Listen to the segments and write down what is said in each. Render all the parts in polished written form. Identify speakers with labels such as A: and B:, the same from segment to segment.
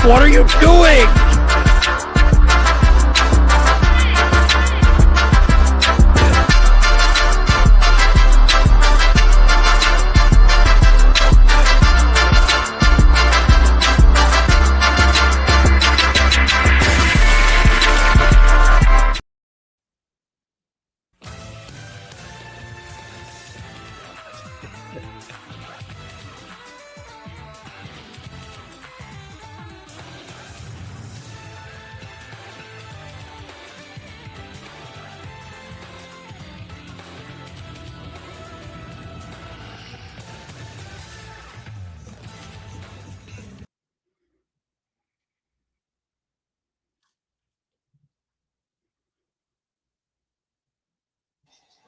A: What are you doing?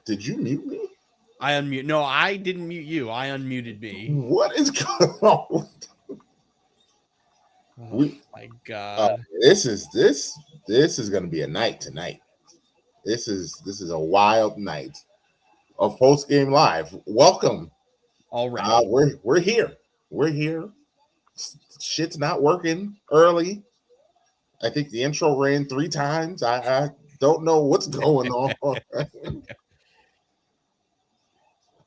B: Did you mute me?
A: I unmute. No, I didn't mute you. I unmuted me.
B: What is going on?
A: Oh my god!
B: This is going to be a night tonight. This is a wild night of post game live. Welcome.
A: All right,
B: we're here. We're here. Shit's not working early. I think the intro ran 3 times. I don't know what's going on.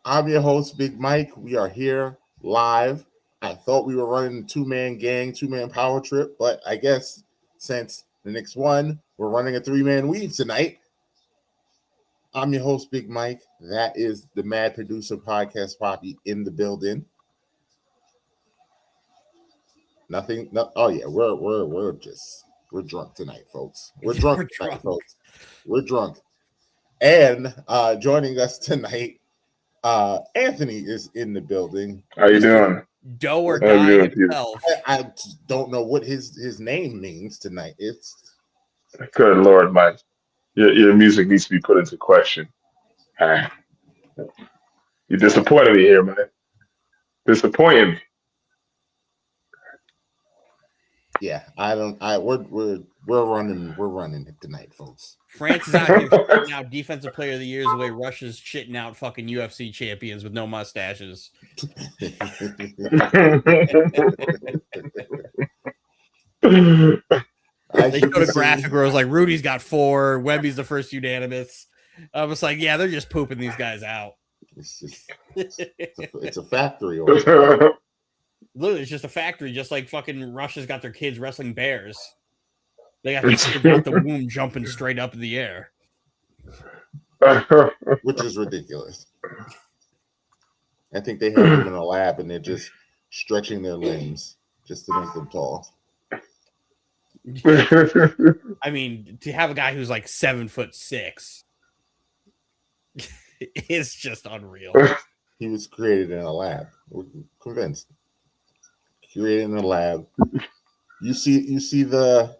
B: I'm your host, Big Mike. We are here live. I thought we were running a 2-man gang, 2-man power trip, but I guess since the Knicks won, we're running a 3-man weave tonight. I'm your host, Big Mike. That is the Mad Producer Podcast Poppy in the building. Nothing. No, oh yeah, we're drunk tonight, folks. We're drunk tonight, folks. We're drunk. And joining us tonight, Anthony is in the building.
C: How you doing?
A: Doe or die himself.
B: I don't know what his name means tonight. It's
C: good Lord, Mike. Your music needs to be put into question. You're disappointed me here, man. Disappointing.
B: Yeah, we're running it tonight, folks.
A: France is out here shitting out defensive player of the years the way Russia's shitting out fucking UFC champions with no mustaches.
B: I
A: They showed a graphic where it was like Rudy's got 4, Wemby's the first unanimous. I was like, yeah, they're just pooping these guys out.
B: It's a factory.
A: Literally, it's just a factory, just like fucking Russia's got their kids wrestling bears. They got these kids out the womb jumping straight up in the air.
B: Which is ridiculous. I think they have them in a lab and they're just stretching their limbs just to make them tall.
A: I mean, to have a guy who's like 7'6" is just unreal.
B: He was created in a lab. We're convinced. Created in a lab. You see the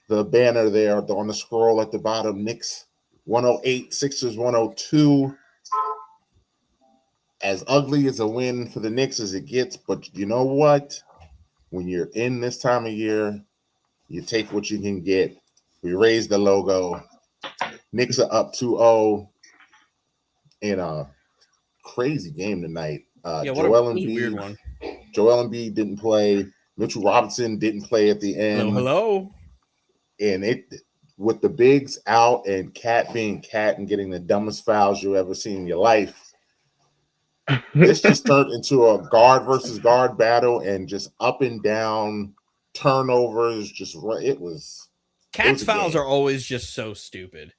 B: banner there on the scroll at the bottom. Knicks 108, Sixers 102. As ugly as a win for the Knicks as it gets, but you know what? When you're in this time of year, you take what you can get. We raised the logo. Knicks are up 2-0 in a crazy game tonight.
A: Joel Embiid, weird one.
B: Joel Embiid didn't play. Mitchell Robinson didn't play at the end.
A: Hello.
B: And it with the bigs out and Cat being Cat and getting the dumbest fouls you ever seen in your life. This just turned into a guard versus guard battle and just up and down turnovers.
A: Cat's fouls are always just so stupid.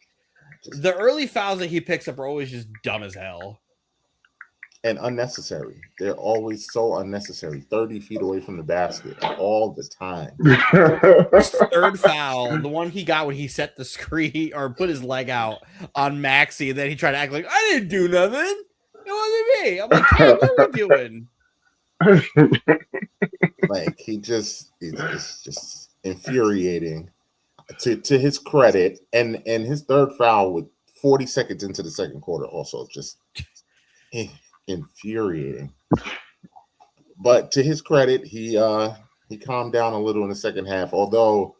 A: The early fouls that he picks up are always just dumb as hell.
B: And unnecessary. They're always so unnecessary. 30 feet away from the basket all the time.
A: His third foul, the one he got when he set the screen or put his leg out on Maxey, and then he tried to act like, I didn't do nothing. It wasn't me. I'm like, hey, what are we doing?
B: Like, it's just infuriating. To his credit, and his third foul with 40 seconds into the second quarter also just infuriating. But to his credit, he calmed down a little in the second half, although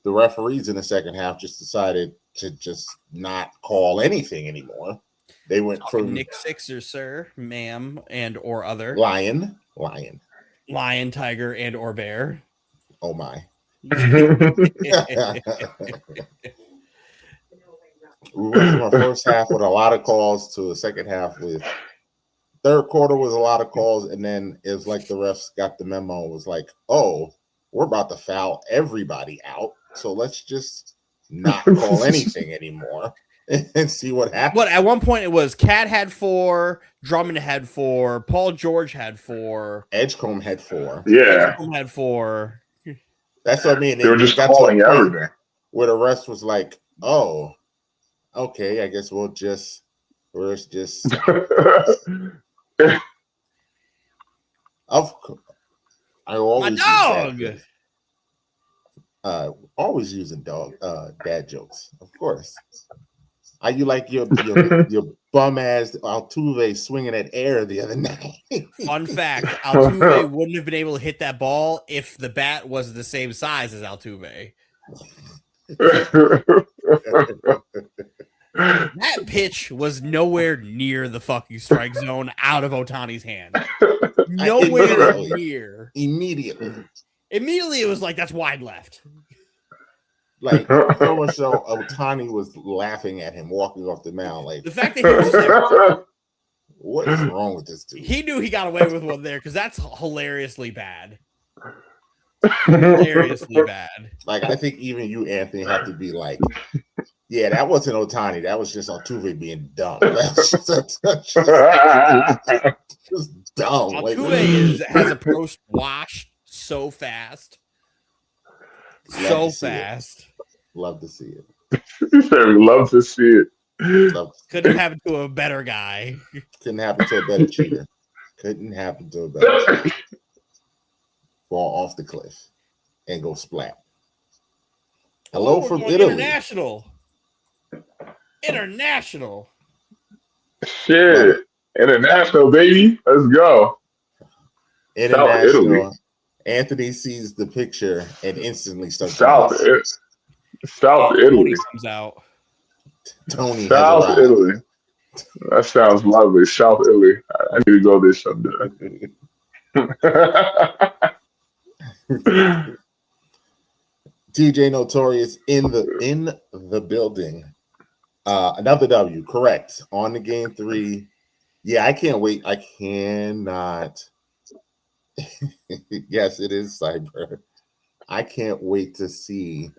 B: the referees in the second half just decided to just not call anything anymore. They went from
A: Knicks Sixers, sir, ma'am, and or other
B: lion,
A: tiger, and or bear.
B: Oh my. We went from a first half with a lot of calls to a second half with third quarter was a lot of calls, and then it was like the refs got the memo. It was like, oh, we're about to foul everybody out, so let's just not call anything anymore and see what happens.
A: But at one point it was Cat had 4, Drummond had 4, Paul George had 4,
B: Edgecombe had 4.
C: Yeah,
A: Edgecombe had 4.
B: That's what I mean.
C: they were just calling everything.
B: Where the rest was like, oh, okay, I guess we're just of course. I always
A: My dog.
B: Always using dad jokes, of course. Are you like your bum ass Altuve swinging at air the other night?
A: Fun fact: Altuve wouldn't have been able to hit that ball if the bat was the same size as Altuve. That pitch was nowhere near the fucking strike zone out of Ohtani's hand. Nowhere near.
B: Immediately,
A: it was like, that's wide left.
B: Like so and so, Ohtani was laughing at him walking off the mound. Like
A: the fact that he was like,
B: what is wrong with this dude?
A: He knew he got away with one there because that's hilariously bad. Hilariously bad.
B: Like I think even you, Anthony, have to be like, yeah, that wasn't Ohtani. That was just Altuve being dumb. That's just dumb.
A: Altuve has approached Wash so fast. So fast.
B: Love to see it.
C: Love to see it.
A: Couldn't happen to a better guy.
B: Couldn't happen to a better cheater. Couldn't happen to a better cheater. Fall off the cliff and go splat. Hello from Italy.
A: International.
C: Shit. International, baby. Let's go.
B: International. Anthony sees the picture and instantly starts.
C: South Italy
A: comes out.
B: Tony.
C: South Italy. That sounds lovely. South Italy. I need to go there someday.
B: TJ Notorious in the building. Another W, correct. On the game 3. Yeah, I can't wait. I cannot. Yes, it is Cyber. I can't wait to see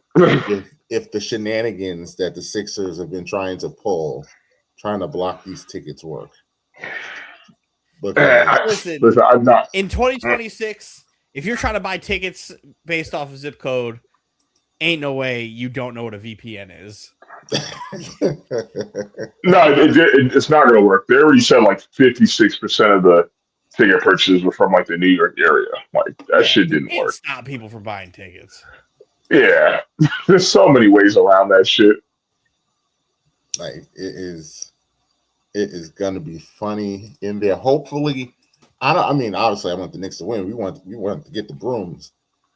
B: if the shenanigans that the Sixers have been trying to block these tickets work.
A: Listen,
C: I'm not.
A: In 2026, if you're trying to buy tickets based off of zip code, ain't no way you don't know what a VPN is.
C: No, it's not going to work. They already said like 56% of the ticket purchases were from like the New York area. Like that shit didn't work.
A: Stop people from buying tickets.
C: Yeah, there's so many ways around that shit.
B: Like it is gonna be funny in there. Hopefully, obviously I want the Knicks to win. We want to get the brooms.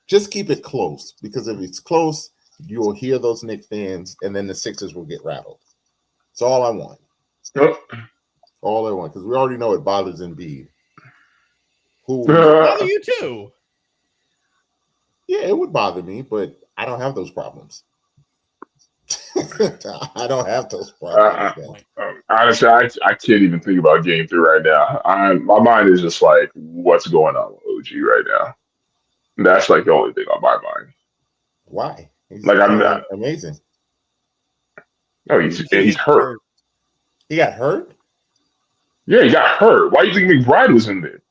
B: Just keep it close, because if it's close, you will hear those Knicks fans, and then the Sixers will get rattled. That's all I want.
C: Yep.
B: All I want, because we already know it bothers Embiid. Who
A: bother you too?
B: Yeah, it would bother me, but I don't have those problems. I don't have those problems.
C: Honestly, I can't even think about Game 3 right now. My mind is just like, what's going on with OG right now? That's like the only thing on my mind.
B: Why? He's
C: I'm not
B: amazing.
C: No, he's hurt.
B: He got hurt?
C: Yeah, he got hurt. Why do you think McBride was in there?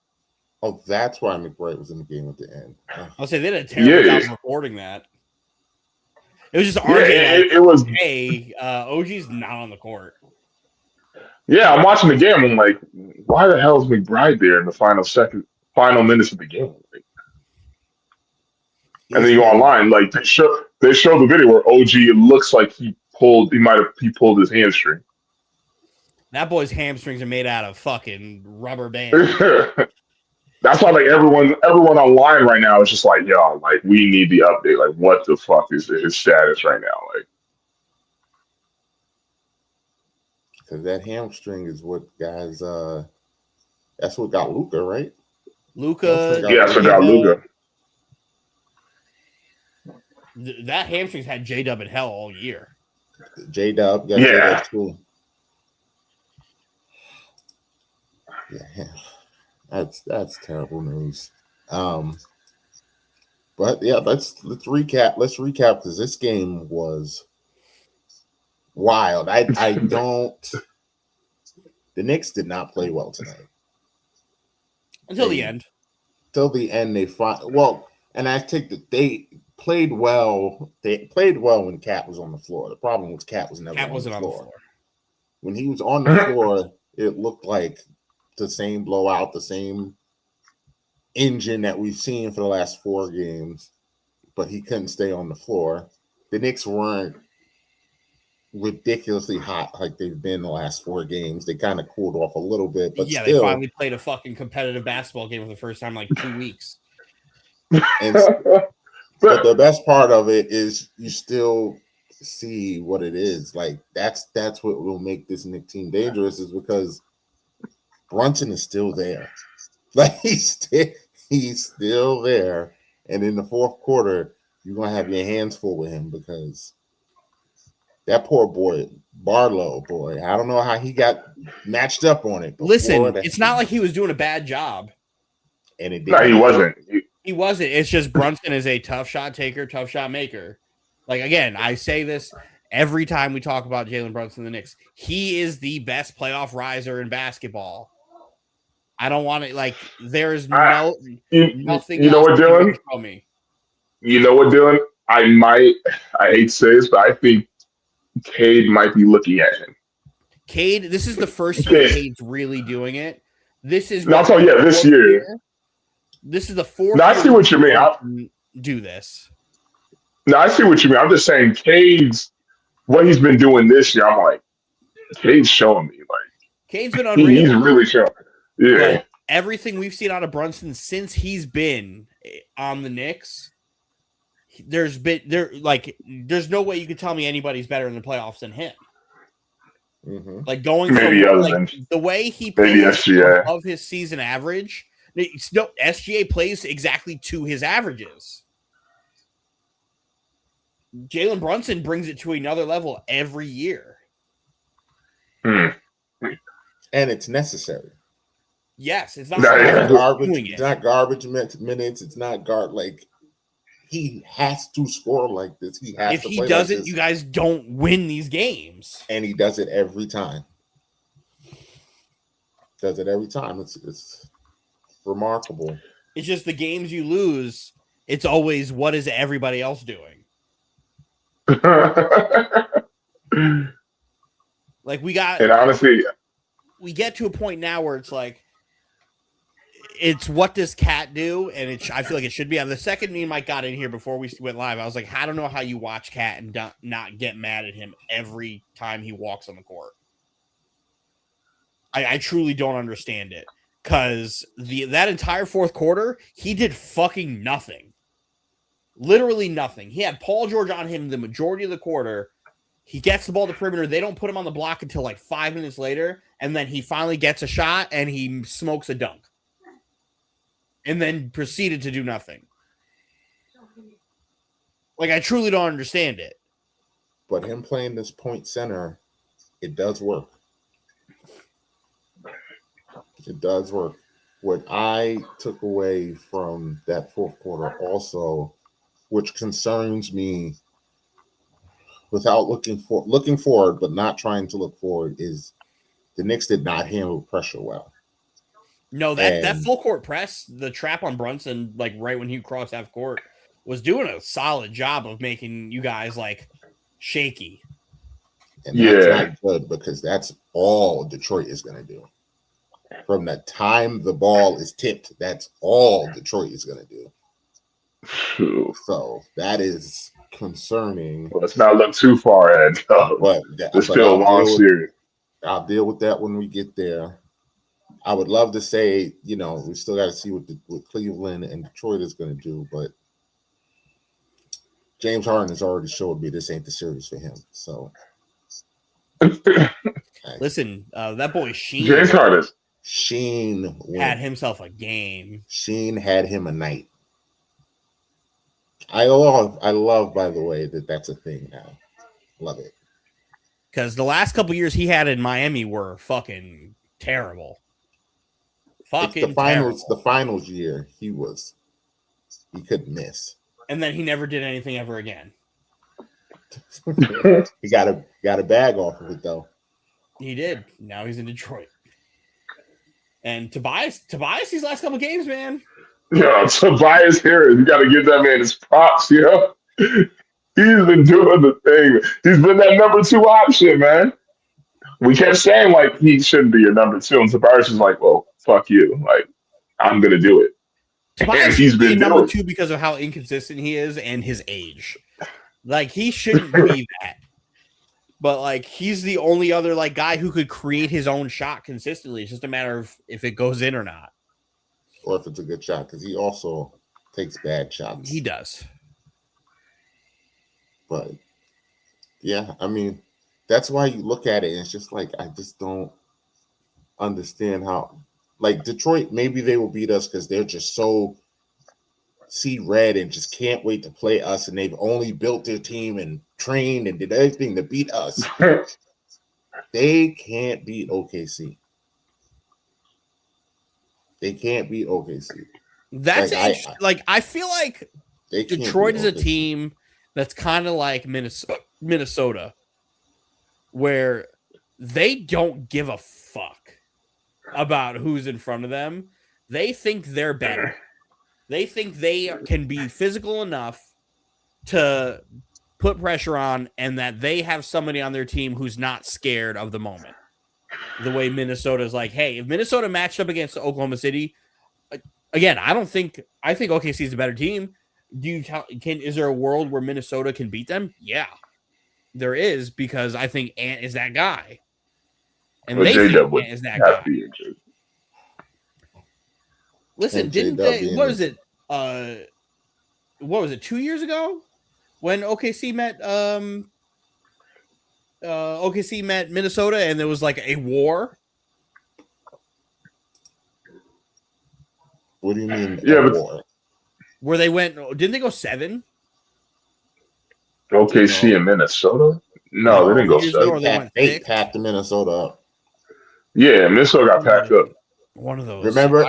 B: Oh, that's why McBride was in the game at the end.
A: I'll say they did a terrible job recording that. It was just arguing.
C: It was.
A: Hey, OG's not on the court.
C: Yeah, I'm watching the game. I'm like, why the hell is McBride there in the final minutes of the game? And then you go online, like they show the video where OG. It looks like he pulled his hamstring.
A: That boy's hamstrings are made out of fucking rubber bands.
C: That's why, like, everyone online right now is just like, yo, like, we need the update. Like, what the fuck is his status right now? Like,
B: because that hamstring is what guys. That's what got Luka, right?
A: Luka.
C: Yeah, that's what got Luka.
A: That hamstring's had J-Dub in hell all year.
B: J-Dub, got
C: Yeah.
B: J-Dub too. Yeah, that's terrible news. But yeah, let's recap. Let's recap because this game was wild. I don't. The Knicks did not play well tonight
A: Until the end.
B: Till the end, and I think that they played well. They played well when Cat was on the floor. The problem was Cat was never on the floor. When he was on the floor, it looked like the same blowout, the same engine that we've seen for the last 4 games, but he couldn't stay on the floor. The Knicks weren't ridiculously hot like they've been the last 4 games. They kind of cooled off a little bit, but
A: yeah,
B: still,
A: they finally played a fucking competitive basketball game for the first time in like 2 weeks.
B: But the best part of it is you still see what it is. Like that's what will make this Knicks team dangerous, is because Brunson is still there. Like he's still there, and in the fourth quarter, you're gonna have your hands full with him because that poor boy, Barlow boy. I don't know how he got matched up on it.
A: Listen, it's not like he was doing a bad job,
B: and it
C: no, he wasn't.
A: He wasn't. It's just Brunson is a tough shot taker, tough shot maker. Like again, I say this every time we talk about Jalen Brunson, the Knicks. He is the best playoff riser in basketball. I don't want to there's nothing.
C: You know what, Dylan?
A: Me.
C: You know what, Dylan? I hate to say this, but I think Cade might be looking at him.
A: Cade, this is the first year Cade's really doing it. This is
C: this year.
A: This is the fourth.
C: No, I see what you mean.
A: Do this.
C: No, I see what you mean. I'm just saying, Cade's what he's been doing this year. I'm like, Cade's showing me. Like,
A: Cade's been unreal.
C: He's really showing. Yeah.
A: But everything we've seen out of Brunson since he's been on the Knicks, there's no way you could tell me anybody's better in the playoffs than him.
B: Mm-hmm.
A: Like going
C: maybe
A: from the way he plays above his season average. No, SGA plays exactly to his averages. Jalen Brunson brings it to another level every year.
B: And it's necessary.
A: Yes, it's not
B: garbage. It's not garbage minutes. It's not he has to score like this.
A: If he doesn't, you guys don't win these games.
B: And he does it every time. It's remarkable.
A: It's just the games you lose, it's always what is everybody else doing?
C: And honestly,
A: we get to a point now where it's like, it's what does Cat do? And I feel like it should be. The second me and Mike got in here before we went live, I was like, I don't know how you watch Cat and not get mad at him every time he walks on the court. I truly don't understand it. Because that entire fourth quarter, he did fucking nothing. Literally nothing. He had Paul George on him the majority of the quarter. He gets the ball to the perimeter. They don't put him on the block until like 5 minutes later. And then he finally gets a shot and he smokes a dunk. And then proceeded to do nothing. Like, I truly don't understand it.
B: But him playing this point center, it does work. It does work. What I took away from that fourth quarter also, which concerns me without looking forward, but not trying to look forward, is the Knicks did not handle pressure well.
A: No, that full court press, the trap on Brunson, like right when he crossed half court, was doing a solid job of making you guys like shaky.
B: And that's not good because that's all Detroit is going to do. From the time the ball is tipped, that's all Detroit is going to do. So that is concerning.
C: Well, let's not look too far ahead. But it's still a long series.
B: I'll deal with that when we get there. I would love to say, we still got to see what Cleveland and Detroit is going to do, but James Harden has already showed me this ain't the series for him. So,
A: listen, that boy Sheen.
C: James Harden.
A: Sheen had himself a game.
B: Sheen had him a night. I love, by the way, that's a thing now. Love it.
A: Because the last couple years he had in Miami were fucking terrible.
B: It's
A: Fucking terrible.
B: the finals year. He couldn't miss.
A: And then he never did anything ever again.
B: He got a bag off of it though.
A: He did. Now he's in Detroit. And Tobias, these last couple games, man.
C: Yeah, Tobias Harris, you got to give that man his props, yo. He's been doing the thing. He's been that number 2 option, man. We kept saying, like, he shouldn't be your number 2. And Tobias was like, well, fuck you. Like, I'm going to do it.
A: Tobias should be number 2 because of how inconsistent he is and his age. Like, he shouldn't be that. But, like, he's the only other, like, guy who could create his own shot consistently. It's just a matter of if it goes in or not.
B: Or if it's a good shot, because he also takes bad shots.
A: He does.
B: But, yeah, I mean, that's why you look at it and it's just like, I just don't understand how, like, Detroit, maybe they will beat us because they're just so see red and just can't wait to play us, and they've only built their team and trained and did everything to beat us. They can't beat OKC. They can't beat OKC.
A: That's I feel like Detroit is a team that's kind of like Minnesota, where they don't give a fuck about who's in front of them. They think they're better. They think they can be physical enough to put pressure on, and that they have somebody on their team who's not scared of the moment. The way Minnesota is like, hey, if Minnesota matched up against Oklahoma City, again, I think OKC is a better team. Is there a world where Minnesota can beat them? Yeah, there is, because I think Ant is that guy, and they think Ant is that guy. Listen, didn't they? What was it? What was it? 2 years ago, when OKC met Minnesota, and there was like a war.
B: What do you mean?
C: Yeah,
B: war?
A: Where they went? Didn't they go 7?
C: OKC in Minnesota? No, they didn't go 7.
B: They packed Minnesota up.
C: Yeah, Minnesota got packed up.
A: One of those.
B: Remember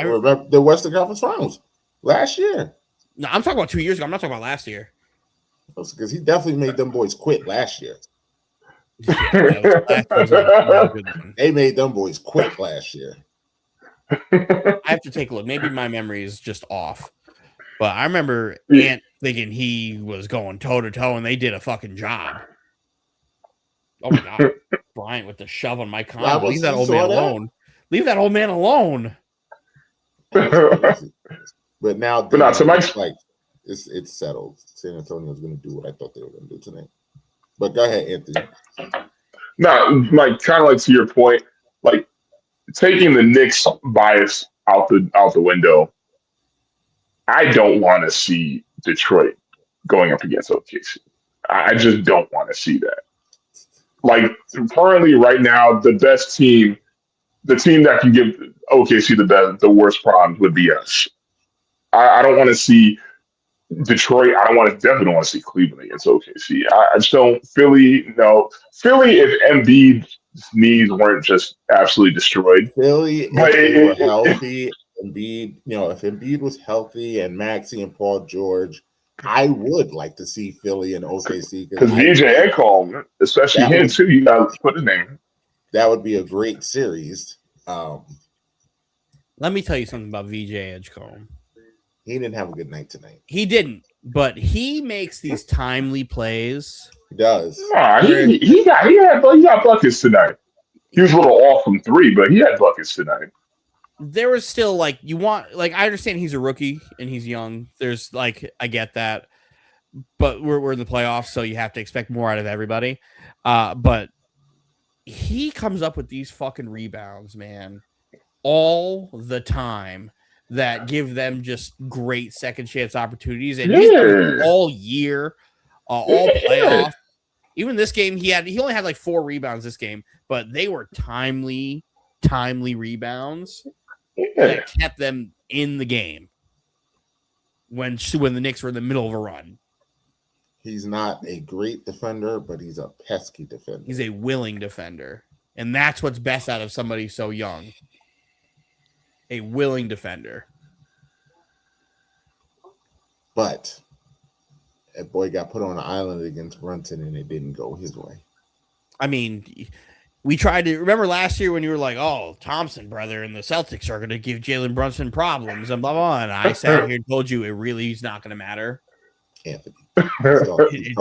B: the Western Conference Finals last year?
A: No, I'm talking about 2 years ago. I'm not talking about last year.
B: Because he definitely made them boys quit last year.
A: Yeah,
B: they made them boys quit last year.
A: I have to take a look. Maybe my memory is just off. But I remember Ant thinking he was going toe to toe, and they did a fucking job. Oh my god, Bryant with the shove on my condom. Leave that old man alone. Leave that old man alone.
B: But now,
C: so Mike's
B: like it's settled. San Antonio's going to do what I thought they were going to do tonight. But go ahead, Anthony.
C: No, like kind of like to your point, like taking the Knicks bias out the window. I don't want to see Detroit going up against OKC. I just don't want to see that. Like currently, right now, the best team, the team that can give OKC the worst problems would be us. I don't want to see Detroit. Definitely don't want to see Cleveland against OKC. I just don't. Philly, no. Philly, if Embiid's knees weren't just absolutely destroyed.
B: Philly, if they were healthy, Embiid, if Embiid was healthy and Maxey and Paul George, I would like to see Philly and OKC.
C: Because VJ Edgecombe, especially him too, you got to put his name.
B: That would be a great series.
A: Let me tell you something about VJ Edgecombe.
B: He didn't have a good night tonight.
A: He didn't, but he makes these timely plays.
B: He does.
C: Nah, he got buckets tonight. He was a little off from 3, but he had buckets tonight.
A: There was still I understand he's a rookie and he's young. There's I get that, but we're in the playoffs, so you have to expect more out of everybody. But he comes up with these fucking rebounds, man, all the time that give them just great second chance opportunities, and he's done all year, all playoff. Even this game, he only had 4 rebounds this game, but they were timely rebounds that kept them in the game. when the Knicks were in the middle of a run.
B: He's not a great defender, but he's a pesky defender.
A: He's a willing defender. And that's what's best out of somebody so young. A willing defender.
B: But that boy got put on an island against Brunson, and it didn't go his way.
A: I mean, we tried to remember last year when you were like, "Oh, Thompson, brother, and the Celtics are going to give Jalen Brunson problems," and blah blah. And I sat here and told you it really is not going to matter.
B: Anthony, he's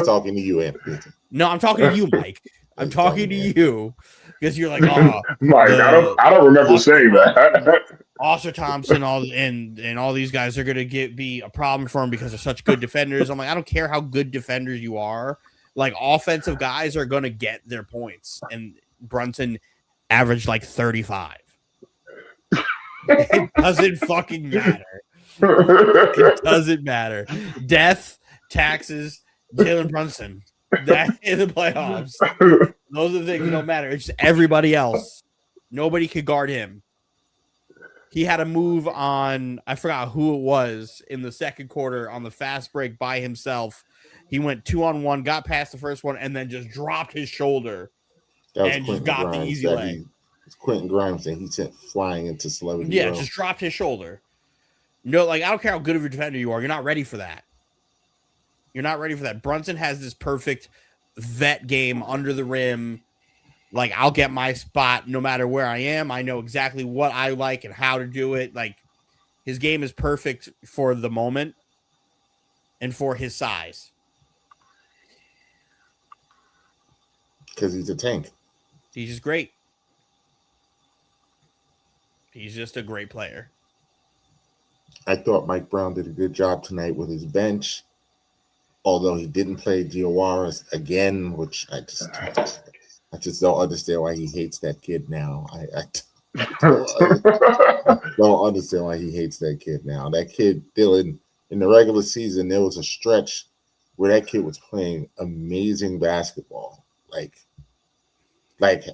B: talking to you, Anthony.
A: No, I'm talking to you, Mike. I'm talking to you because you're like, "Oh,
C: Mike, I don't remember saying that."
A: Oscar Thompson, and all these guys are going to be a problem for him because they're such good defenders. I'm like, I don't care how good defenders you are. Like, offensive guys are going to get their points. And Brunson averaged like 35. It doesn't fucking matter. It doesn't matter. Death, taxes, Jalen Brunson. That in the playoffs. Those are the things that don't matter. It's just everybody else. Nobody could guard him. He had a move on, I forgot who it was, in the second quarter on the fast break by himself. He went 2-on-1, got past the first one, and then just dropped his shoulder and just got the easy leg.
B: It's Quentin Grimes that he sent flying into celebrity.
A: Yeah, just dropped his shoulder. No, like, I don't care how good of a defender you are. You're not ready for that. You're not ready for that. Brunson has this perfect vet game under the rim. Like, I'll get my spot no matter where I am. I know exactly what I like and how to do it. Like, his game is perfect for the moment and for his size.
B: Because he's a tank.
A: He's just great. He's just a great player.
B: I thought Mike Brown did a good job tonight with his bench, although he didn't play Diawara again, which I just don't understand why he hates that kid now. I don't understand why he hates that kid now. That kid, Dylan, in the regular season, there was a stretch where that kid was playing amazing basketball. Like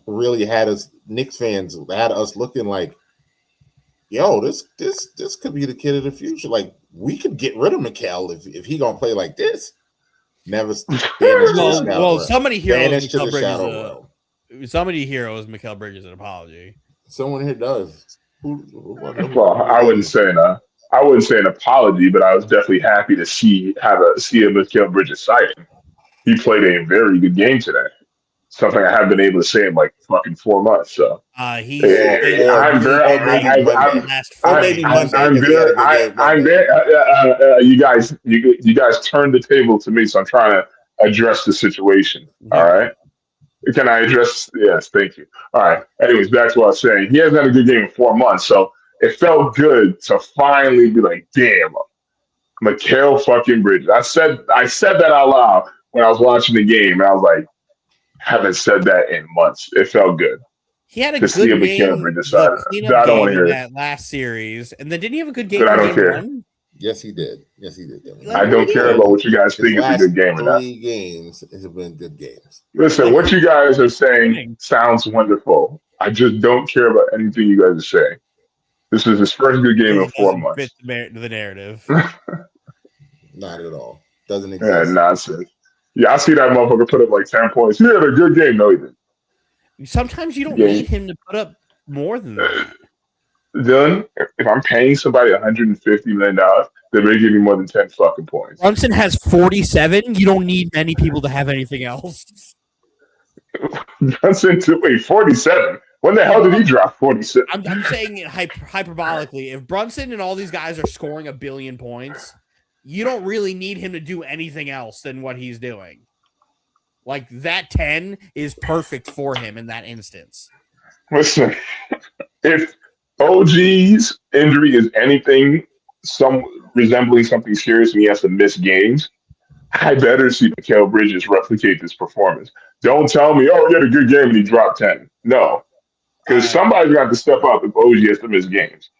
B: really had us Knicks fans had us looking like, yo, this could be the kid of the future. Like, we could get rid of Mikal if he gonna play like this. Never.
A: Somebody here owes Mikal Bridges an apology.
B: Someone here does.
C: Well, I wouldn't say an apology, but I was definitely happy to see a Mikal Bridges sighting. He played a very good game today. Something I haven't been able to say in like fucking 4 months. So you guys turned the table to me, so I'm trying to address the situation. Yeah. All right. Can I address? Yes, thank you. All right. Anyways, back to what I was saying. He hasn't had a good game in 4 months, so it felt good to finally be like, damn, Mikal fucking Bridges. I said that out loud when I was watching the game, and I was like, haven't said that in months. It felt good.
A: He had a good game. I don't want to hear that last series, and then didn't he have a good game?
B: I don't care. Yes, he did.
C: I don't care about what you guys think is a good game or not.
B: 3 games have been good games.
C: Listen, what you guys are saying sounds wonderful. I just don't care about anything you guys are saying. This is his first good game in 4 months.
A: Fit the narrative.
B: Not at all. Doesn't exist.
C: Yeah, nonsense. Yeah, I see that motherfucker put up like 10 points. He had a good game. No, he didn't.
A: Sometimes you don't need him to put up more than that.
C: Then, if I'm paying somebody $150 million, they better give me more than 10 fucking points.
A: Brunson has 47. You don't need many people to have anything else.
C: Brunson, wait, 47? When the hell did he drop 47?
A: I'm saying it hyperbolically. If Brunson and all these guys are scoring 1 billion points, you don't really need him to do anything else than what he's doing. Like, that 10 is perfect for him in that instance.
C: Listen, if OG's injury is anything resembling something serious and he has to miss games, I better see Mikal Bridges replicate this performance. Don't tell me, oh, he had a good game and he dropped 10. No. Because somebody's got to step up if OG has to miss games.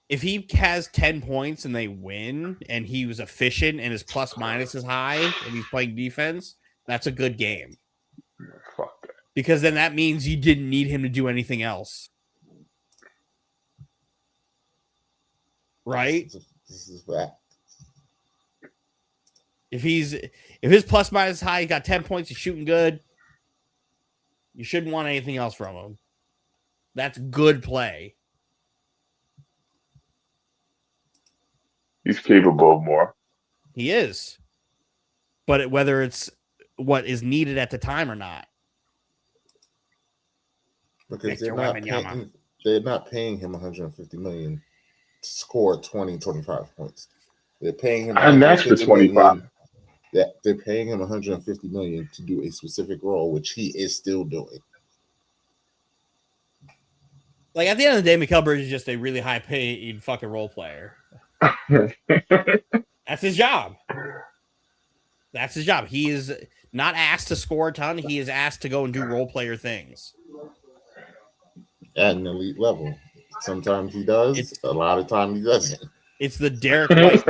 A: If he has 10 points and they win and he was efficient and his plus minus is high and he's playing defense, that's a good game.
C: Fuck that.
A: Because then that means you didn't need him to do anything else. Right?
B: This is fact.
A: If his plus minus high, he got 10 points, he's shooting good. You shouldn't want anything else from him. That's good play.
C: He's capable of more.
A: He is. But whether it's what is needed at the time or not.
B: Because they're not paying him $150 million to score 20, 25 points. They're paying him.
C: I matched the 25.
B: They're paying him $150 million to do a specific role, which he is still doing.
A: Like at the end of the day, Mikal Bridges is just a really high paid fucking role player. That's his job. That's his job. He is not asked to score a ton. He is asked to go and do role player things
B: at an elite level. Sometimes he does. A lot of times he doesn't.
A: It's the Derek White.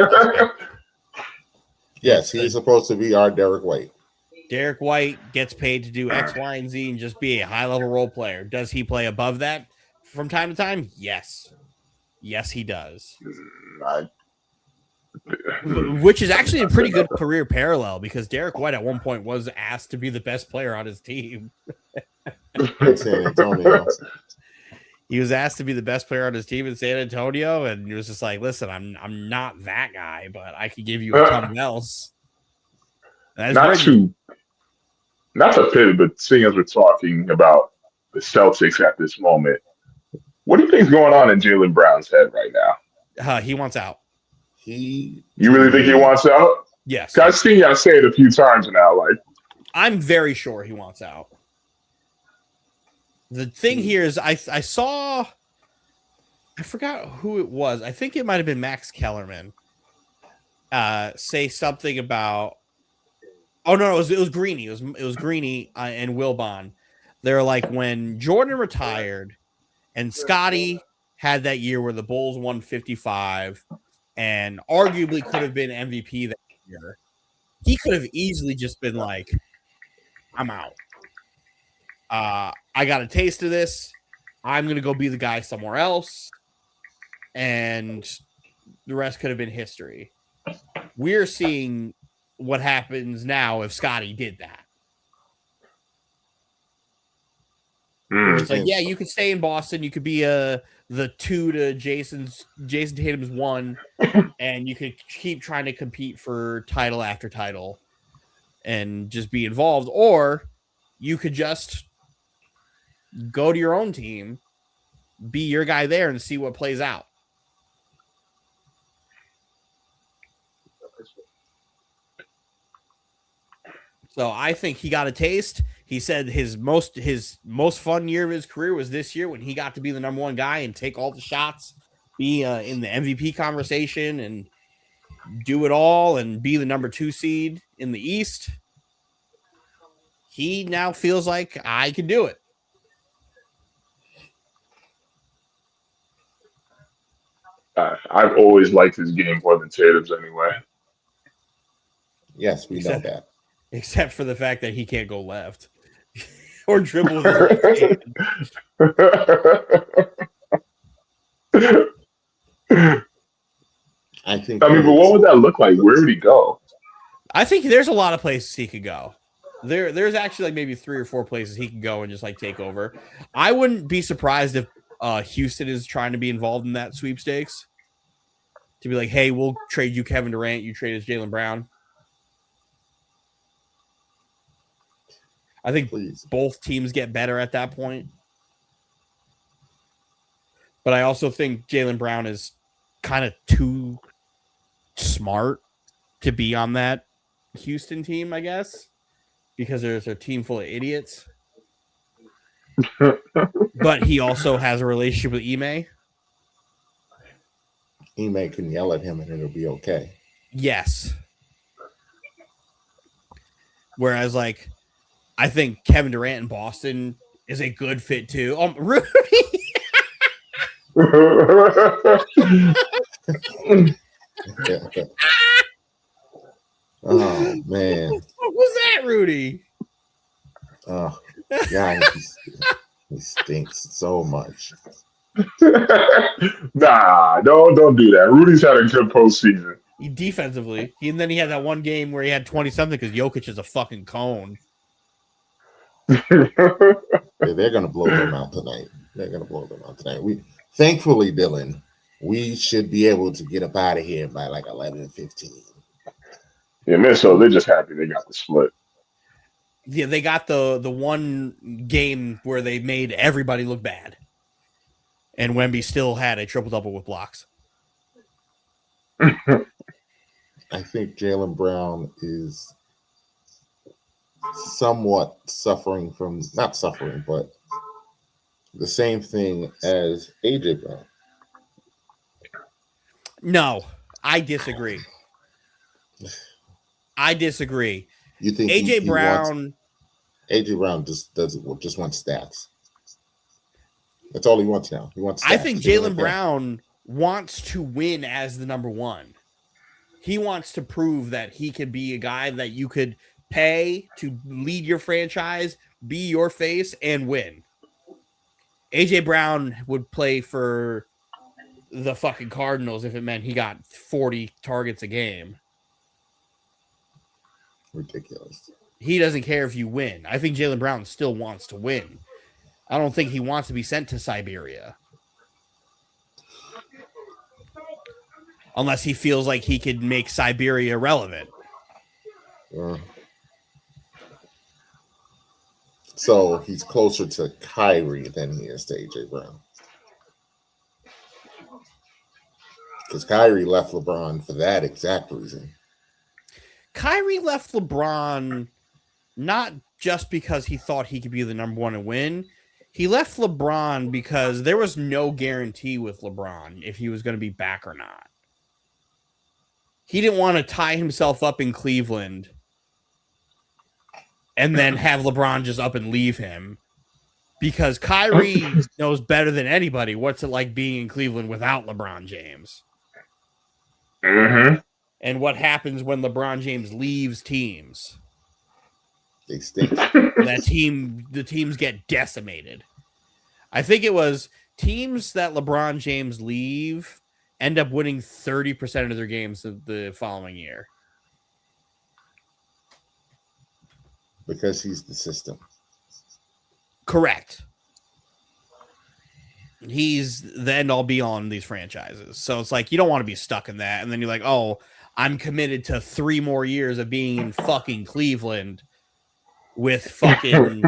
B: Yes, he's supposed to be our Derek White.
A: Derek White gets paid to do X, Y, and Z and just be a high-level role player. Does he play above that from time to time? Yes. Yes, he does. Which is actually a pretty good career parallel because Derek White at one point was asked to be the best player on his team.
B: San Antonio.
A: He was asked to be the best player on his team in San Antonio, and he was just like, "Listen, I'm not that guy, but I can give you a ton else."
C: Not to pivot, but seeing as we're talking about the Celtics at this moment, what do you think is going on in Jaylen Brown's head right now?
A: He wants out.
C: You really think he wants out?
A: Yes.
C: I've seen y'all say it a few times now. Like,
A: I'm very sure he wants out. The thing here is I saw, I forgot who it was. I think it might have been Max Kellerman say something about, oh no, it was Greeny. It was Greeny and Wilbon. They're like, when Jordan retired and Scotty had that year where the Bulls won 55 and arguably could have been MVP that year, he could have easily just been like, I'm out. I got a taste of this. I'm going to go be the guy somewhere else. And the rest could have been history. We're seeing what happens now if Scotty did that. It's like, yeah, you could stay in Boston. You could be the 2 to Jason Tatum's 1, and you could keep trying to compete for title after title and just be involved. Or you could just go to your own team, be your guy there, and see what plays out. So I think he got a taste. He said his most fun year of his career was this year when he got to be the number 1 guy and take all the shots, be in the MVP conversation and do it all and be the number 2 seed in the East. He now feels like I can do it.
C: I've always liked his game more than Tatum's anyway.
B: Yes, we know that.
A: Except for the fact that he can't go left or dribble with his left hand.
B: But
C: what would that look like? Where would he go?
A: I think there's a lot of places he could go. There's actually like maybe 3 or 4 places he could go and just like take over. I wouldn't be surprised if Houston is trying to be involved in that sweepstakes to be like, hey, we'll trade you Kevin Durant. You trade us Jaylen Brown. I think both teams get better at that point. But I also think Jaylen Brown is kind of too smart to be on that Houston team, I guess, because there's a team full of idiots. But he also has a relationship with Ime.
B: Ime can yell at him and it'll be okay.
A: Yes. Whereas, like, I think Kevin Durant in Boston is a good fit too. Rudy.
B: Oh man.
A: What was that, Rudy?
B: Oh, God, he stinks so much.
C: Nah, don't do that. Rudy's had a good postseason.
A: Defensively, and then he had that one game where he had 20-something because Jokic is a fucking cone.
B: Yeah, they're gonna blow them out tonight. Thankfully, Dylan, we should be able to get up out of here by like 11:15.
C: Yeah, Minnesota, they're just happy they got the split.
A: Yeah, they got the one game where they made everybody look bad. And Wemby still had a triple-double with blocks.
B: I think Jaylen Brown is somewhat suffering from, not suffering, but the same thing as AJ Brown.
A: No, I disagree.
B: You think
A: AJ Brown?
B: AJ Brown just wants stats. That's all he wants now. He wants stats.
A: I think Jaylen Brown wants to win as the number one. He wants to prove that he could be a guy that you could pay to lead your franchise, be your face, and win. AJ Brown would play for the fucking Cardinals if it meant he got 40 targets a game.
B: Ridiculous.
A: He doesn't care if you win. I think Jaylen Brown still wants to win. I don't think he wants to be sent to Siberia. Unless he feels like he could make Siberia relevant.
B: So he's closer to Kyrie than he is to AJ Brown. Because Kyrie left LeBron for that exact reason.
A: Kyrie left LeBron not just because he thought he could be the number one and win. He left LeBron because there was no guarantee with LeBron if he was going to be back or not. He didn't want to tie himself up in Cleveland and then have LeBron just up and leave him, because Kyrie knows better than anybody what's it like being in Cleveland without LeBron James.
C: Mm-hmm.
A: And what happens when LeBron James leaves teams.
B: They stink.
A: The teams get decimated. I think it was teams that LeBron James leave end up winning 30% of their games the following year.
B: Because he's the system.
A: Correct. He's the end all be all in these franchises. So it's like, you don't want to be stuck in that. And then you're like, oh, I'm committed to 3 more years of being in fucking Cleveland with fucking,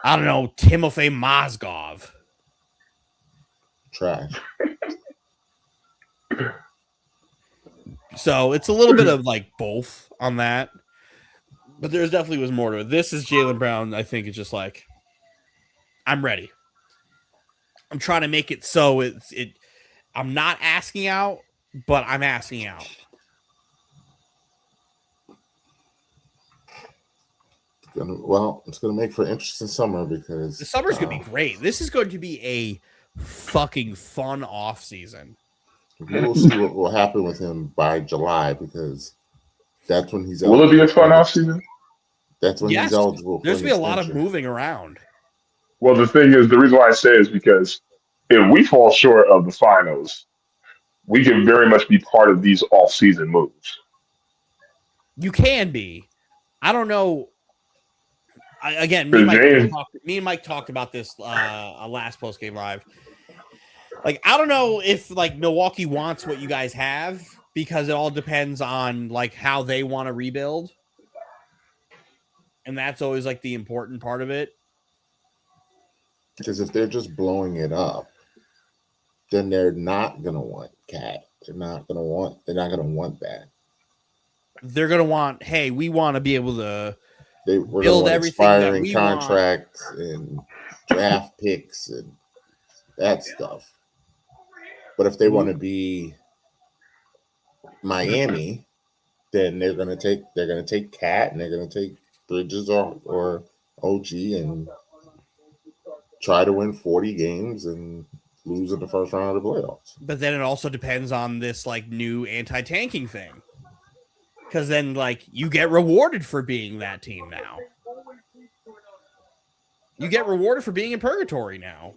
A: I don't know, Timofey Mozgov.
B: Trash.
A: So it's a little bit of like both on that. But there's definitely was more to it. This is Jaylen Brown. I think it's just like, I'm ready. I'm trying to make it so I'm not asking out, but I'm asking out.
B: It's going to make for an interesting summer because
A: the summer's going to be great. This is going to be a fucking fun off season.
B: We'll see what will happen with him by July, because that's when he's
C: eligible. Will it be a fun off season?
B: That's when he's eligible.
A: There's going to be a lot of moving around.
C: Well, the thing is, the reason why I say is because if we fall short of the finals, we can very much be part of these off-season moves.
A: You can be. I don't know. Me and Mike talked about this last post-game live. Like, I don't know if like Milwaukee wants what you guys have, because it all depends on like how they want to rebuild. And that's always like the important part of it.
B: Because if they're just blowing it up, then they're not gonna want Cat. They're not gonna want that.
A: They're gonna want, hey, we want to be able to
B: we're
A: build everything that we
B: contracts want. And draft picks and that stuff. But if they want to be Miami, then they're gonna take Cat and they're gonna take Bridges or OG and try to win 40 games and lose in the first round of the playoffs.
A: But then it also depends on this like new anti-tanking thing. Because then like you get rewarded for being that team now. You get rewarded for being in purgatory now.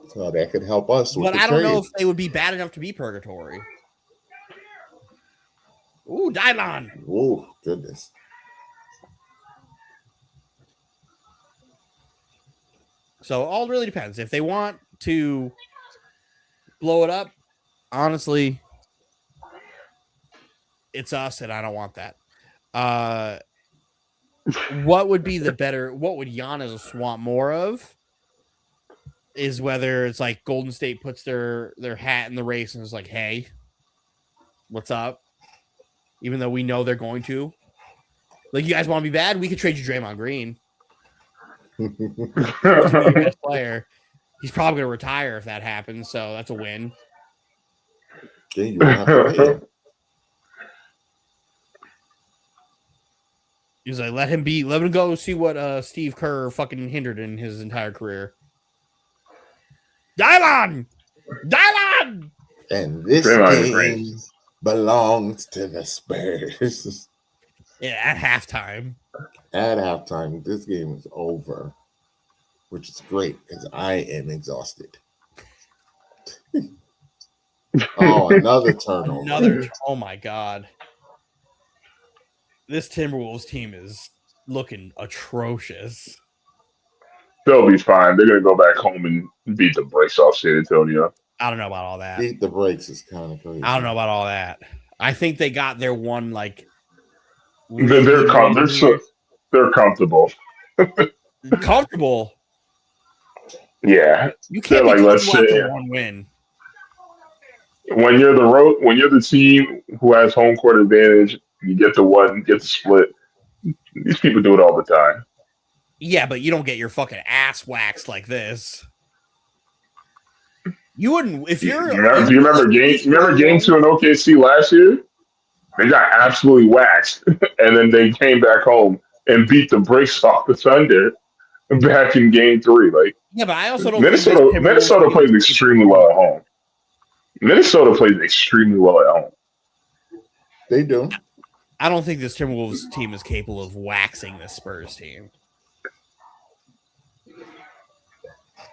B: So that could help us.
A: But I don't know if they would be bad enough to be purgatory. Ooh, Dylon.
B: Oh, goodness.
A: So all really depends. If they want to blow it up, honestly, it's us, and I don't want that. What would be the better? What would Giannis want more of? Is whether it's like Golden State puts their hat in the race and is like, "Hey, what's up?" Even though we know they're going to. Like, you guys want to be bad? We could trade you Draymond Green. He's the best player. He's probably going to retire if that happens, so that's a win.
B: Okay, you won't have to pay.
A: He's like, let him go see what Steve Kerr fucking hindered in his entire career. Dylon!
B: And this game belongs to the Spurs.
A: Yeah, at halftime.
B: At halftime, this game is over, which is great because I am exhausted. Oh, another turnover.
A: Oh my God. This Timberwolves team is looking atrocious.
C: They'll be fine. They're going to go back home and beat the brakes off San Antonio.
A: I don't know about all that.
B: Beat the brakes is kind of crazy.
A: I don't know about all that. I think they got their one, like...
C: They're comfortable.
A: Comfortable?
C: Yeah.
A: You can't
C: be
A: let's say one win.
C: When you're the team who has home court advantage, you get the split. These people do it all the time.
A: Yeah, but you don't get your fucking ass waxed like this. You wouldn't if you're.
C: Do you remember game 2 in OKC last year? They got absolutely waxed, and then they came back home and beat the brakes off the Thunder back in game 3. Like,
A: yeah, but I also don't.
C: Minnesota plays extremely well at home. Minnesota plays extremely well at home.
B: They do.
A: I don't think this Timberwolves team is capable of waxing this Spurs team.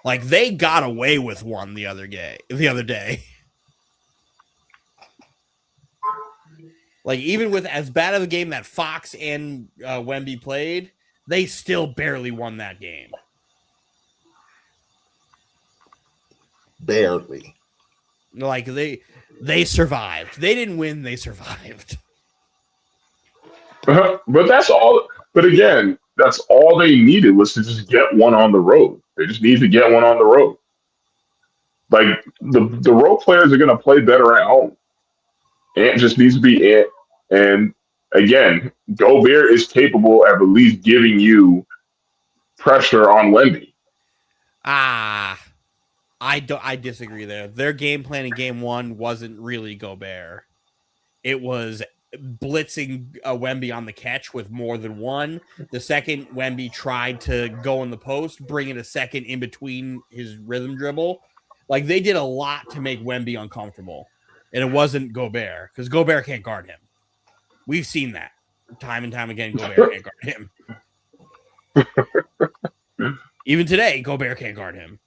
A: Like, they got away with one the other day. Like, even with as bad of a game that Fox and Wemby played, they still barely won that game.
B: Barely.
A: Like, they survived. They didn't win, they survived.
C: But that's all. But again, that's all they needed was to just get one on the road. They just need to get one on the road. Like, the role players are going to play better at home. Ant just needs to be Ant. And again, Gobert is capable of at least giving you pressure on Wemby.
A: I disagree there. Their game plan in game 1 wasn't really Gobert. It was blitzing Wemby on the catch with more than one. The second Wemby tried to go in the post, bringing a second in between his rhythm dribble. Like, they did a lot to make Wemby uncomfortable. And it wasn't Gobert, because Gobert can't guard him. We've seen that time and time again. Gobert can't guard him. Even today, Gobert can't guard him.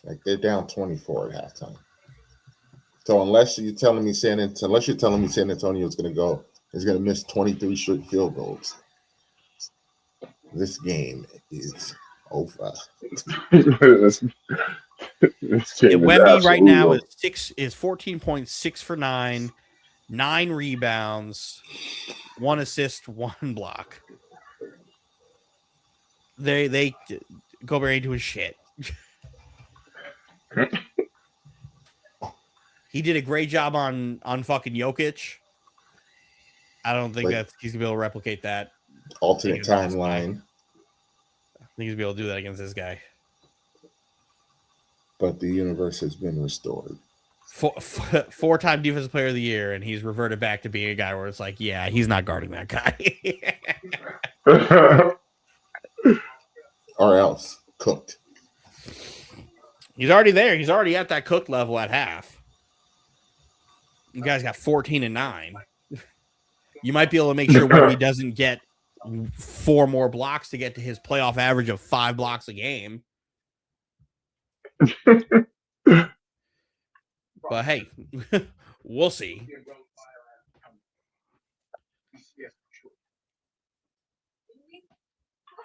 B: Like, they're down 24 at halftime. So unless you're telling me San Antonio is going to miss 23 straight field goals, this game is over.
A: Wemby right now is 14.6 for 9, 9 rebounds, 1 assist, 1 block. They Gobert ain't doing shit. He did a great job on fucking Jokic. I don't think he's gonna be able to replicate that.
B: Alternate timeline.
A: I think he's gonna be able to do that against this guy.
B: But the universe has been restored.
A: 4-time defensive player of the year, and he's reverted back to being a guy where it's like, yeah, he's not guarding that guy.
B: Or else cooked.
A: He's already there. He's already at that cook level at half. You guys got 14 and 9. You might be able to make sure Wemby doesn't get 4 more blocks to get to his playoff average of 5 blocks a game. But hey, we'll see.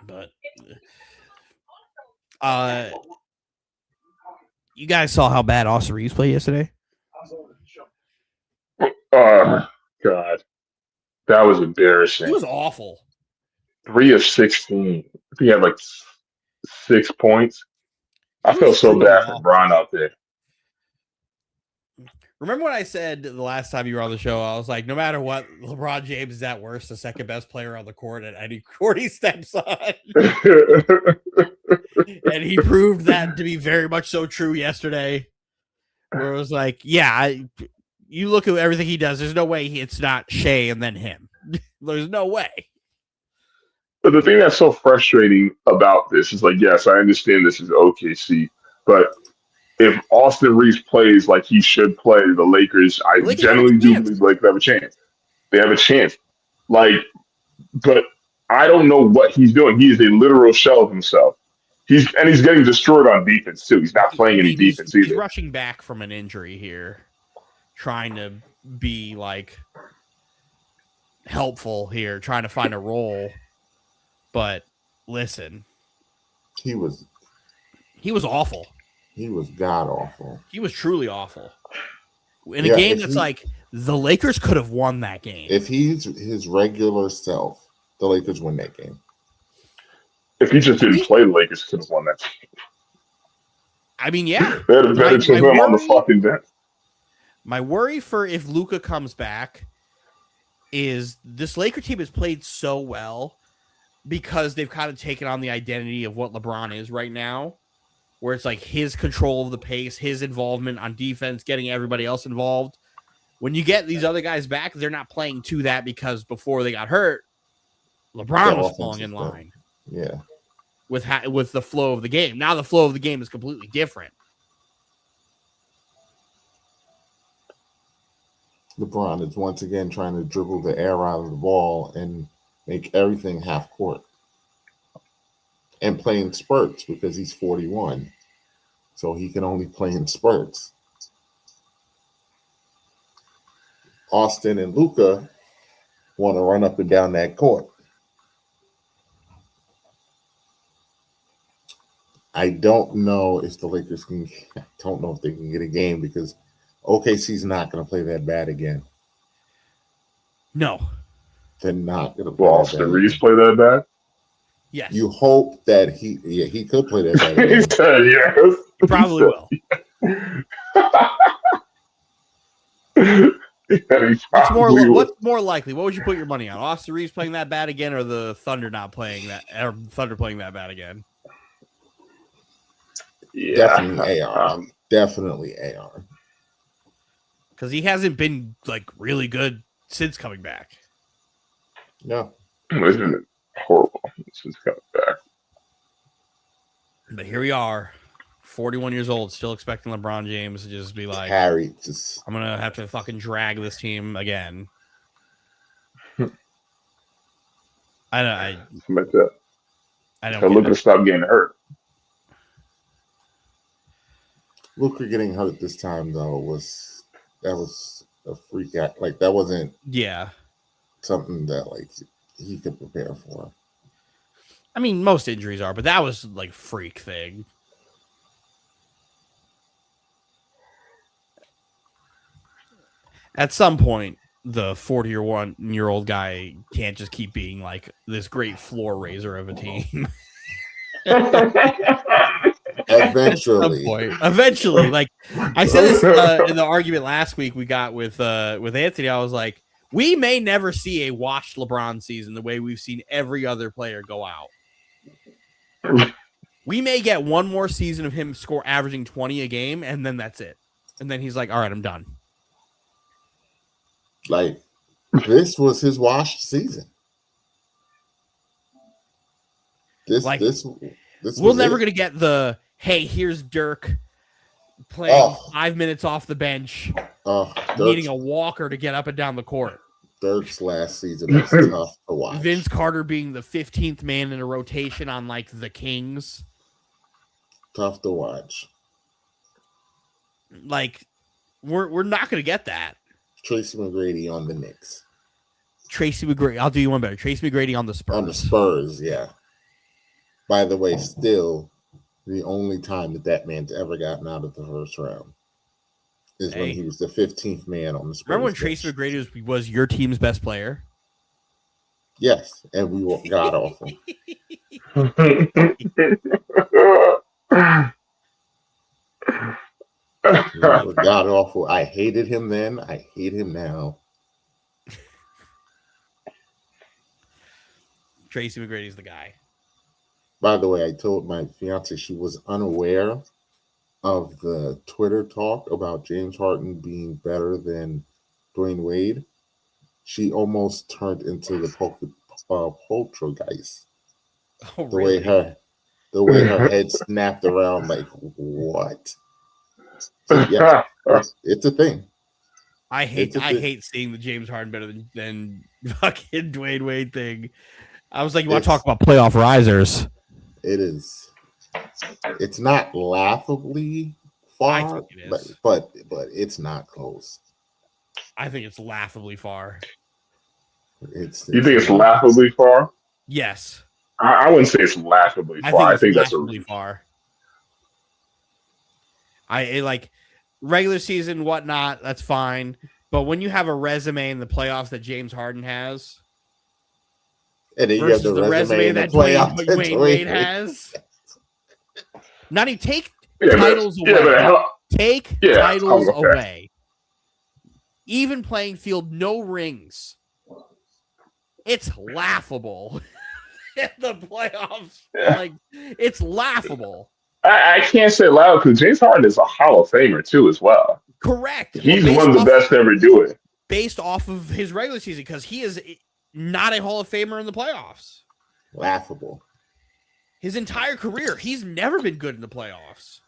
A: But you guys saw how bad Austin Reeves played yesterday?
C: Oh, God. That was embarrassing.
A: He was awful.
C: 3 of 16. He had like 6 points. I felt so bad for Bron out there.
A: Remember what I said the last time you were on the show? I was like, no matter what, LeBron James is at worst the second best player on the court at any court he steps on. And he proved that to be very much so true yesterday. Where it was like, yeah, you look at everything he does, there's no way it's not Shea and then him. There's no way.
C: But the thing that's so frustrating about this is like, yes, I understand this is OKC, but if Austin Reeves plays like he should play, the Lakers, I generally do believe Lakers have a chance. They have a chance. Like, but I don't know what he's doing. He is a literal shell of himself. He's getting destroyed on defense too. He's not playing any defense either.
A: He's rushing back from an injury here, trying to be like helpful here, trying to find a role. But listen,
B: he was
A: awful.
B: He was god awful.
A: He was truly awful. In a game that's like the Lakers could have won that game.
B: If he's his regular self, the Lakers win that game.
C: If he just didn't play, the Lakers could have won that game.
A: I mean, yeah.
C: They had a better to him on the fucking bench.
A: My worry for if Luka comes back is this Laker team has played so well because they've kind of taken on the identity of what LeBron is right now, where it's like his control of the pace, his involvement on defense, getting everybody else involved. When you get these other guys back, they're not playing to that because before they got hurt, LeBron was falling in line.
B: Yeah.
A: With the flow of the game. Now the flow of the game is completely different.
B: LeBron is once again trying to dribble the air out of the ball and make everything half court. And play in spurts because he's 41. So he can only play in spurts. Austin and Luka want to run up and down that court. I don't know if the Lakers can. I don't know if they can get a game because OKC's not going to play that bad again.
A: No,
B: they're not going to play.
C: Austin Reeves play that bad?
A: Yes.
B: You hope that he could play that bad.
C: He said yes.
A: He probably will. What's more likely? What would you put your money on? Austin Reeves playing that bad again, or the Thunder not playing that, or Thunder playing that bad again?
C: Yeah.
B: Definitely AR. Definitely AR.
A: Because he hasn't been like really good since coming back.
B: No.
C: It's been horrible since coming back.
A: But here we are, 41 years old, still expecting LeBron James to just be like,
B: Harry,
A: I'm going to have to fucking drag this team again. I don't
C: look to stop getting hurt.
B: Luka getting hurt this time though was a freak act. Like that wasn't something that like he could prepare for.
A: I mean, most injuries are, but that was like freak thing. At some point, the 41-year-old guy can't just keep being like this great floor raiser of a team. Eventually, like I said this in the argument last week we got with Anthony. I was like, we may never see a washed LeBron season the way we've seen every other player go out. We may get one more season of him averaging 20 a game, and then that's it. And then he's like, all right, I'm done.
B: Like, this was his washed season.
A: We're never going to get the, hey, here's Dirk playing 5 minutes off the bench, needing a walker to get up and down the court.
B: Dirk's last season was tough to watch.
A: Vince Carter being the 15th man in a rotation on like the Kings.
B: Tough to watch.
A: Like, we're not going to get that.
B: Tracy McGrady on the Knicks.
A: Tracy McGrady. I'll do you one better. Tracy McGrady on the Spurs.
B: On the Spurs, yeah. By the way, still the only time that man's ever gotten out of the first round is when he was the 15th man on the Spurs.
A: Remember when Tracy McGrady was your team's best player?
B: Yes, and we got off him. God awful. I hated him then. I hate him now.
A: Tracy McGrady's the guy.
B: By the way, I told my fiance she was unaware of the Twitter talk about James Harden being better than Dwayne Wade. She almost turned into the poltergeist.
A: Oh, really?
B: The way her head snapped around, like, what? So, yeah, it's a thing.
A: I hate seeing the James Harden better than fucking Dwayne Wade thing. I was like, you want to talk about playoff risers?
B: It is. It's not laughably far,
A: I think it is.
B: but it's not close.
A: I think it's laughably far.
C: You think it's laughably far?
A: Yes.
C: I wouldn't say it's laughably far. I think that's laughably
A: far. Like regular season, whatnot, that's fine. But when you have a resume in the playoffs that James Harden has,
B: and then
A: versus
B: you have the
A: resume that Dwayne Wade has, not even take titles away. Take titles away. Even playing field, no rings. It's laughable. In the playoffs, like it's laughable.
C: I can't say loud because James Harden is a Hall of Famer too, as well.
A: Correct.
C: He's one of the best to ever do it.
A: Based off of his regular season, because he is not a Hall of Famer in the playoffs.
B: Laughable.
A: His entire career, he's never been good in the playoffs.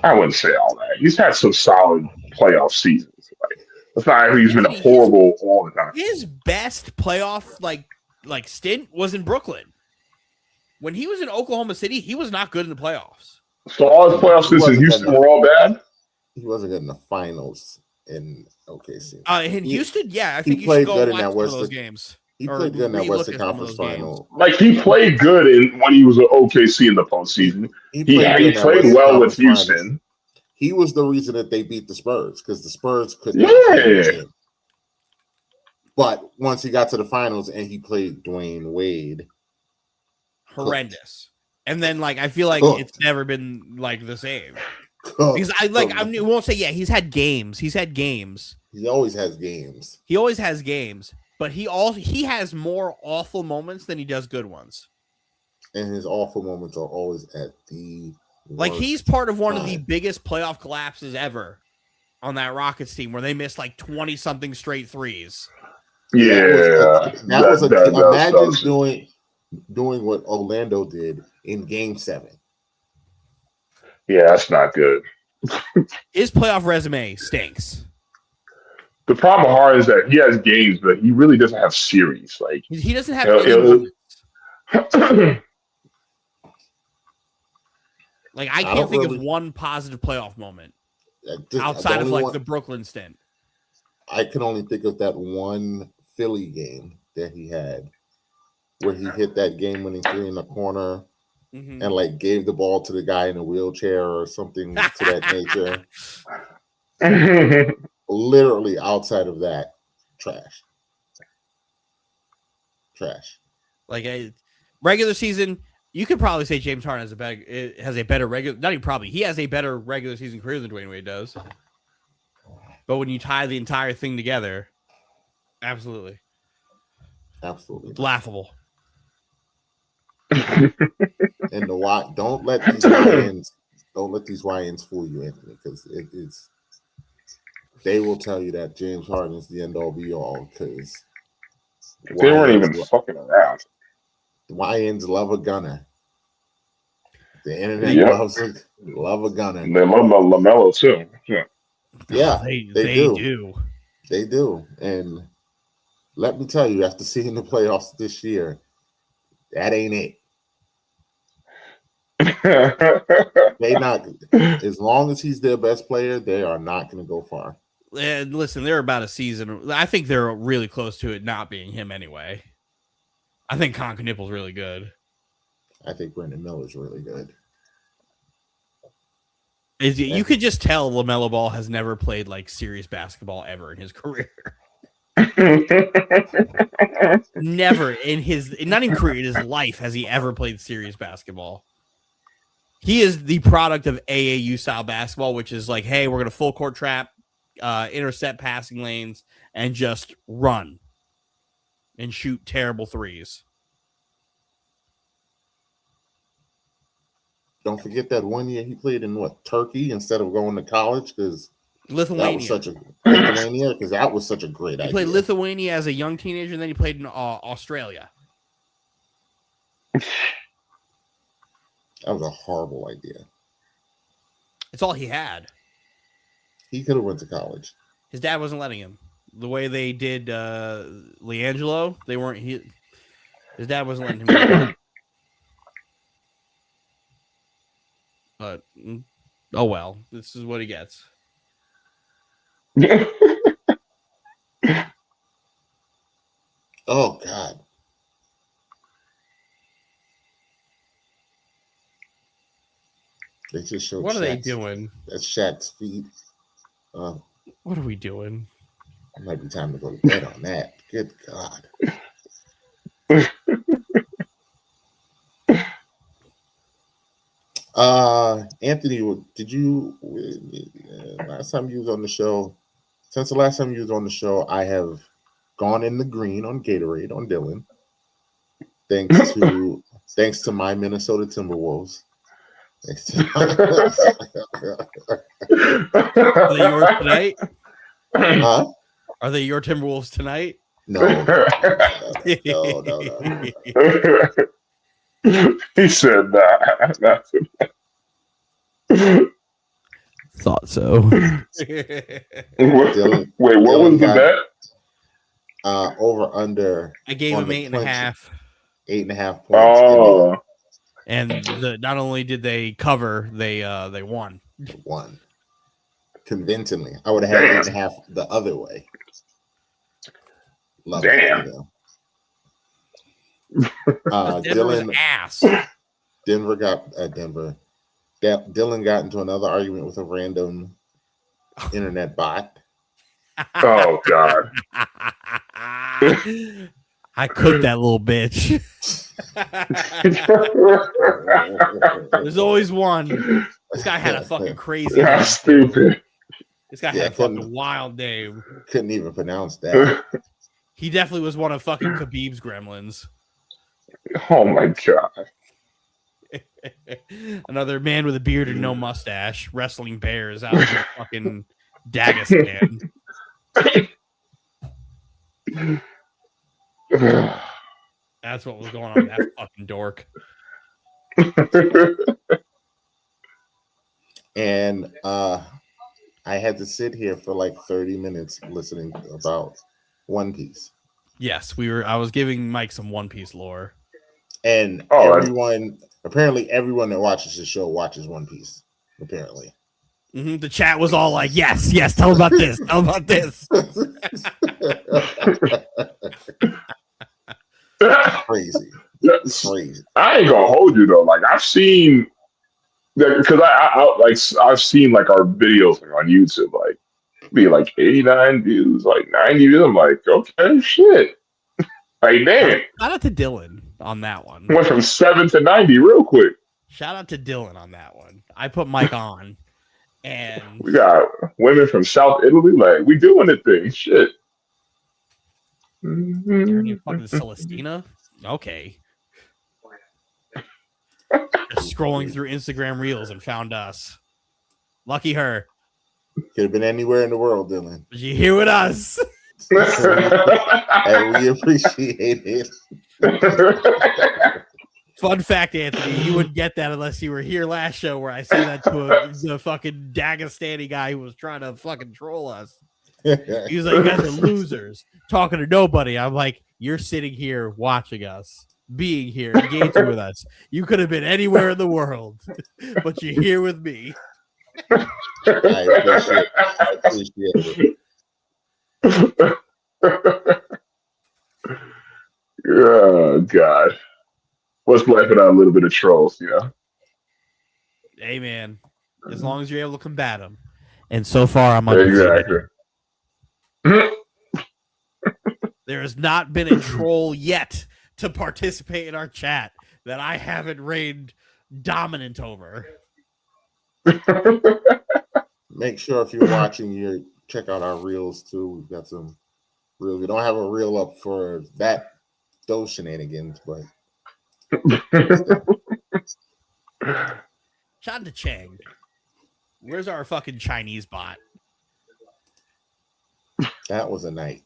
C: I wouldn't say all that. He's had some solid playoff seasons. Like, it's not like he's been horrible all the time.
A: His best playoff like stint was in Brooklyn. When he was in Oklahoma City, he was not good in the playoffs.
C: So all his playoff stints in Houston were all bad?
B: He wasn't good in the finals in OKC.
A: In Houston, yeah, I think you should go watch some of those games.
B: He played good in that Western Conference final.
C: Like, he played good when he was at OKC in the postseason. He played well with Houston. Finals.
B: He was the reason that they beat the Spurs, because the Spurs couldn't.
C: Yeah.
B: But once he got to the finals and he played Dwayne Wade,
A: horrendous. And then I feel like it's never been like the same. Because I won't say he's had games. He's had games.
B: He always has games.
A: But he has more awful moments than he does good ones.
B: And his awful moments are always at the worst
A: he's part of one of the biggest playoff collapses ever on that Rockets team where they missed 20-something straight threes.
C: Yeah.
B: Imagine doing what Orlando did in Game 7.
C: Yeah, that's not good.
A: His playoff resume stinks.
C: The problem with Harden is that he has games, but he really doesn't have series. Like,
A: he doesn't have any moments. I can't think of one positive playoff moment outside of the Brooklyn stint.
B: I can only think of that one Philly game that he had where he hit that game-winning three in the corner and gave the ball to the guy in a wheelchair or something to that nature. Literally outside of that, trash.
A: Regular season, you could probably say James Harden has a better regular. Not even probably, he has a better regular season career than Dwayne Wade does. But when you tie the entire thing together, absolutely, it's laughable.
B: And don't let these YNs fool you, Anthony, because it's. They will tell you that James Harden is the end all be all because
C: they weren't even fucking around.
B: The YNs love a gunner. The internet love a gunner.
C: They love LaMelo too.
B: Yeah,
A: they do.
B: They do. And let me tell you, after seeing the playoffs this year, that ain't it. They not, as long as he's their best player, they are not going to go far.
A: And listen, they're about a season. I think they're really close to it not being him anyway. I think Conk-Nipple's really good.
B: I think Brandon Miller's really good.
A: You could just tell LaMelo Ball has never played like serious basketball ever in his career. Never in his, not in career, in his life has he ever played serious basketball. He is the product of AAU style basketball, which is like, hey, we're going to full court trap, intercept passing lanes, and just run and shoot terrible threes.
B: Don't forget that 1 year he played in Turkey instead of going to college because
A: Lithuania.
B: That was such a Lithuania because that was such a great idea.
A: He played Lithuania as a young teenager, and then he played in Australia.
B: That was a horrible idea.
A: It's all he had.
B: He could have went to college.
A: His dad wasn't letting him. The way they did LiAngelo, they weren't. His dad wasn't letting him go. But oh well, this is what he gets.
B: Oh God. They just showed.
A: What are they doing?
B: That's Shaq's feet.
A: What are we doing?
B: It might be time to go to bed on that. Good God. Anthony, did you last time you was on the show? Since the last time you was on the show, I have gone in the green on Gatorade on Dylan. Thanks to my Minnesota Timberwolves.
A: Are they yours tonight?
B: Huh?
A: Are they your Timberwolves tonight?
B: No.
C: He said that.
A: Thought so.
B: Dylan,
C: Wait, what was the bet?
B: Over under.
A: I gave him 8.5.
B: 8.5 points.
C: Oh.
A: And not only did they cover, they won.
B: Won convincingly. I would have had 8.5 the other way. Love
C: Damn.
B: It,
A: Dylan ass.
B: Dylan got into another argument with a random internet bot.
C: Oh God.
A: I cooked that little bitch. There's always one. This guy had a fucking crazy name.
C: That's stupid.
A: This guy had a fucking wild name.
B: Couldn't even pronounce that.
A: He definitely was one of fucking Khabib's gremlins.
C: Oh my God.
A: Another man with a beard and no mustache wrestling bears out in fucking Dagestan. That's what was going on with that fucking dork.
B: And I had to sit here for like 30 minutes listening about One Piece.
A: Yes, I was giving Mike some One Piece lore.
B: And apparently everyone that watches the show watches One Piece, apparently.
A: Mm-hmm. The chat was all like, yes, tell about this, tell about this.
B: Crazy. Crazy.
C: I ain't gonna hold you though. Like I've seen that because I've seen like our videos on YouTube, like be like 89 views, like 90 views. I'm like, okay, shit. Like damn.
A: Shout out to Dylan on that one.
C: Went from 7 to 90 real quick.
A: Shout out to Dylan on that one. I put Mike on, and
C: we got women from South Italy. Like we doing the thing. Shit.
A: You're fucking Celestina? Okay. Just scrolling through Instagram Reels and found us. Lucky her.
B: Could have been anywhere in the world, Dylan.
A: But you here with us.
B: And we appreciate it.
A: Fun fact, Anthony, you wouldn't get that unless you were here last show where I said that to the fucking Dagestani guy who was trying to fucking troll us. He was like, you guys are losers, talking to nobody. I'm like, you're sitting here watching us, being here, engaging with us. You could have been anywhere in the world, but you're here with me.
B: I appreciate it.
C: Oh God. Let's laughing at a little bit of trolls, you know.
A: Hey man, as long as you're able to combat them. And so far I'm undefeated.
C: Exactly.
A: There has not been a troll yet to participate in our chat that I haven't reigned dominant over.
B: Make sure if you're watching, you check out our reels too. We've got some reels. We don't have a reel up for those shenanigans, but
A: Shout out to Chang. Where's our fucking Chinese bot?
B: that was a night.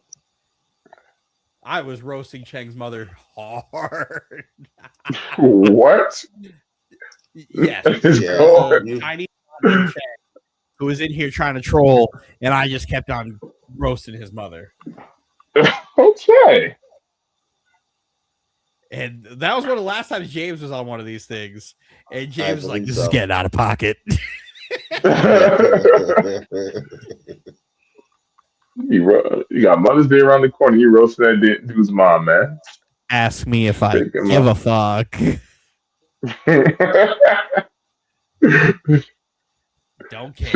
A: I was roasting Chang's mother hard.
C: What?
A: Yes.
B: Yeah,
A: Chinese Chang, who was in here trying to troll, and I just kept on roasting his mother.
C: Okay.
A: And that was one of the last times James was on one of these things. And James was like, this is
B: so.
A: getting out of pocket.
C: You got Mother's Day around the corner. You roasted that dude's mom, man.
A: Ask me if I give a fuck. Don't care.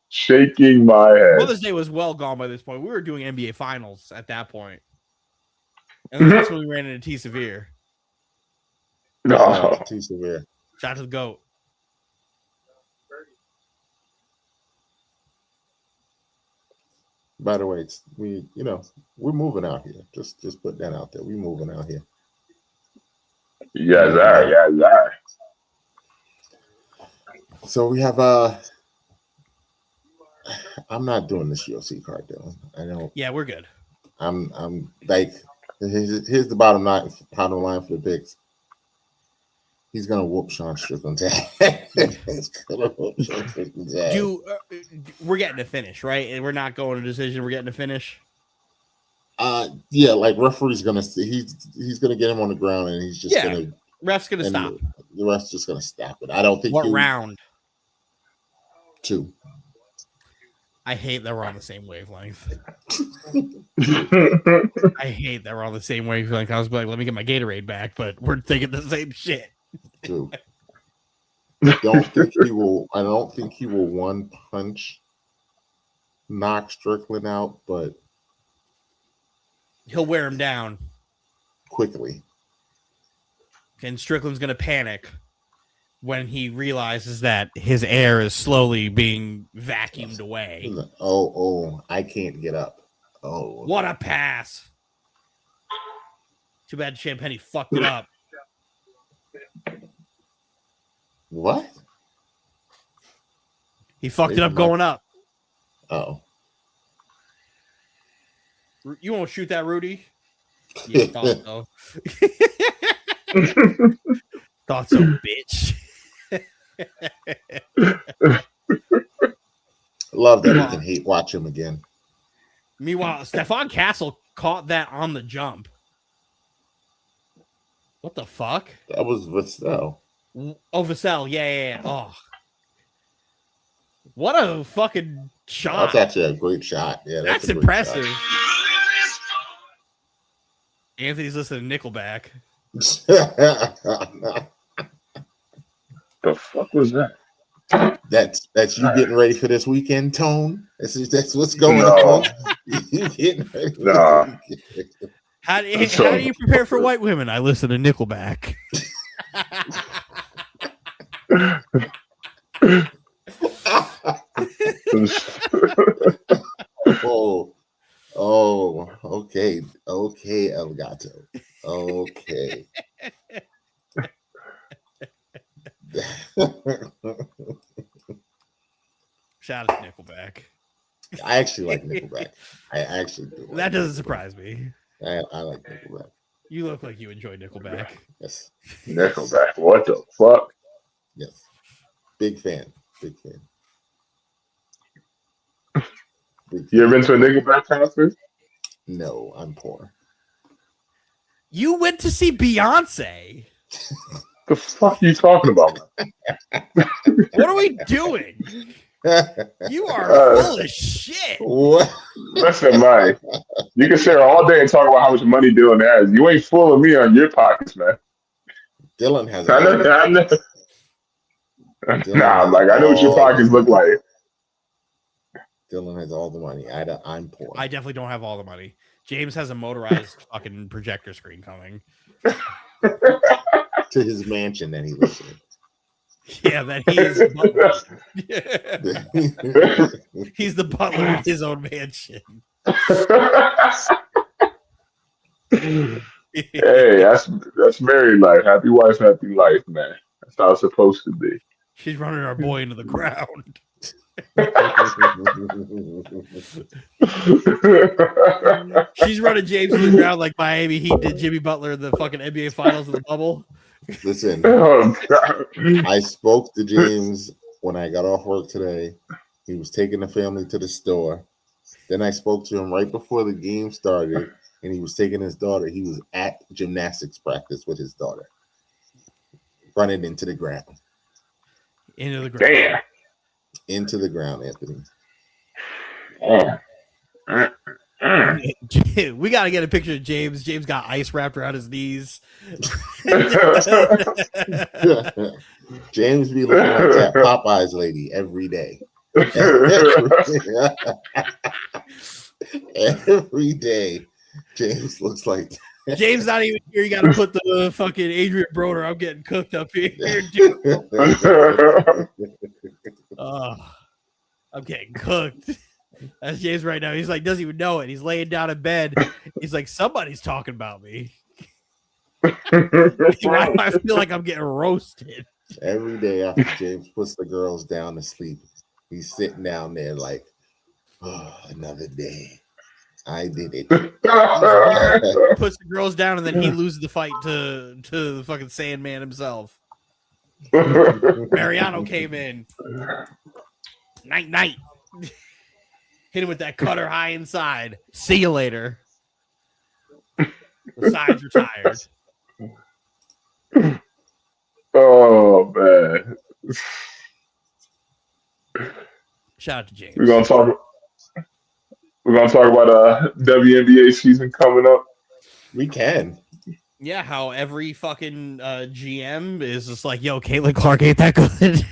C: Shaking my head.
A: Mother's Day was well gone by this point. We were doing NBA Finals at that point. And that's when we ran into T Severe.
C: No.
B: T Severe.
A: Shout out to the GOAT.
B: By the way, we're moving out here. Just put that out there. We're moving out here.
C: Yes, sir. Yes, sir.
B: So we have I'm not doing this UFC card, Dylan. I know.
A: Yeah, we're good.
B: I'm like, here's the bottom line for the Bigs. He's gonna whoop Sean Strickland's ass. He's gonna whoop Sean Strickland's ass.
A: We're getting a finish, right? And we're not going to decision. We're getting a finish.
B: Yeah, like referee's gonna he's gonna get him on the ground, and he's just gonna
A: ref's gonna stop.
B: The ref's just gonna stop it. I don't think.
A: What round?
B: 2.
A: I hate that we're on the same wavelength. I hate that we're on the same wavelength. I was like, let me get my Gatorade back, but we're thinking the same shit.
B: 2. I don't think he will one punch knock Strickland out, but
A: he'll wear him down
B: quickly.
A: And Strickland's gonna panic when he realizes that his air is slowly being vacuumed away.
B: Oh, I can't get up. Oh,
A: what a pass. Too bad Champagne fucked it up.
B: What?
A: He fucked it up going up.
B: Oh.
A: You won't shoot that, Rudy? Yeah, thought so. Thought so, bitch.
B: Love that we can watch him again.
A: Meanwhile, Stefan Castle caught that on the jump. What the fuck?
B: That was Vassell.
A: Oh, Vassell. Yeah. Oh. What a fucking shot.
B: That's actually a great shot. Yeah,
A: that's impressive. Anthony's listening to Nickelback.
C: The fuck was that?
B: That's you getting ready for this weekend, Tone? That's what's going on. You getting ready for
A: How do you prepare for white women? I listen to Nickelback.
B: Okay, Elgato. Okay.
A: Shout out to Nickelback.
B: I actually like Nickelback. I actually do.
A: That doesn't surprise me.
B: I like Nickelback.
A: You look like you enjoy Nickelback.
B: Yes.
C: Nickelback. What the fuck?
B: Yes. Big fan.
C: You ever been to a Nickelback concert?
B: No, I'm poor.
A: You went to see Beyonce.
C: The fuck are you talking about?
A: What are we doing? You are full of shit.
B: What?
C: Listen, Mike. You can sit here all day and talk about how much money Dylan has. You ain't fooling me on your pockets, man.
B: Dylan has.
C: I know. Nah, like I know what your pockets look like.
B: Dylan has all the money. I'm poor.
A: I definitely don't have all the money. James has a motorized fucking projector screen coming
B: to his mansion that he lives in.
A: Yeah, that he is. He's the butler in his own mansion.
C: Hey, that's married life. Happy wife, happy life, man. That's how it's supposed to be.
A: She's running our boy into the ground. She's running James to the ground like Miami Heat did Jimmy Butler in the fucking NBA Finals of the bubble.
B: Listen,
C: Oh,
B: I spoke to James when I got off work today. He was taking the family to the store. Then I spoke to him right before the game started, and he was taking his daughter. He was at gymnastics practice with his daughter, running into the ground.
A: Into the ground.
C: Damn.
B: Into the ground, Anthony.
A: We got to get a picture of James. James got ice wrapped around his knees.
B: James be looking like that Popeyes lady every day. Every day, James looks like that.
A: James not even here. You got to put the fucking Adrian Broder. I'm getting cooked up here, dude. I'm getting cooked. That's James right now. He's like, doesn't even know it. He's laying down in bed. He's like, somebody's talking about me. Why do I feel like I'm getting roasted?
B: Every day after James puts the girls down to sleep, he's sitting down there like, oh, another day. I did it.
A: Puts the girls down and then he loses the fight to the fucking Sandman himself. Mariano came in. Night. Hit him with that cutter high inside. See you later. The side's retired.
C: Oh man.
A: Shout out to James.
C: We're gonna talk about WNBA season coming up.
B: We can.
A: Yeah, how every fucking GM is just like, yo, Caitlin Clark ain't that good.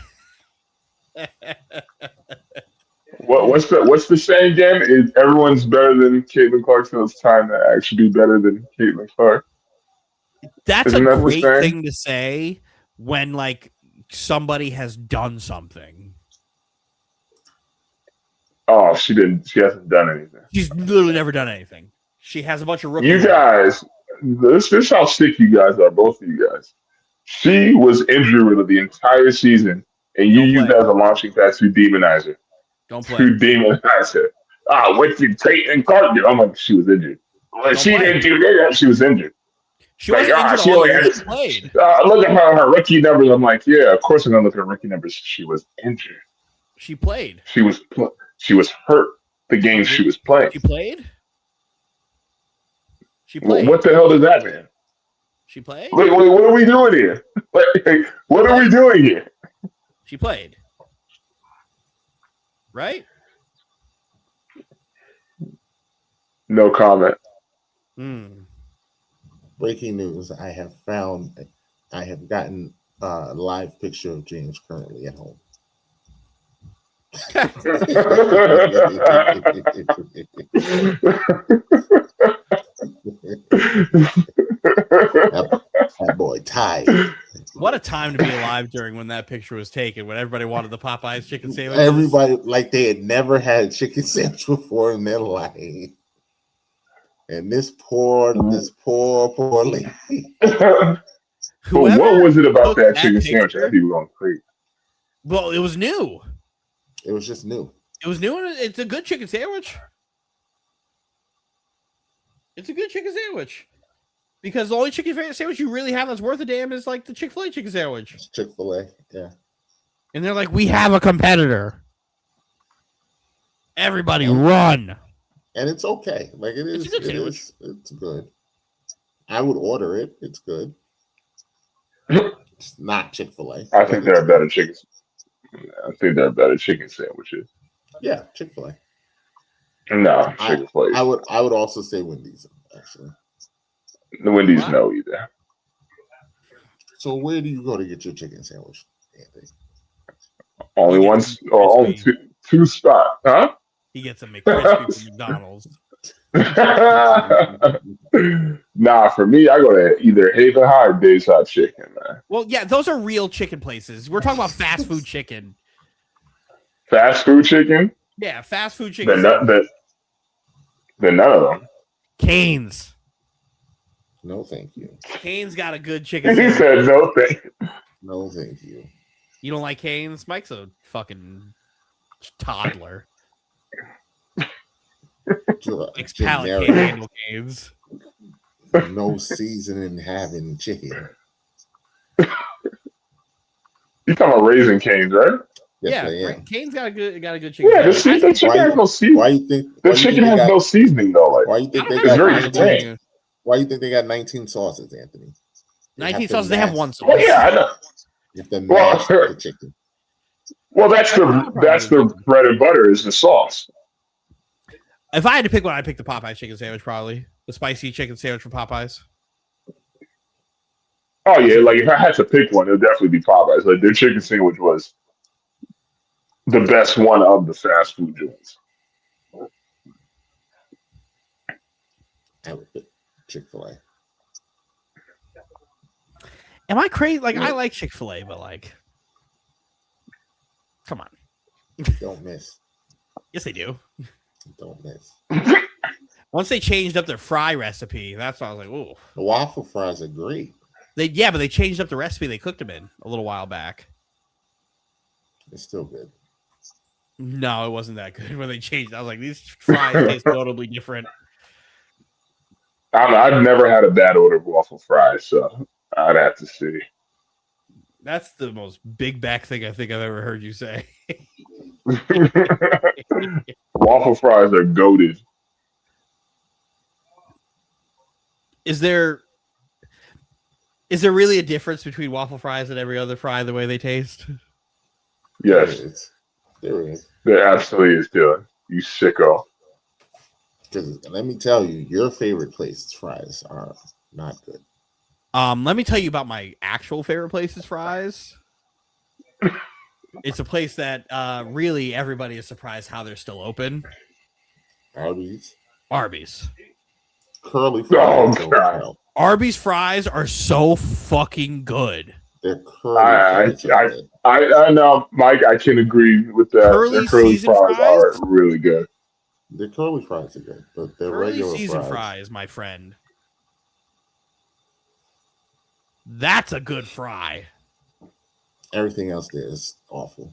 C: What's the saying again? Is everyone's better than Caitlin Clark, so it's time to actually be better than Caitlin Clark.
A: That's
C: Isn't
A: a
C: that the
A: great
C: saying?
A: thing to say when like somebody has done something.
C: Oh, she didn't. She hasn't done anything.
A: She's literally never done anything. She has a bunch of rookies.
C: You guys, this is how sick you guys are, both of you guys. She was injured with the entire season, and you used that as a launching pad to demonize her.
A: Don't play.
C: To demonize her. What did Caitlin Clark do? I'm like, she was injured. Well, she didn't do that. She was injured.
A: She wasn't injured
C: she
A: all
C: only
A: year.
C: had,
A: She played.
C: look at her rookie numbers. I'm like, yeah, of course I'm gonna look at her rookie numbers. She was injured.
A: She played.
C: She was hurt the games she was playing.
A: She played? She played.
C: What the hell does that mean?
A: She played?
C: Wait, what are we doing here? What are we doing here?
A: She played. Right?
C: No comment.
B: Breaking news. I have gotten a live picture of James currently at home. that boy tied.
A: What a time to be alive during when that picture was taken, when everybody wanted the Popeyes chicken sandwich.
B: Everybody like they had never had a chicken sandwich before in their life. And this poor lady.
C: What was it about that chicken sandwich that people don't create?
A: Well, it was new.
B: It was just new.
A: It was new, and it's a good chicken sandwich. It's a good chicken sandwich. Because the only chicken sandwich you really have that's worth a damn is like the Chick-fil-A chicken sandwich.
B: It's Chick-fil-A, yeah.
A: And they're like, we have a competitor. Everybody run.
B: And it's okay. Like it is. It's good. I would order it. It's good. It's not Chick-fil-A.
C: I think there are better chicken. I think there are better chicken sandwiches.
B: Yeah, Chick-fil-A.
C: No, Chick-fil-A.
B: I would also say Wendy's, actually.
C: The Wendy's no either.
B: So where do you go to get your chicken sandwich, Anthony?
C: Only only two spots, huh?
A: He gets a McCrispy from McDonald's.
C: Nah, for me, I go to either Haven High or Dave's Hot Chicken, man.
A: Well, yeah, those are real chicken places. We're talking about fast food chicken.
C: Fast food chicken?
A: Yeah, fast food chicken.
C: Then none of them.
A: Cane's.
B: No, thank you.
A: Cane's got a good chicken
C: He
A: sandwich.
C: said no thank you.
B: No, thank you.
A: You don't like Cane's? Mike's a fucking toddler. Mike's palate can't handle Cane's.
B: No seasoning having chicken.
C: You talking about Raising Cane's, right?
A: Yes, Cane's got a good chicken.
C: Yeah, the chicken has no seasoning.
B: Why you think
C: the chicken has no seasoning though? Like,
B: why you think
C: it's very plain.
B: Why you think they got 19 sauces, Anthony?
A: 19 sauces. They have one sauce.
C: Oh yeah, I know.
B: You have to mash the chicken.
C: Well, that's the bread and butter is the sauce.
A: If I had to pick one, I'd pick the Popeyes chicken sandwich, probably. The spicy chicken sandwich from Popeyes.
C: Oh, yeah. Like, if I had to pick one, it would definitely be Popeyes. Like, their chicken sandwich was the best one of the fast food joints.
B: I would pick Chick-fil-A.
A: Am I crazy? Like, I like Chick-fil-A, but, like, come on.
B: Don't miss.
A: Yes, they do.
B: Don't miss.
A: Once they changed up their fry recipe, that's why I was like, ooh.
B: The waffle fries are great.
A: But they changed up the recipe they cooked them in a little while back.
B: It's still good.
A: No, it wasn't that good when they changed. I was like, these fries taste notably different.
C: I don't know. I've never had a bad order of waffle fries, so I'd have to see.
A: That's the most big back thing I think I've ever heard you say.
C: Waffle fries are goated.
A: Is there really a difference between waffle fries and every other fry the way they taste?
C: Yes.
B: There is.
C: There absolutely is, Dylan. You sicko.
B: Because let me tell you, your favorite place's fries are not good.
A: Let me tell you about my actual favorite place's fries. It's a place that really everybody is surprised how they're still open.
B: Arby's.
A: Curly
B: Curly
C: fries.
B: Oh, God.
A: Arby's fries are so fucking good.
B: They're curly fries.
C: I know, Mike. I can agree with that. Their curly fries are really good.
B: The curly fries are good, but they're
A: curly
B: regular
A: seasoned fries, my friend. That's a good fry.
B: Everything else there is awful.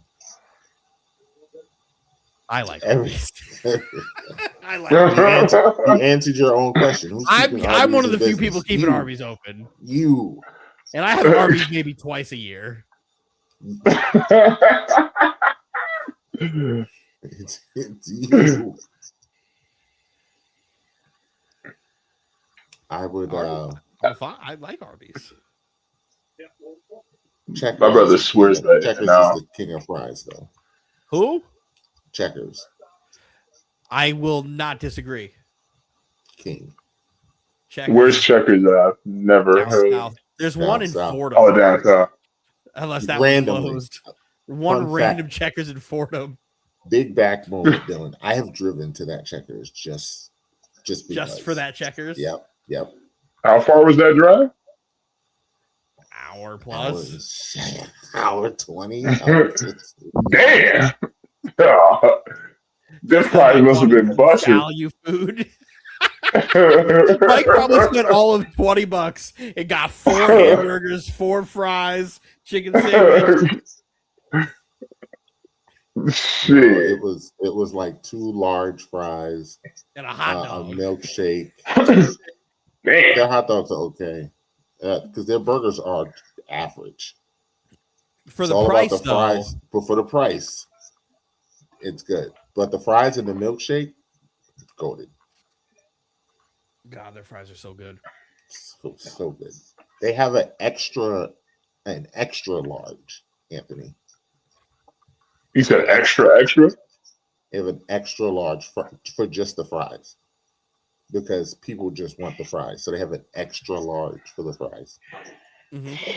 A: I like
B: Arby's.
A: I like Arby's.
B: You answered your own question.
A: I'm one of the few people keeping Arby's open.
B: You.
A: And I have Arby's maybe twice a year.
B: It's you. I would.
A: I like Arby's.
B: Checkers.
C: My brother swears that.
B: Checkers is the king of fries, though.
A: Who?
B: Checkers.
A: I will not disagree.
B: King.
A: Checkers.
C: Where's Checkers? I've never heard.
A: South. There's one in Fordham.
C: Oh, down south.
A: Unless that was closed. One random Checkers in Fordham.
B: Big backbone, Dylan. I have driven to that Checkers just because.
A: Just for that Checkers?
B: Yep.
C: How far was that drive?
A: Hour plus.
B: Hour 20.
C: Damn. This probably must have been busted.
A: Value food. Mike probably spent all of $20 and got 4 hamburgers, 4 fries, chicken sandwich.
C: Shit.
B: It was like 2 large fries
A: and a hot dog,
B: a milkshake.
C: Damn.
B: Their hot dogs are okay because their burgers are average.
A: For the price, though.
B: Fries, but for the price, it's good. But the fries and the milkshake, goated.
A: God, their fries are so good.
B: So good. They have an extra large, Anthony.
C: You said extra?
B: They have an extra large for just the fries because people just want the fries. So they have an extra large for the fries.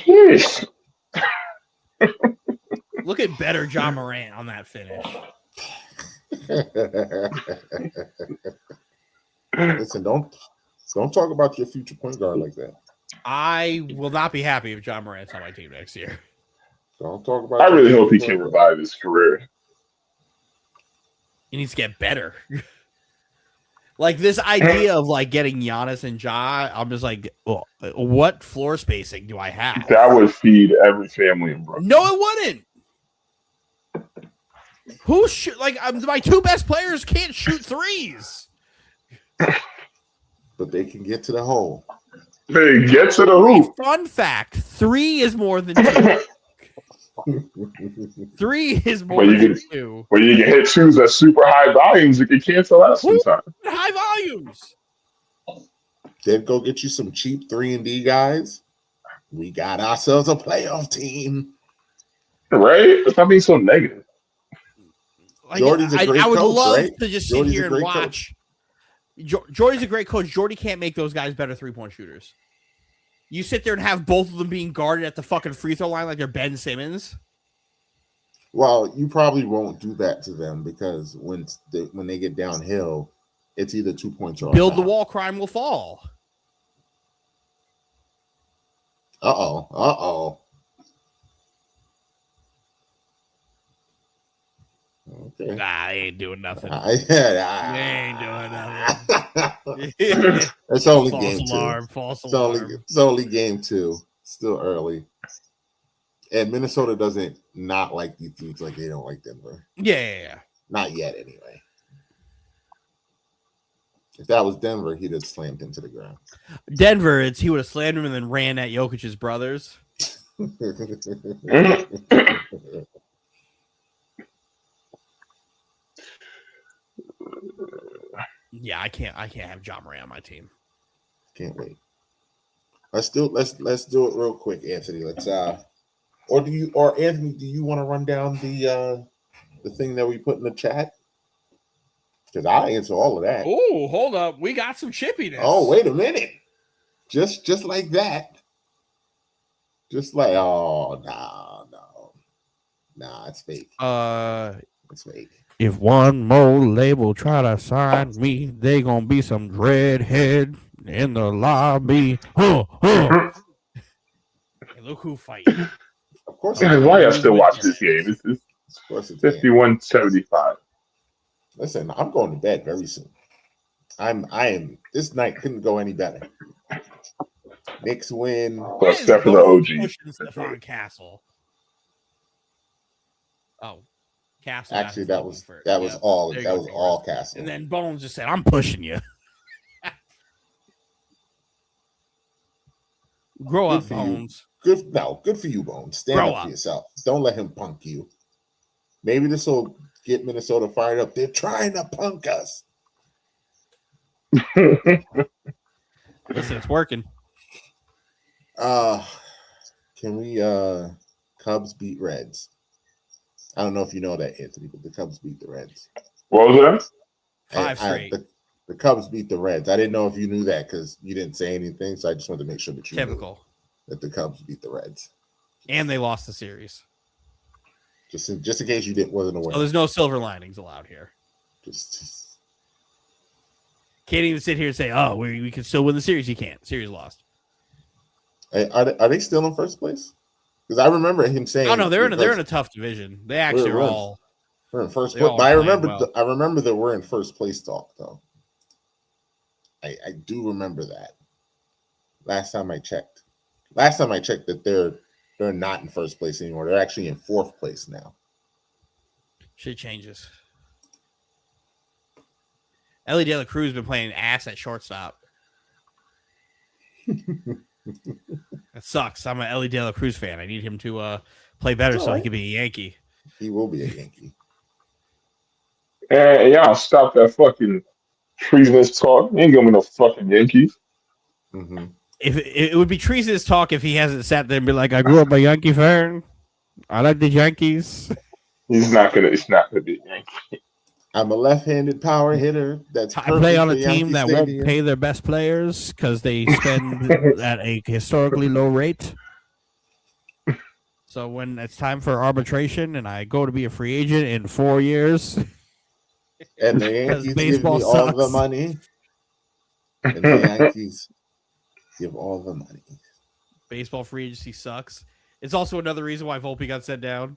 C: Yes.
A: Look at better John Morant on that finish.
B: Listen, don't talk about your future point guard like that.
A: I will not be happy if John Morant's on my team next year.
B: Don't talk about.
C: I really hope he can revive his career.
A: He needs to get better. Like this idea of like getting Giannis and Ja, I'm just like, well, what floor spacing do I have?
C: That would feed every family in Brooklyn.
A: No, it wouldn't. Who shoot? Like my two best players can't shoot threes.
B: But they can get to the hole.
C: They get to the hoop.
A: Fun fact: 3 is more than 2. 3 is more than 2.
C: When you can hit twos at super high volumes, it can cancel out sometimes.
A: High volumes.
B: Then go get you some cheap 3-and-D guys. We got ourselves a playoff team.
C: Right? Let's not be so negative.
A: Like,
B: Jordy's a great
A: I would
B: coach,
A: love
B: right?
A: to just
B: Jordy's
A: sit here and watch. Jordy's a great coach. Jordy can't make those guys better 3-point shooters. You sit there and have both of them being guarded at the fucking free throw line like they're Ben Simmons.
B: Well, you probably won't do that to them because when they get downhill, it's either 2 points or
A: build the wall, crime will fall.
B: Uh-oh. Okay.
A: Nah, they ain't doing nothing.
B: They
A: ain't doing nothing.
B: It's only
A: false
B: game
A: alarm,
B: 2.
A: False alarm.
B: It's only game 2. Still early. And Minnesota doesn't not like these teams like they don't like Denver.
A: Yeah.
B: Not yet, anyway. If that was Denver, he'd have slammed him to the ground.
A: Denver, he would have slammed him and then ran at Jokic's brothers. Yeah, I can't have John Morant on my team.
B: Can't wait. Let's do it real quick, Anthony. Let's Anthony, do you want to run down the thing that we put in the chat? Because I answer all of that.
A: Oh, hold up. We got some chippiness.
B: Oh, wait a minute. Just like that. Just like, oh, no. Nah, it's fake. It's fake.
A: If one more label try to sign me, they gonna be some dreadhead in the lobby. Hey, look who fighting.
B: Of course.
C: Why I still watch this game? It's 51-75.
B: Listen, I'm going to bed very soon. I am. This night couldn't go any better. Knicks win.
C: Except for the OG.
A: Stephon Castle. Oh, Castle.
B: Actually, that was all Castle.
A: And then Bones just said, "I'm pushing you." Grow up, Bones.
B: Good for you, Bones. Stand up for yourself. Don't let him punk you. Maybe this will get Minnesota fired up. They're trying to punk us.
A: Listen, it's working.
B: Can we Cubs beat Reds? I don't know if you know that, Anthony, but the Cubs beat the Reds.
C: What was that?
A: 5 straight.
B: The Cubs beat the Reds. I didn't know if you knew that because you didn't say anything, so I just wanted to make sure that you knew that the Cubs beat the Reds.
A: And they lost the series.
B: Just in case you wasn't aware.
A: Oh, there's no silver linings allowed here.
B: Just
A: can't even sit here and say, "Oh, we can still win the series." You can't. Series lost.
B: Are they still in first place? Because I remember him saying,
A: "Oh no, they're in a tough division. They actually are all.
B: We're in first place." But I remember that we're in first place talk though. I do remember that. Last time I checked that they're not in first place anymore. They're actually in 4th place now.
A: Shit changes. Ellie De La Cruz has been playing ass at shortstop. That sucks. I'm an Ellie De La Cruz fan. I need him to play better so he can be a Yankee.
B: He will be a Yankee.
C: And y'all stop that fucking treasonous talk. You ain't gonna be no fucking Yankees.
B: Mm-hmm.
A: If it would be treasonous talk if he hasn't sat there and be like, I grew up a Yankee fan. I like the Yankees.
C: He's not gonna. It's not gonna be a Yankee.
B: I'm a left-handed power hitter. That's
A: I play
B: perfect
A: on
B: for
A: a team
B: Yankee
A: that won't
B: Stadium.
A: pay their best players because they spend at a historically low rate. So when it's time for arbitration and I go to be a free agent in 4 years,
B: And the Yankees give
A: baseball
B: me all the
A: sucks.
B: money. And the Yankees give all the money.
A: Baseball free agency sucks. It's also another reason why Volpe got sent down.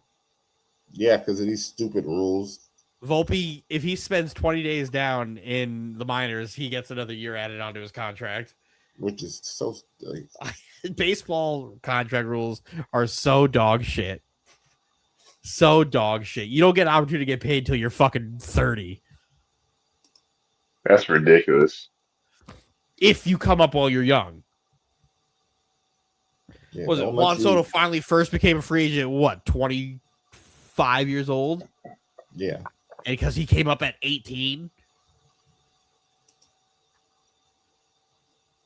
B: Yeah, because of these stupid rules.
A: Volpe, if he spends 20 days down in the minors, he gets another year added onto his contract.
B: Which is so like,
A: Baseball contract rules are so dog shit. So dog shit. You don't get an opportunity to get paid until you're fucking 30.
C: That's ridiculous.
A: If you come up while you're young.
B: yeah,
A: Was it
B: don't
A: Juan
B: let
A: Soto
B: you-
A: finally first became a free agent, what, 25 years old?
B: Yeah.
A: And because he came up at 18?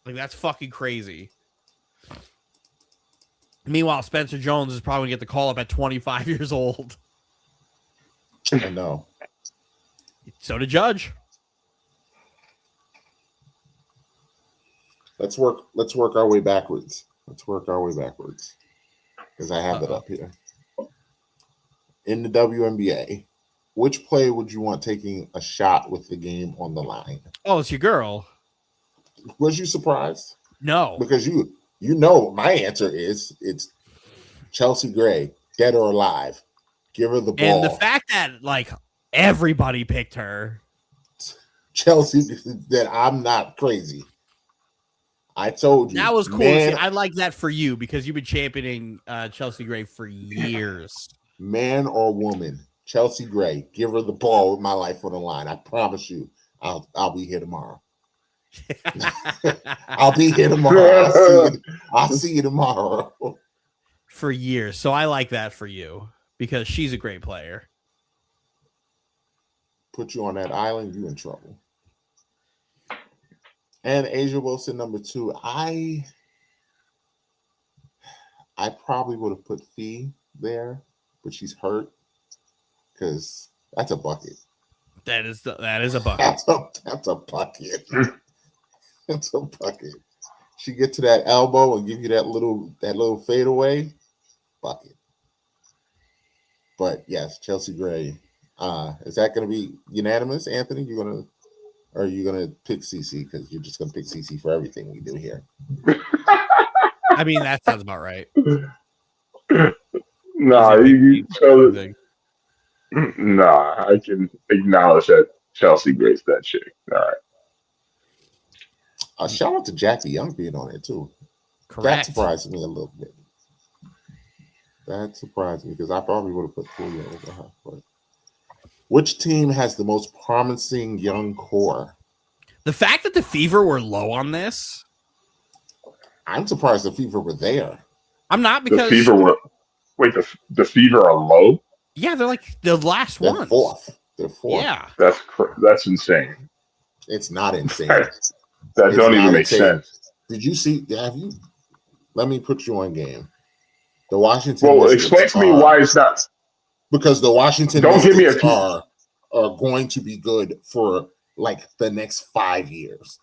A: Like, that's fucking crazy. Meanwhile, Spencer Jones is probably going to get the call up at 25 years old.
B: I know.
A: So did Judge.
B: Let's work our way backwards. Because I have it up here. In the WNBA, which player would you want taking a shot with the game on the line?
A: Oh, it's your girl.
B: Was you surprised?
A: No.
B: Because you know my answer is it's Chelsea Gray, dead or alive. Give her the ball.
A: And the fact that, like, everybody picked her.
B: Chelsea, that I'm not crazy. I told you.
A: That was cool.
B: Man,
A: See, I like that for you because you've been championing Chelsea Gray for years.
B: man or woman, Chelsea Gray, give her the ball with my life on the line. I promise you, I'll be here tomorrow. I'll be here tomorrow. I'll see you tomorrow.
A: For years. So I like that for you because she's a great player.
B: Put you on that island, you in trouble. And Asia Wilson, number 2. I probably would have put Fee there, but she's hurt because that's a bucket.
A: That is a bucket.
B: That's a bucket. That's a bucket. She get to that elbow and give you that little fadeaway bucket. But yes, Chelsea Gray. Is that going to be unanimous, Anthony? Or are you gonna pick CC because you're just gonna pick CC for everything we do here?
A: I mean, that sounds about right.
C: Nah, I can acknowledge that Chelsea Gray's that chick. All right.
B: Shout out to Jackie Young being on it too.
A: Correct.
B: That surprised me a little bit. That surprised me because I probably would have put Fulia over her. But which team has the most promising young core?
A: The fact that the Fever were low on this,
B: I'm surprised the Fever were there.
A: I'm not because
C: the Fever were. Wait, the Fever are low.
A: Yeah, they're like the last
B: They're
A: ones.
B: fourth. They're fourth.
A: Yeah,
C: That's insane.
B: It's not insane.
C: That
B: It's
C: don't even
B: not
C: make
B: insane.
C: sense.
B: Did you see? Have you? Let me put you on game. The Washington.
C: Well,
B: Wizards
C: explain to me why it's not.
B: Because the Washington
C: Don't give me a
B: Wizards are going to be good for like the next 5 years.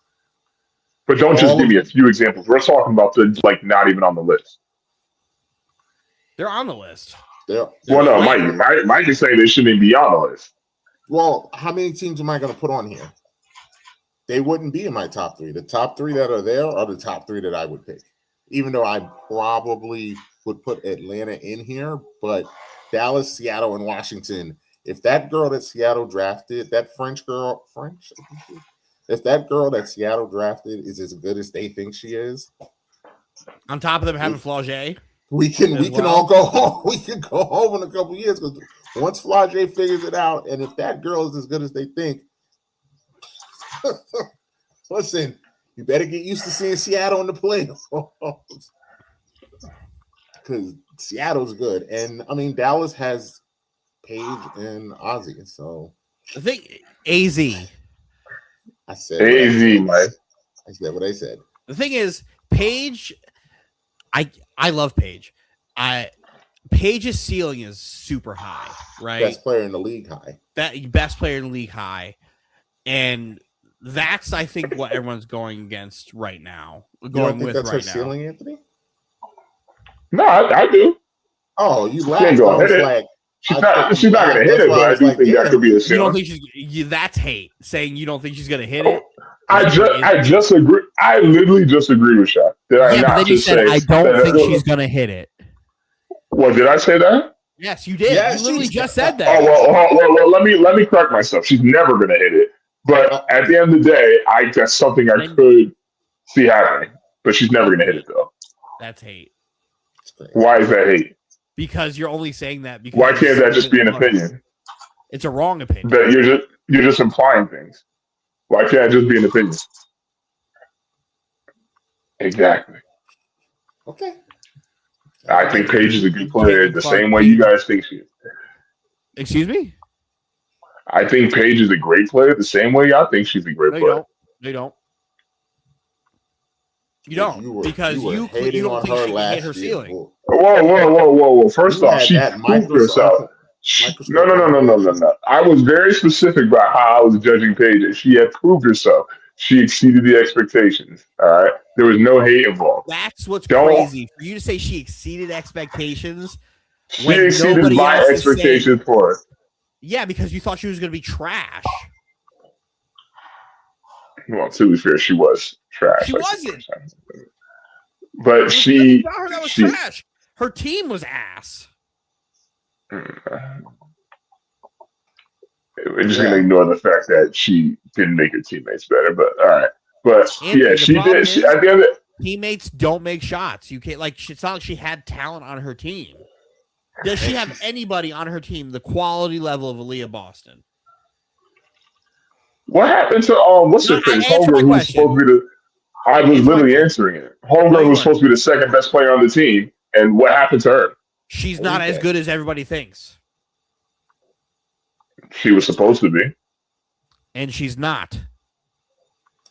C: But don't just give me a few examples. We're talking about the not even on the list.
A: they're on the list.
B: They're
C: Well, no,
B: right.
C: Mike is saying they shouldn't be on the list.
B: Well, how many teams am I going to put on here? They wouldn't be in my top 3. The top 3 that are there are the top 3 that I would pick. Even though I probably would put Atlanta in here, but Dallas, Seattle, and Washington. If that girl that Seattle drafted, that French, if that girl that Seattle drafted is as good as they think she is,
A: On top of them having Flaugier,
B: we can all go home. We can go home in a couple of years because once Flaugier figures it out, and if that girl is as good as they think, listen, you better get used to seeing Seattle in the playoffs because Seattle's good, and I mean Dallas has Paige and Ozzy, so
A: The thing, AZ.
B: I said what I
C: AZ,
B: said.
C: Mike.
B: I said what I said.
A: The thing is, Paige. I love Paige. Paige's ceiling is super high, right?
B: Best player in the league high.
A: Best player in the league high, and that's I think what everyone's going against right now.
B: You don't think that's her
A: right now.
B: ceiling, Anthony?
C: No, I do.
B: Oh, you
C: She
B: laughed.
C: ain't
B: I
C: gonna
B: was
C: hit it.
B: like,
C: She's not gonna hit it, but I do think that could be a
A: You
C: ceiling.
A: don't think that's hate saying you don't think she's gonna hit it?
C: I just agree. I literally just agree with Shaq. Did I
A: Yeah,
C: not
A: but then you
C: just
A: said
C: say
A: I don't
C: that-
A: think she's gonna hit it.
C: What did I say that?
A: Yes, you did.
B: Yes,
A: you literally
B: she's-
A: just said
C: Oh
A: that.
C: well. Let me correct myself. She's never gonna hit it. But at the end of the day, that's something I could see happening. But she's never gonna hit it though.
A: That's hate.
C: Why is that hate?
A: Because you're only saying that because
C: Why can't that just be an opinion?
A: It's a wrong opinion.
C: That you're just implying things. Why can't it just be an opinion? Exactly.
B: Okay.
C: I think Paige is a good player the same way you guys think she is.
A: Excuse me?
C: I think Paige is a great player the same way y'all think she's a great
A: No,
C: player.
A: you don't. You don't. Because you
B: hating
A: don't
B: on
A: think
B: her
A: she can
B: last
A: hit her
B: year.
A: ceiling.
C: Whoa. First
B: You
C: off,
B: had
C: she
B: that
C: proved herself. No.
B: microscope.
C: I was very specific about how I was judging Paige, and she had proved herself. She exceeded the expectations. All right, there was no hate involved.
A: That's what's crazy. For you to say she exceeded expectations,
C: she exceeded my expectations for her.
A: Yeah, because you thought she was going to be trash.
C: Well, to be fair, she was trash.
A: She wasn't.
C: But she
A: was trash. Her team was ass.
C: We're just gonna ignore the fact that she didn't make her teammates better. But all right. But
A: Anthony,
C: yeah, she did. At the end of
A: teammates don't make shots. You can't it's not like she had talent on her team. Does she have anybody on her team the quality level of Aaliyah Boston?
C: What happened to what's her face? Holmgren, who was supposed to be I was literally answering it. Holmgren was supposed to be the second best player on the team, and what happened to her?
A: She's not as good as everybody thinks.
C: She was supposed to be.
A: And she's not.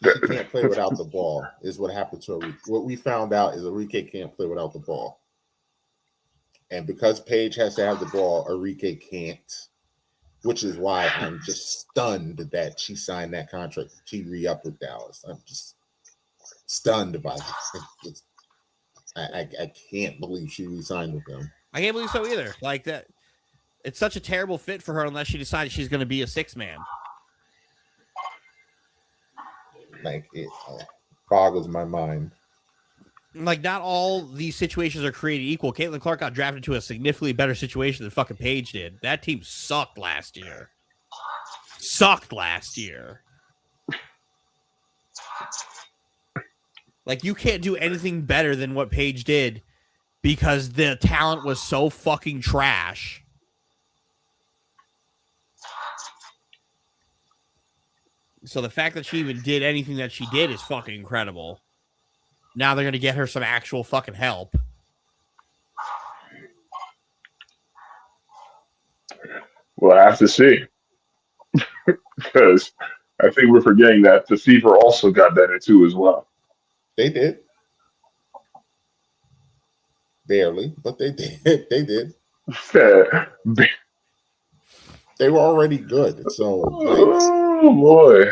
B: She can't play without the ball, is what happened to her. What we found out is Enrique can't play without the ball. And because Paige has to have the ball, Enrique can't. Which is why I'm just stunned that she signed that contract. She re-upped with Dallas. I'm just stunned by it. I can't believe she re-signed with them.
A: I can't believe so either. Like that, it's such a terrible fit for her unless she decides she's going to be a six man.
B: Like it boggles my mind.
A: Like not all these situations are created equal. Caitlin Clark got drafted to a significantly better situation than fucking Paige did. That team sucked last year. Like you can't do anything better than what Paige did because the talent was so fucking trash. So the fact that she even did anything that she did is fucking incredible. Now they're going to get her some actual fucking help.
C: We'll have to see. Because I think we're forgetting that the Fever also got better too as well.
B: They did. Barely, but they did. They did. They were already good. So,
C: oh boy.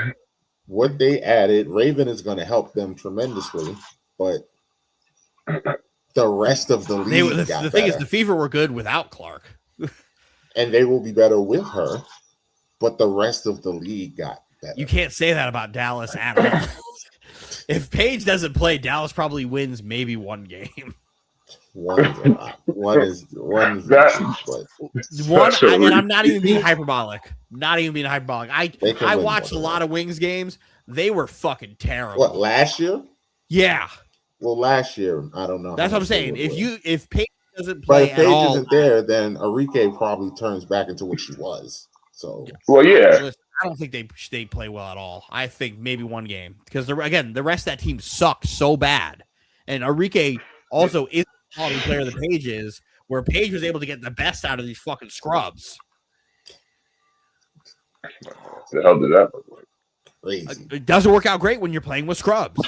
B: What they added, Raven is going to help them tremendously, but the rest of the league
A: the thing is, the Fever were good without Clark.
B: And they will be better with her, but the rest of the league got better.
A: You can't say that about Dallas at all. If Paige doesn't play, Dallas probably wins maybe one game.
B: One is
C: that,
A: one, and I'm not even being hyperbolic. I watched a lot of Wings games. They were fucking terrible.
B: What, last year?
A: Yeah.
B: Well, last year, I don't know.
A: That's what I'm saying. If Paige doesn't play
B: but if Paige
A: at all,
B: isn't there, then Enrique probably turns back into what she was. So,
C: well, yeah.
A: I don't think they play well at all. I think maybe one game because the rest of that team sucked so bad, and Enrique also is the quality player that Paige is, where Paige was able to get the best out of these fucking scrubs.
C: The hell did that look like?
B: Crazy.
A: It doesn't work out great when you're playing with scrubs.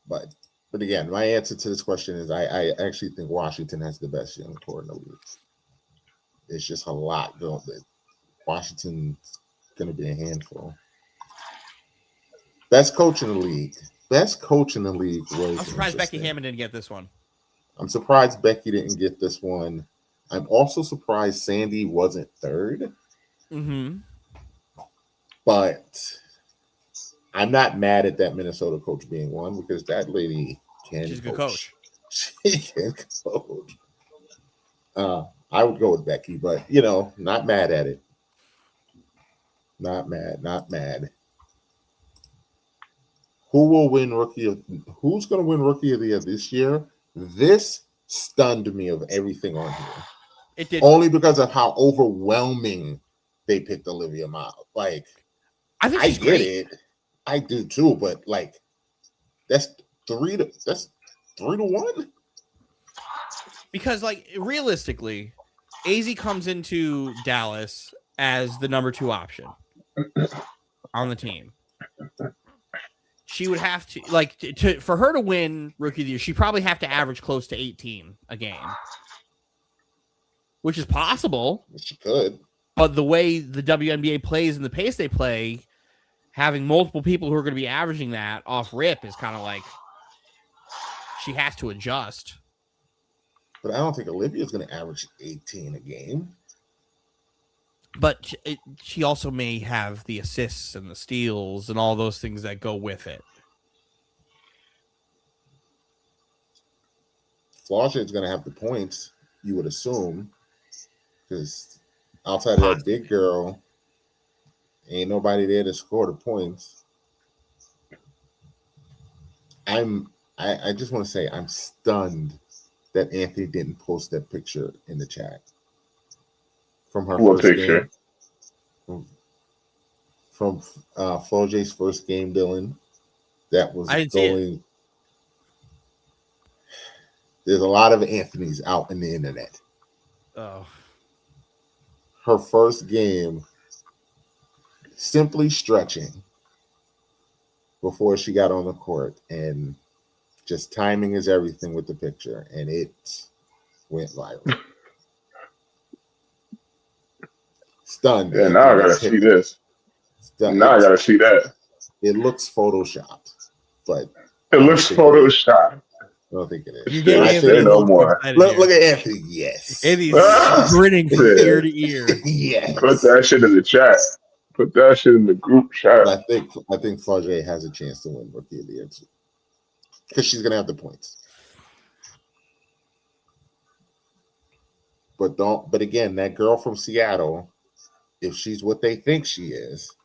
B: But again, my answer to this question is I actually think Washington has the best young core in the league. It's just a lot going. Washington's going to be a handful. Best coach in the league. Best coach in the league was.
A: I'm surprised Becky Hammond didn't get this one.
B: I'm surprised Becky didn't get this one. I'm also surprised Sandy wasn't third.
A: Mm-hmm.
B: But I'm not mad at that Minnesota coach being one because that lady can.
A: She's a good coach.
B: She can coach. I would go with Becky, but not mad at it. Not mad. Who will win who's going to win rookie of the year this year? This stunned me of everything on here.
A: It did.
B: Only because of how overwhelming they picked Olivia Miles. Like,
A: I think
B: I
A: she's
B: get
A: great.
B: it. I do too, but like that's 3 to 1.
A: Because like realistically, AZ comes into Dallas as the number 2 option on the team. She would have to for her to win rookie of the year, she'd probably have to average close to 18 a game. Which is possible.
B: She could.
A: But the way the WNBA plays and the pace they play, having multiple people who are going to be averaging that off rip is kind of like she has to adjust.
B: But I don't think Olivia's going to average 18 a game.
A: But she also may have the assists and the steals and all those things that go with it.
B: Flaucher's going to have the points, you would assume, because outside of that big girl, ain't nobody there to score the points. I just want to say I'm stunned that Anthony didn't post that picture in the chat from her
C: What
B: first
C: picture?
B: game. From Flaucher's first game, Dylan. That was
A: I didn't see it.
B: There's a lot of Anthony's out in the internet.
A: Oh.
B: Her first game, simply stretching before she got on the court, and just timing is everything with the picture, and it went viral. Stunned.
C: Yeah, now I gotta see this.
B: Stunned.
C: Now I gotta see that.
B: It looks photoshopped, but
C: It looks photoshopped.
B: I don't think it is.
A: You gave
C: I
A: Anthony
C: say no more.
B: Look at Anthony. Yes.
A: Anthony's grinning from ear to ear.
B: Yes.
C: Put that shit in the chat. Put that shit in the group chat.
B: But I think Flaucher has a chance to win Rookie of the Year too, because she's gonna have the points. But again, that girl from Seattle, if she's what they think she is,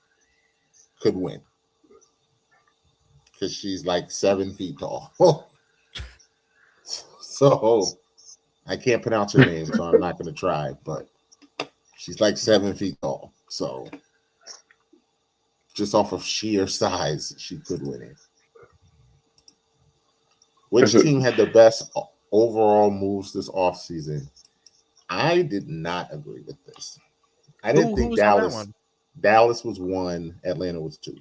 B: could win. Because she's like 7 feet tall. So I can't pronounce her name, so I'm not gonna try, but she's like 7 feet tall. So just off of sheer size, she could win it. Which team had the best overall moves this offseason? I did not agree with this. I didn't think Dallas was 1, Atlanta was 2.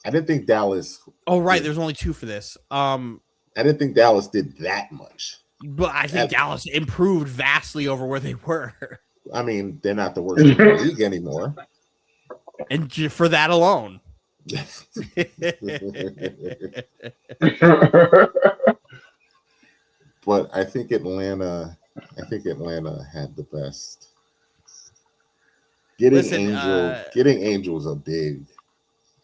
B: I didn't think Dallas.
A: Oh, right. There's only 2 for this.
B: I didn't think Dallas did that much.
A: But I think Dallas improved vastly over where they were.
B: I mean, they're not the worst in the league anymore.
A: And for that alone.
B: But I think Atlanta had the best. Getting Angel is a big.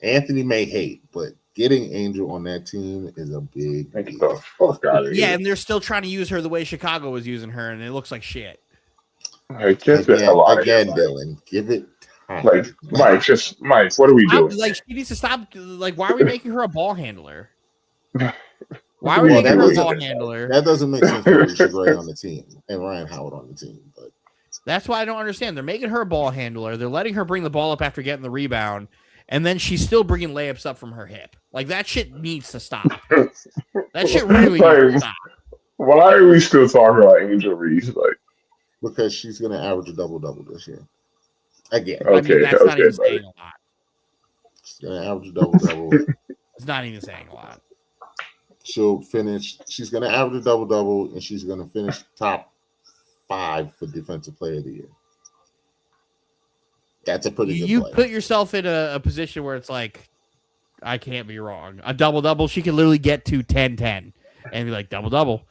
B: Anthony may hate, but getting Angel on that team is a big deal.
A: Yeah, and they're still trying to use her the way Chicago was using her, and it looks like shit.
C: Again,
B: Dylan, give it time.
C: Mike, what are we doing?
A: She needs to stop. Why are we making her a ball handler? Why are we
B: Well,
A: making her a ball handler?
B: That doesn't make sense for Alicia Gray on the team and Ryan Howard on the team. But
A: that's why I don't understand. They're making her a ball handler. They're letting her bring the ball up after getting the rebound, and then she's still bringing layups up from her hip. That shit needs to stop. That shit really needs to stop.
C: Why are we still talking about Angel Reese?
B: Because she's going to average a double-double this year. again.
A: I mean, that's not even
C: buddy.
A: saying a lot.
B: She's gonna average a double-double.
A: It's not even saying a lot.
B: She'll finish. She's gonna average a double-double, and she's gonna finish top 5 for Defensive Player of the Year. That's a pretty good
A: You
B: play.
A: put yourself in a position where it's like, I can't be wrong. A double-double, she can literally get to 10-10 and be like, double-double.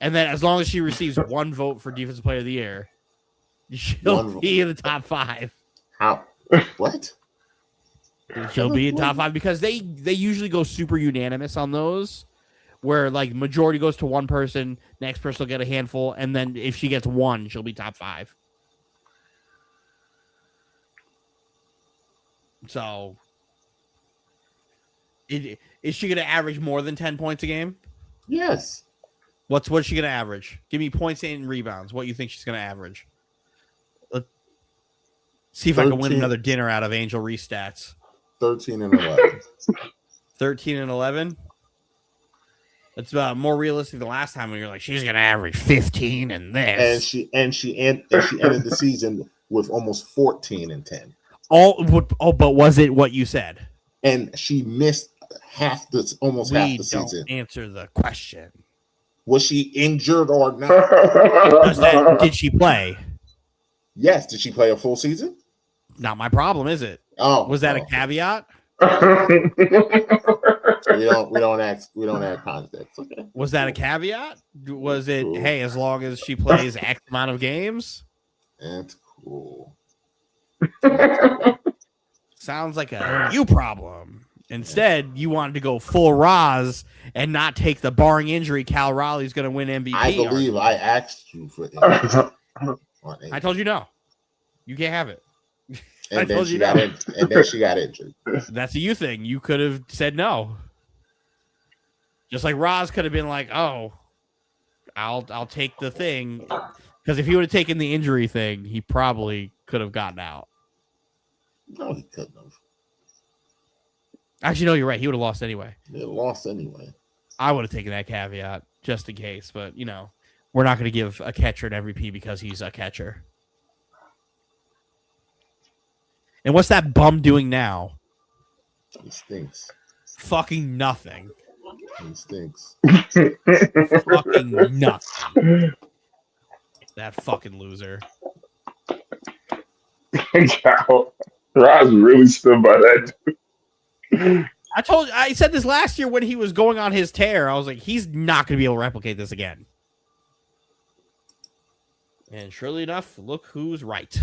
A: And then as long as she receives one vote for Defensive Player of the Year, she'll be in the top 5.
B: How? What?
A: She'll be in top 5 because they usually go super unanimous on those, where like majority goes to one person, next person will get a handful, and then if she gets one, she'll be top 5. So, is she going to average more than 10 points a game?
B: Yes.
A: What's she going to average? Give me points and rebounds. What you think she's going to average? Let's see if 13. I can win another dinner out of Angel Reese stats.
B: 13 and 11.
A: 13 and 11? That's more realistic than last time when you're like, she's going to average 15 and this.
B: And she ended the season with almost 14 and 10.
A: But was it what you said?
B: And she missed half the season.
A: Don't answer the question.
B: Was she injured or not?
A: Did she play?
B: Yes. Did she play a full season?
A: Not my problem, is it?
B: Oh,
A: was that a caveat?
B: we don't add context. Okay.
A: Was that a caveat? Was it cool. Hey, as long as she plays X amount of games?
B: That's cool.
A: Sounds like a you problem. Instead, you wanted to go full Roz and not take the barring injury. Cal Raleigh's going to win MVP.
B: I believe I asked you for it.
A: I told you no. You can't have it.
B: And then she got injured.
A: That's a you thing. You could have said no. Just like Roz could have been like, "Oh, I'll take the thing," because if he would have taken the injury thing, he probably could have gotten out.
B: No, he couldn't have.
A: Actually, no, you're right. He would have lost anyway.
B: He lost anyway.
A: I would have taken that caveat just in case, but we're not going to give a catcher an MVP because he's a catcher. And what's that bum doing now?
B: He stinks.
A: Fucking nothing.
B: He stinks.
A: Fucking nothing. That fucking loser.
C: Roz really stood by that dude.
A: I said this last year when he was going on his tear. I was like, he's not going to be able to replicate this again. And surely enough, look who's right.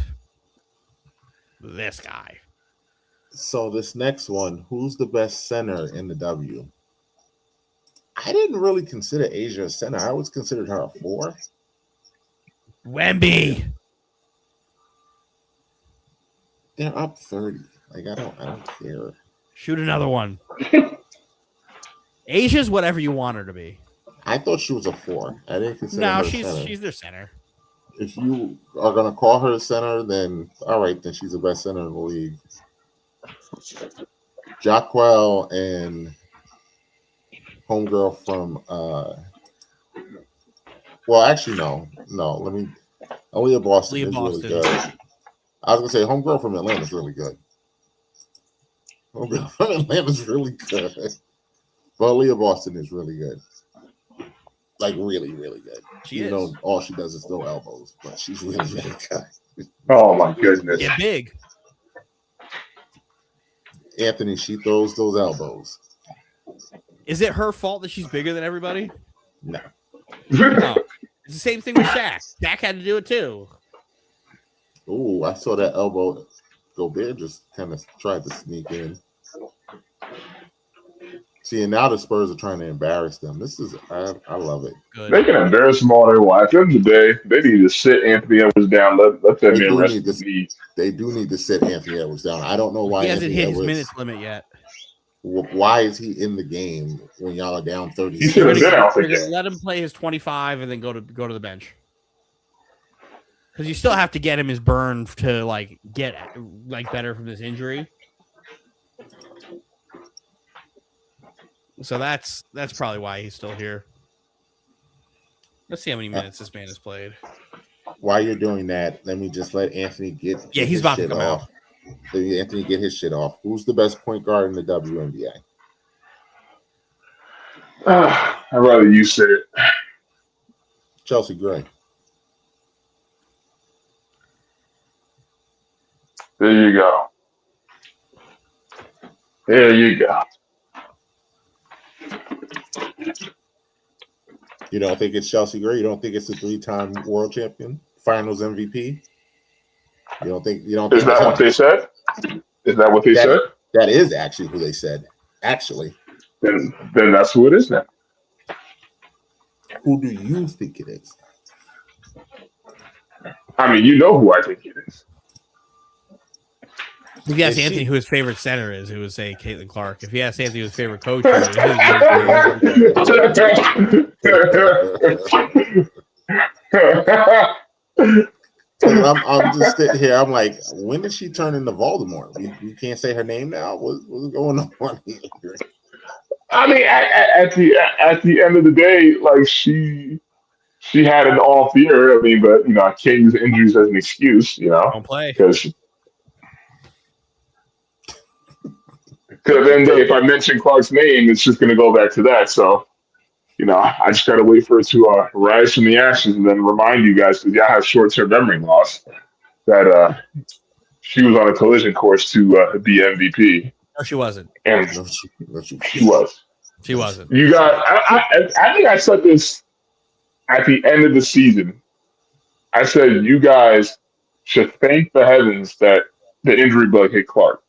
A: This guy.
B: So this next one, who's the best center in the W? I didn't really consider Asia a center. I always considered her a 4.
A: Wemby.
B: They're up 30. Like I don't care.
A: Shoot another one. Asia's whatever you want her to be.
B: I thought she was a 4. I didn't consider her
A: she's
B: center.
A: She's their center.
B: If you are gonna call her a center, then all right, then she's the best center in the league. Jacquel and homegirl from well, actually no. Aaliyah Boston is really good. I was gonna say homegirl from Atlanta is really good. Homegirl from Atlanta is really good. But Aaliyah Boston is really good. Like really, really good. Even though all she does is throw elbows, but she's really, really good.
C: Oh my goodness.
A: Get big.
B: Anthony, she throws those elbows.
A: Is it her fault that she's bigger than everybody?
B: No.
A: No. It's the same thing with Shaq. Shaq had to do it too.
B: Oh, I saw that elbow. Gobert just kind of tried to sneak in. See, and now the Spurs are trying to embarrass them. I love it.
C: Good. They can embarrass them all they want. At the end of the day, they need to sit Anthony Edwards down. Let that man rest in peace.
B: They do need to sit Anthony Edwards down. I don't know why
A: he hasn't hit his minutes limit yet.
B: Why is he in the game when y'all are down 30?
C: He should have been out there.
A: Let him play his 25 and then go to the bench. Because you still have to get him his burn to get better from this injury. So that's probably why he's still here. Let's see how many minutes this man has played.
B: while you're doing that, let me just let Anthony get
A: he's
B: his
A: about to
B: shit
A: come
B: off.
A: out.
B: Let Anthony get his shit off. Who's the best point guard in the WNBA?
C: I'd rather you say it.
B: Chelsea Gray.
C: There you go. There you go.
B: You don't think it's Chelsea Gray? You don't think it's a 3-time world champion, finals MVP? You don't think
C: Is that what they said? Is that what they said?
B: That is actually who they said. Actually.
C: Then that's who it is now.
B: Who do you think it is?
C: I mean, you know who I think it is.
A: If you ask Anthony who his favorite center is, he would say Caitlin Clark. If you ask Anthony who his favorite coach is,
B: I'm just sitting here. I'm like, when did she turn into Voldemort? We can't say her name now. What's going on here?
C: I mean, at the end of the day, like she had an off year. I mean, but I can't use injuries as an excuse.
A: don't play.
C: Because at the end of the day, if I mention Clark's name, it's just going to go back to that. So, I just got to wait for it to rise from the ashes and then remind you guys, because y'all have short-term memory loss, that she was on a collision course to be MVP.
A: No, she wasn't.
C: And she was.
A: She wasn't.
C: You got. I think I said this at the end of the season. I said you guys should thank the heavens that the injury bug hit Clark.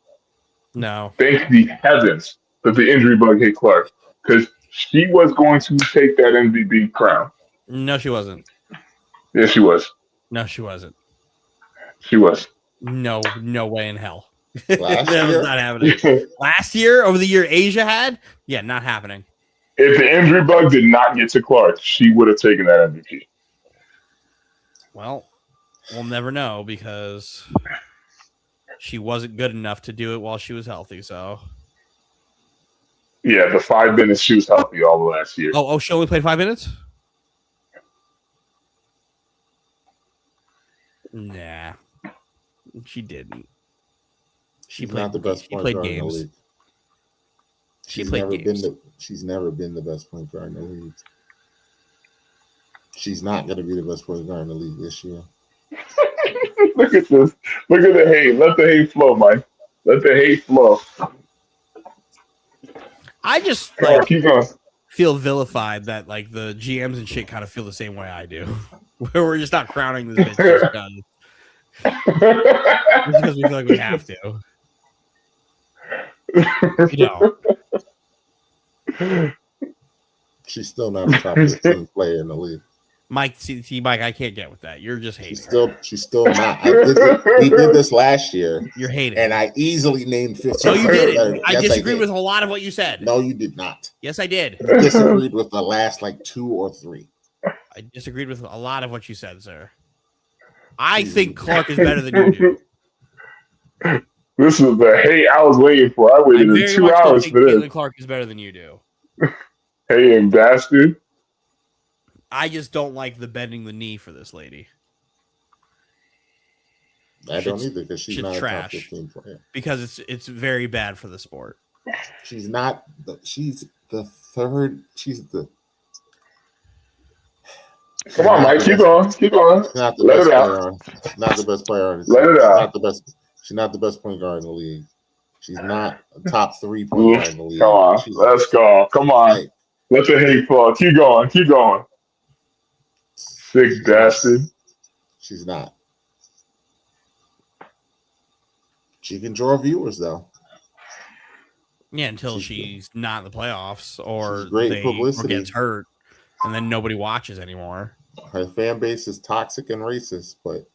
A: No.
C: Thank the heavens that the injury bug hit Clark, because she was going to take that MVP crown.
A: No, she wasn't.
C: Yes, she was.
A: No, she wasn't.
C: She was.
A: No way in hell.
B: Last
A: That was
B: year?
A: not happening. Last year, over the year Asia had? Yeah, not happening.
C: If the injury bug did not get to Clark, she would have taken that MVP.
A: Well, we'll never know because she wasn't good enough to do it while she was healthy. So,
C: yeah, the 5 minutes she was healthy all the last year.
A: Oh, she only played 5 minutes? Nah, she didn't.
B: She's not the best point guard in the league. She's never been the best point guard in the league. She's not going to be the best point guard in the league this year.
C: Look at this. Look at the hate. Let the hate flow, Mike. Let the hate flow.
A: I just
C: Keep going.
A: feel vilified that like the GMs and shit kind of feel the same way I do. Where we're just not crowning this bitch just because we feel like we have to.
B: She's still not a top 15 player in the league.
A: Mike, Mike, I can't get with that. You're just hating.
B: She's still not. We did this last year.
A: You're hating.
B: And I easily named 15.
A: No, you didn't.
B: Yes,
A: I disagreed with a lot of what you said.
B: No, you did not.
A: Yes, I did.
B: You disagreed with the last 2 or 3.
A: I disagreed with a lot of what you said, sir. I think Clark is better than you do.
C: This is the hate I was waiting for. I waited 2 hours for this.
A: Caitlin Clark is better than you do.
C: Hey, and bastard.
A: I just don't like the bending the knee for this lady.
B: I don't either because she's not
A: trash.
B: A top 15 player.
A: Because it's very bad for the sport.
B: She's not. She's the third. She's the.
C: Come on, Mike. Keep going. Keep going.
B: Not the
C: Let
B: best
C: it
B: player.
C: out.
B: Not the best player.
C: Let it out.
B: She's not the best point guard in the league. She's not a top 3 point guard in the league.
C: Come on. Let's go. Come on.
B: Like,
C: let the hate fall. Keep going. Keep going. Sick bastard.
B: She's not. She can draw viewers though.
A: Yeah, until she's not in the playoffs or
B: great publicity.
A: or gets hurt, and then nobody watches anymore.
B: Her fan base is toxic and racist, but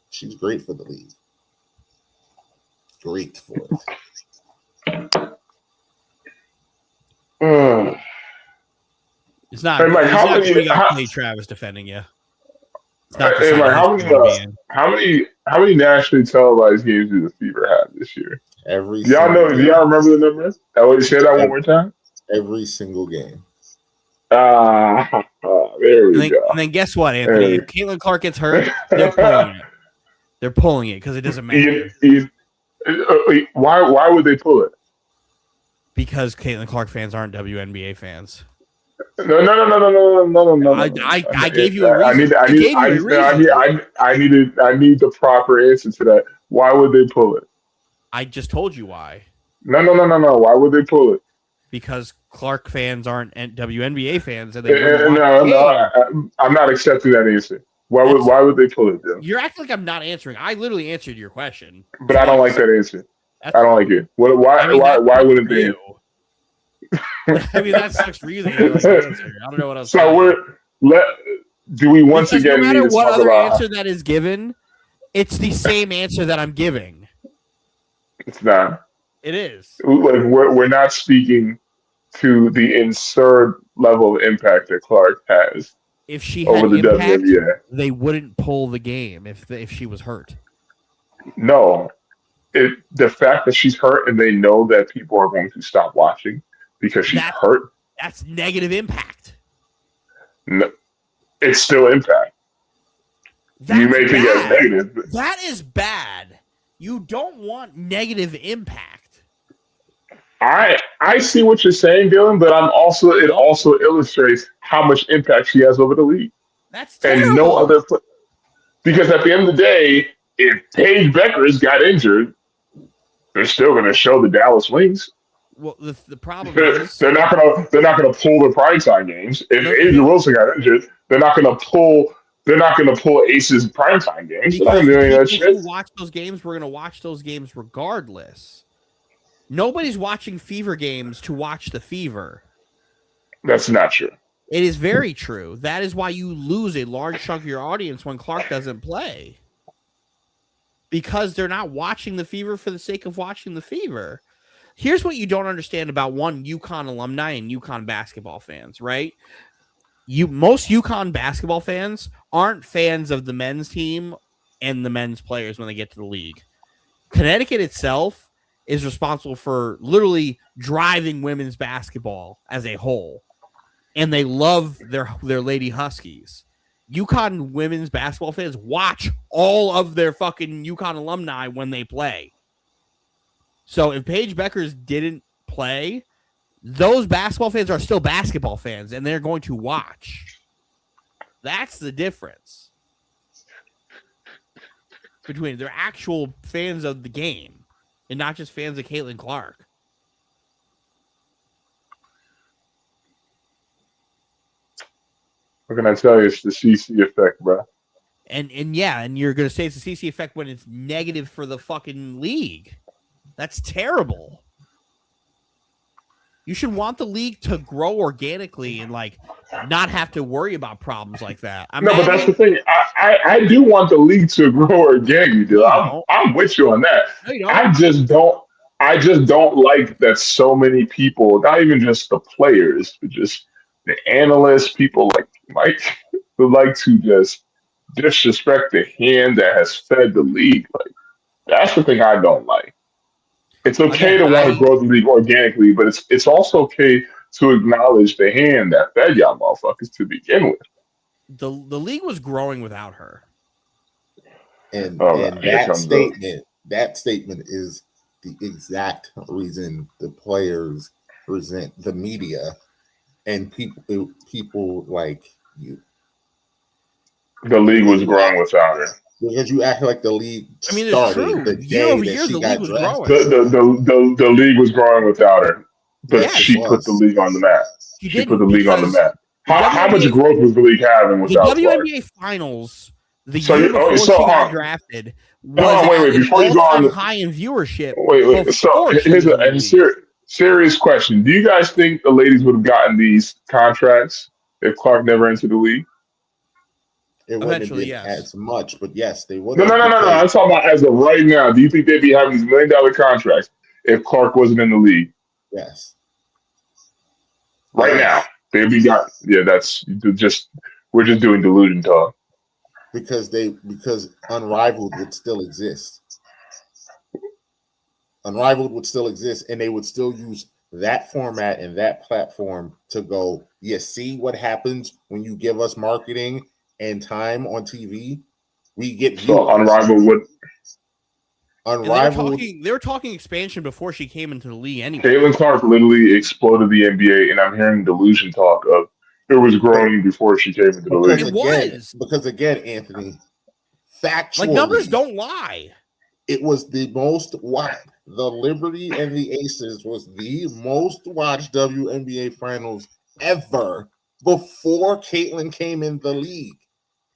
B: she's great for the league. Great for it.
A: It's not.
C: Hey, Mike,
A: it's not good you got Clay Travis defending you.
C: Hey, Mike, how many nationally televised games did the Fever have this year?
B: Every.
C: Do y'all remember the numbers? I want you to say that one more time.
B: Every single game.
C: There we go.
A: And then guess what, Anthony? If Caitlin Clark gets hurt, they're pulling it. They're pulling it because it doesn't matter.
C: Why would they pull it?
A: Because Caitlin Clark fans aren't WNBA fans.
C: No.
A: I gave you a reason.
C: I need the proper answer to that. Why would they pull it?
A: I just told you why.
C: No. Why would they pull it?
A: Because Clark fans aren't WNBA fans, and
C: I'm not accepting that answer. Why would they pull it, Jim?
A: You're acting like I'm not answering. I literally answered your question.
C: But I don't like that answer. I don't like it. Why wouldn't they?
A: I mean, that sucks for you. That you like the answer. I don't know what else.
C: Do we once again?
A: No matter what other answer that is given, it's the same answer that I'm giving.
C: It's not.
A: It is.
C: Like we're not speaking to the absurd level of impact that Clark has.
A: If she had
C: over the
A: impact,
C: WNBA,
A: they wouldn't pull the game if she was hurt.
C: No, the fact that she's hurt and they know that people are going to stop watching because she's hurt.
A: That's negative impact.
C: No, it's still impact. You may think that's negative.
A: That is bad. You don't want negative impact.
C: I see what you're saying, Dylan, but it also illustrates how much impact she has over the league.
A: That's terrible.
C: And no other because at the end of the day, if Paige Beckers got injured, they're still going to show the Dallas Wings.
A: Well, the problem is
C: they're not going to pull the primetime games. If Adrian Wilson got injured, they're not going to pull Ace's primetime games.
A: Because people who watch those games, we're going to watch those games regardless. Nobody's watching Fever games to watch the Fever.
C: That's not true.
A: It is very true. That is why you lose a large chunk of your audience when Clark doesn't play. Because they're not watching the Fever for the sake of watching the Fever. Here's what you don't understand about UConn alumni and UConn basketball fans, right? Most UConn basketball fans aren't fans of the men's team and the men's players when they get to the league. Connecticut itself is responsible for literally driving women's basketball as a whole. And they love their Lady Huskies. UConn women's basketball fans watch all of their fucking UConn alumni when they play. So if Paige Beckers didn't play, those basketball fans are still basketball fans, and they're going to watch. That's the difference between they're actual fans of the game and not just fans of Caitlin Clark.
C: What can I tell you? It's the CC effect, bro.
A: And you're going to say it's the CC effect when it's negative for the fucking league. That's terrible. You should want the league to grow organically and not have to worry about problems like that.
C: But that's the thing. I do want the league to grow organically, dude. I'm with you on that. No, I just don't like that so many people, not even just the players, but just the analysts, people like Mike, who like to just disrespect the hand that has fed the league. Like, that's the thing I don't like. It's okay to want to grow the league organically, but it's also okay to acknowledge the hand that fed y'all motherfuckers to begin with.
A: The league was growing without her.
B: And that statement is the exact reason the players resent the media and people like you.
C: The league was growing without her.
B: Because you act like the league started the day
A: year over year,
B: that she got drafted.
C: The league was growing without her, but she put the league on the map. She put the league on the map. How much growth was the league having without
A: the WNBA Finals? The year before she got drafted was
C: before you go on
A: high in viewership.
C: Wait. So here's a serious question: do you guys think the ladies would have gotten these contracts if Clark never entered the league?
B: It wouldn't have been as much, but yes, they would.
C: No. I'm talking about as of right now. Do you think they'd be having these $1 million contracts if Clark wasn't in the league?
B: Yes.
C: Right now, they'd be got. Yeah, that's just we're just doing delusion talk.
B: Because Unrivaled would still exist. Unrivaled would still exist, and they would still use that format and that platform to go, you see what happens when you give us marketing and time on TV? We get viewers.
C: So Unrivaled would.
B: Unrivaled.
A: They were talking expansion before she came into the league anyway.
C: Caitlin Clark literally exploded the NBA, and I'm hearing delusion talk of it was growing before she came into the league.
A: It was.
B: Because again, Anthony, factually,
A: like numbers don't lie.
B: It was the most watched. The Liberty and the Aces was the most watched WNBA finals ever before Caitlin came in the league.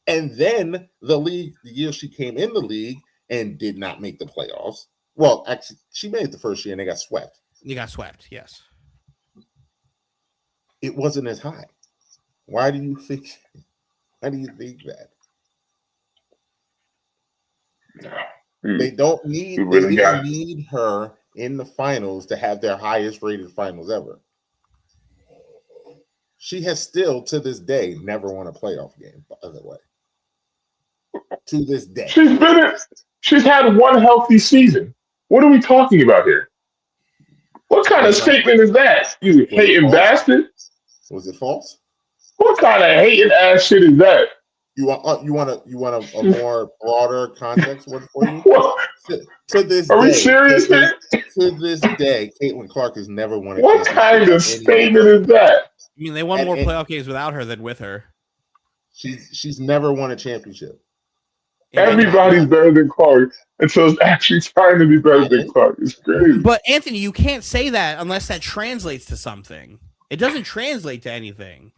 B: And then the year she came in the league and did not make the playoffs. Well, actually, she made it the first year and they got swept.
A: They got swept, yes.
B: It wasn't as high. Why do you think that? They don't need they didn't need her in the finals to have their highest rated finals ever. She has still, to this day, never won a playoff game, by the way. To this day.
C: She's had one healthy season. What are we talking about here? What kind of statement is that? You hating bastard?
B: Was it false?
C: What kind of hating ass shit is that?
B: You want a more broader context for you? To this
C: Are
B: day,
C: we serious here?
B: To this day, Caitlin Clark has never won a
C: What kind of statement is that?
A: I mean, they won more playoff games without her than with her.
B: She's never won a championship.
C: Everybody's better than Clark until it's actually trying to be better than Clark. It's crazy.
A: But Anthony, you can't say that unless that translates to something. It doesn't translate to anything.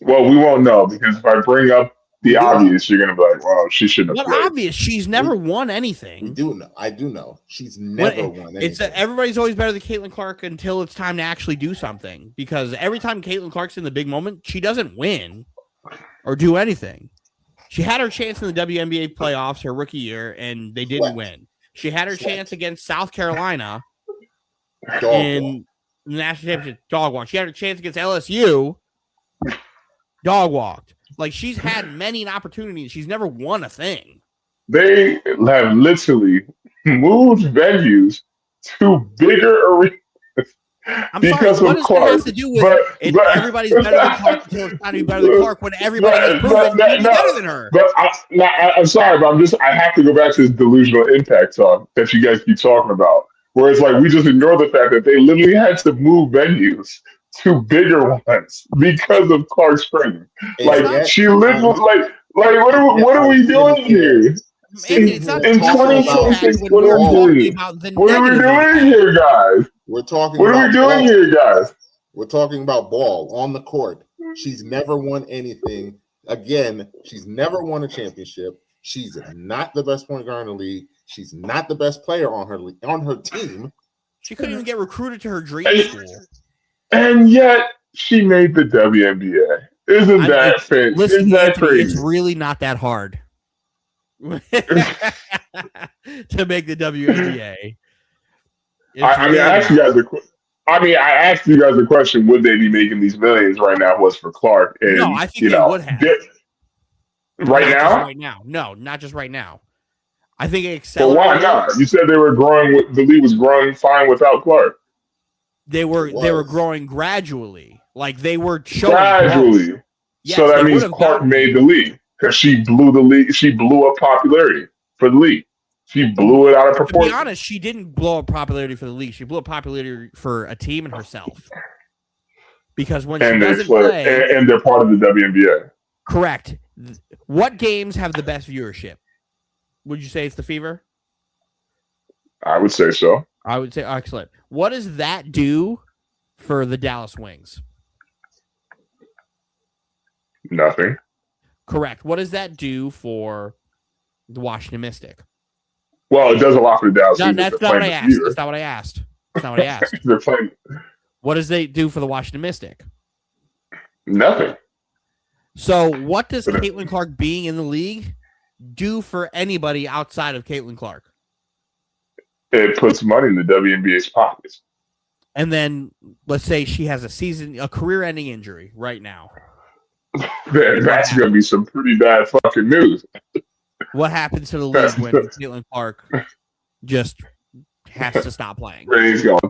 C: Well, we won't know because if I bring up the obvious, you're gonna be like, "Well, she shouldn't have."
A: What obvious? She's never won anything.
B: We do know. I do know. She's never won anything.
A: It's everybody's always better than Caitlin Clark until it's time to actually do something. Because every time Caitlin Clark's in the big moment, she doesn't win or do anything. She had her chance in the WNBA playoffs her rookie year, and they didn't win. She had her chance against South Carolina in the national championship. Dog walk. She had her chance against LSU. Dog walked. Like, she's had many opportunities. She's never won a thing.
C: They have literally moved venues to bigger arenas.
A: I'm sorry, what does that have to do with everybody's better than Clark until it's time to be better than Clark when everybody has proven to be better than her?
C: But I'm sorry, but I have to go back to this delusional impact talk that you guys keep talking about. Where it's like we just ignore the fact that they literally had to move venues to bigger ones because of Clark's frame. Like she literally what are we doing here?
A: Anthony, it's not
C: in 2026, what are we doing? What are we doing here, guys?
B: We're talking.
C: What are we doing here, guys?
B: We're talking about ball on the court. She's never won anything. Again, she's never won a championship. She's not the best point guard in the league. She's not the best player on her team.
A: She couldn't even get recruited to her dream school.
C: And yet, she made the WNBA. Isn't that fit? Isn't that crazy?
A: It's really not that hard to make the WNBA.
C: I asked you guys the question: would they be making these millions right now? Was for Clark? And,
A: no, I think they would have.
C: Right now?
A: Right now, no, not just right now. I think it accelerated.
C: But why not? You said they were growing. The league was growing fine without Clark.
A: They were growing gradually, like they were showing
C: gradually. Yes, so that means Clark made the league because she blew the league. She blew up popularity for the league. She blew it out of proportion.
A: To be honest, she didn't blow up popularity for the league. She blew up popularity for a team and herself. Because when she doesn't play,
C: and they're part of the WNBA.
A: Correct. What games have the best viewership? Would you say it's the Fever?
C: I would say so.
A: I would say excellent. What does that do for the Dallas Wings?
C: Nothing.
A: Correct. What does that do for the Washington Mystic?
C: Well, it does a lot for the Dallas Wings.
A: That's not what I asked. That's not what I asked. That's not what I asked.
C: They're playing.
A: What does they do for the Washington Mystic?
C: Nothing.
A: So what does Caitlin Clark being in the league do for anybody outside of Caitlin Clark?
C: It puts money in the WNBA's pockets.
A: And then let's say she has a career-ending injury right now.
C: That's going to be some pretty bad fucking news.
A: What happens to the league when Caitlin Clark just has to stop playing?
C: Ratings going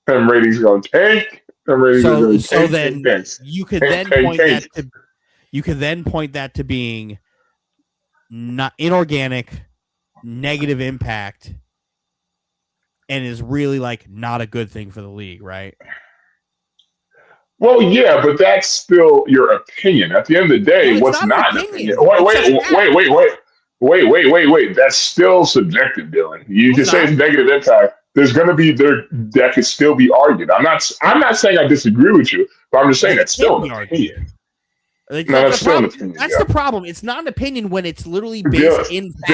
C: Them ratings are going to tank. Them ratings are going to
A: So
C: tank.
A: then you could then point that to being not inorganic, negative impact, and is really like not a good thing for the league, right?
C: Well, yeah, but that's still your opinion. At the end of the day,
A: Well,
C: what's
A: it's
C: not
A: an
C: an opinion?
A: opinion.
C: Wait. That's still subjective, Dylan. You can say it's negative impact. There's going to be that could still be argued. I'm not saying I disagree with you, but I'm just saying that's still an opinion.
A: Like,
C: no, that's still an opinion.
A: That's the problem. It's not an opinion when it's literally based in fact.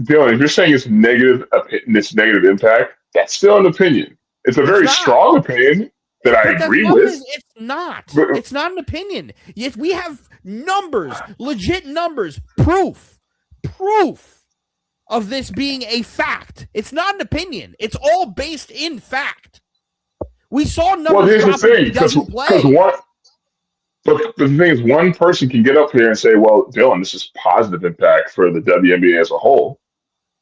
C: Dylan, if you're saying it's negative impact, that's still an opinion. It's a very strong opinion that I agree with.
A: It's not. It's not an opinion. Yet we have numbers, legit numbers, proof of this being a fact. It's not an opinion. It's all based in fact. We saw numbers.
C: Well, here's the thing, because But the thing is, one person can get up here and say, well, Dylan, this is positive impact for the WNBA as a whole.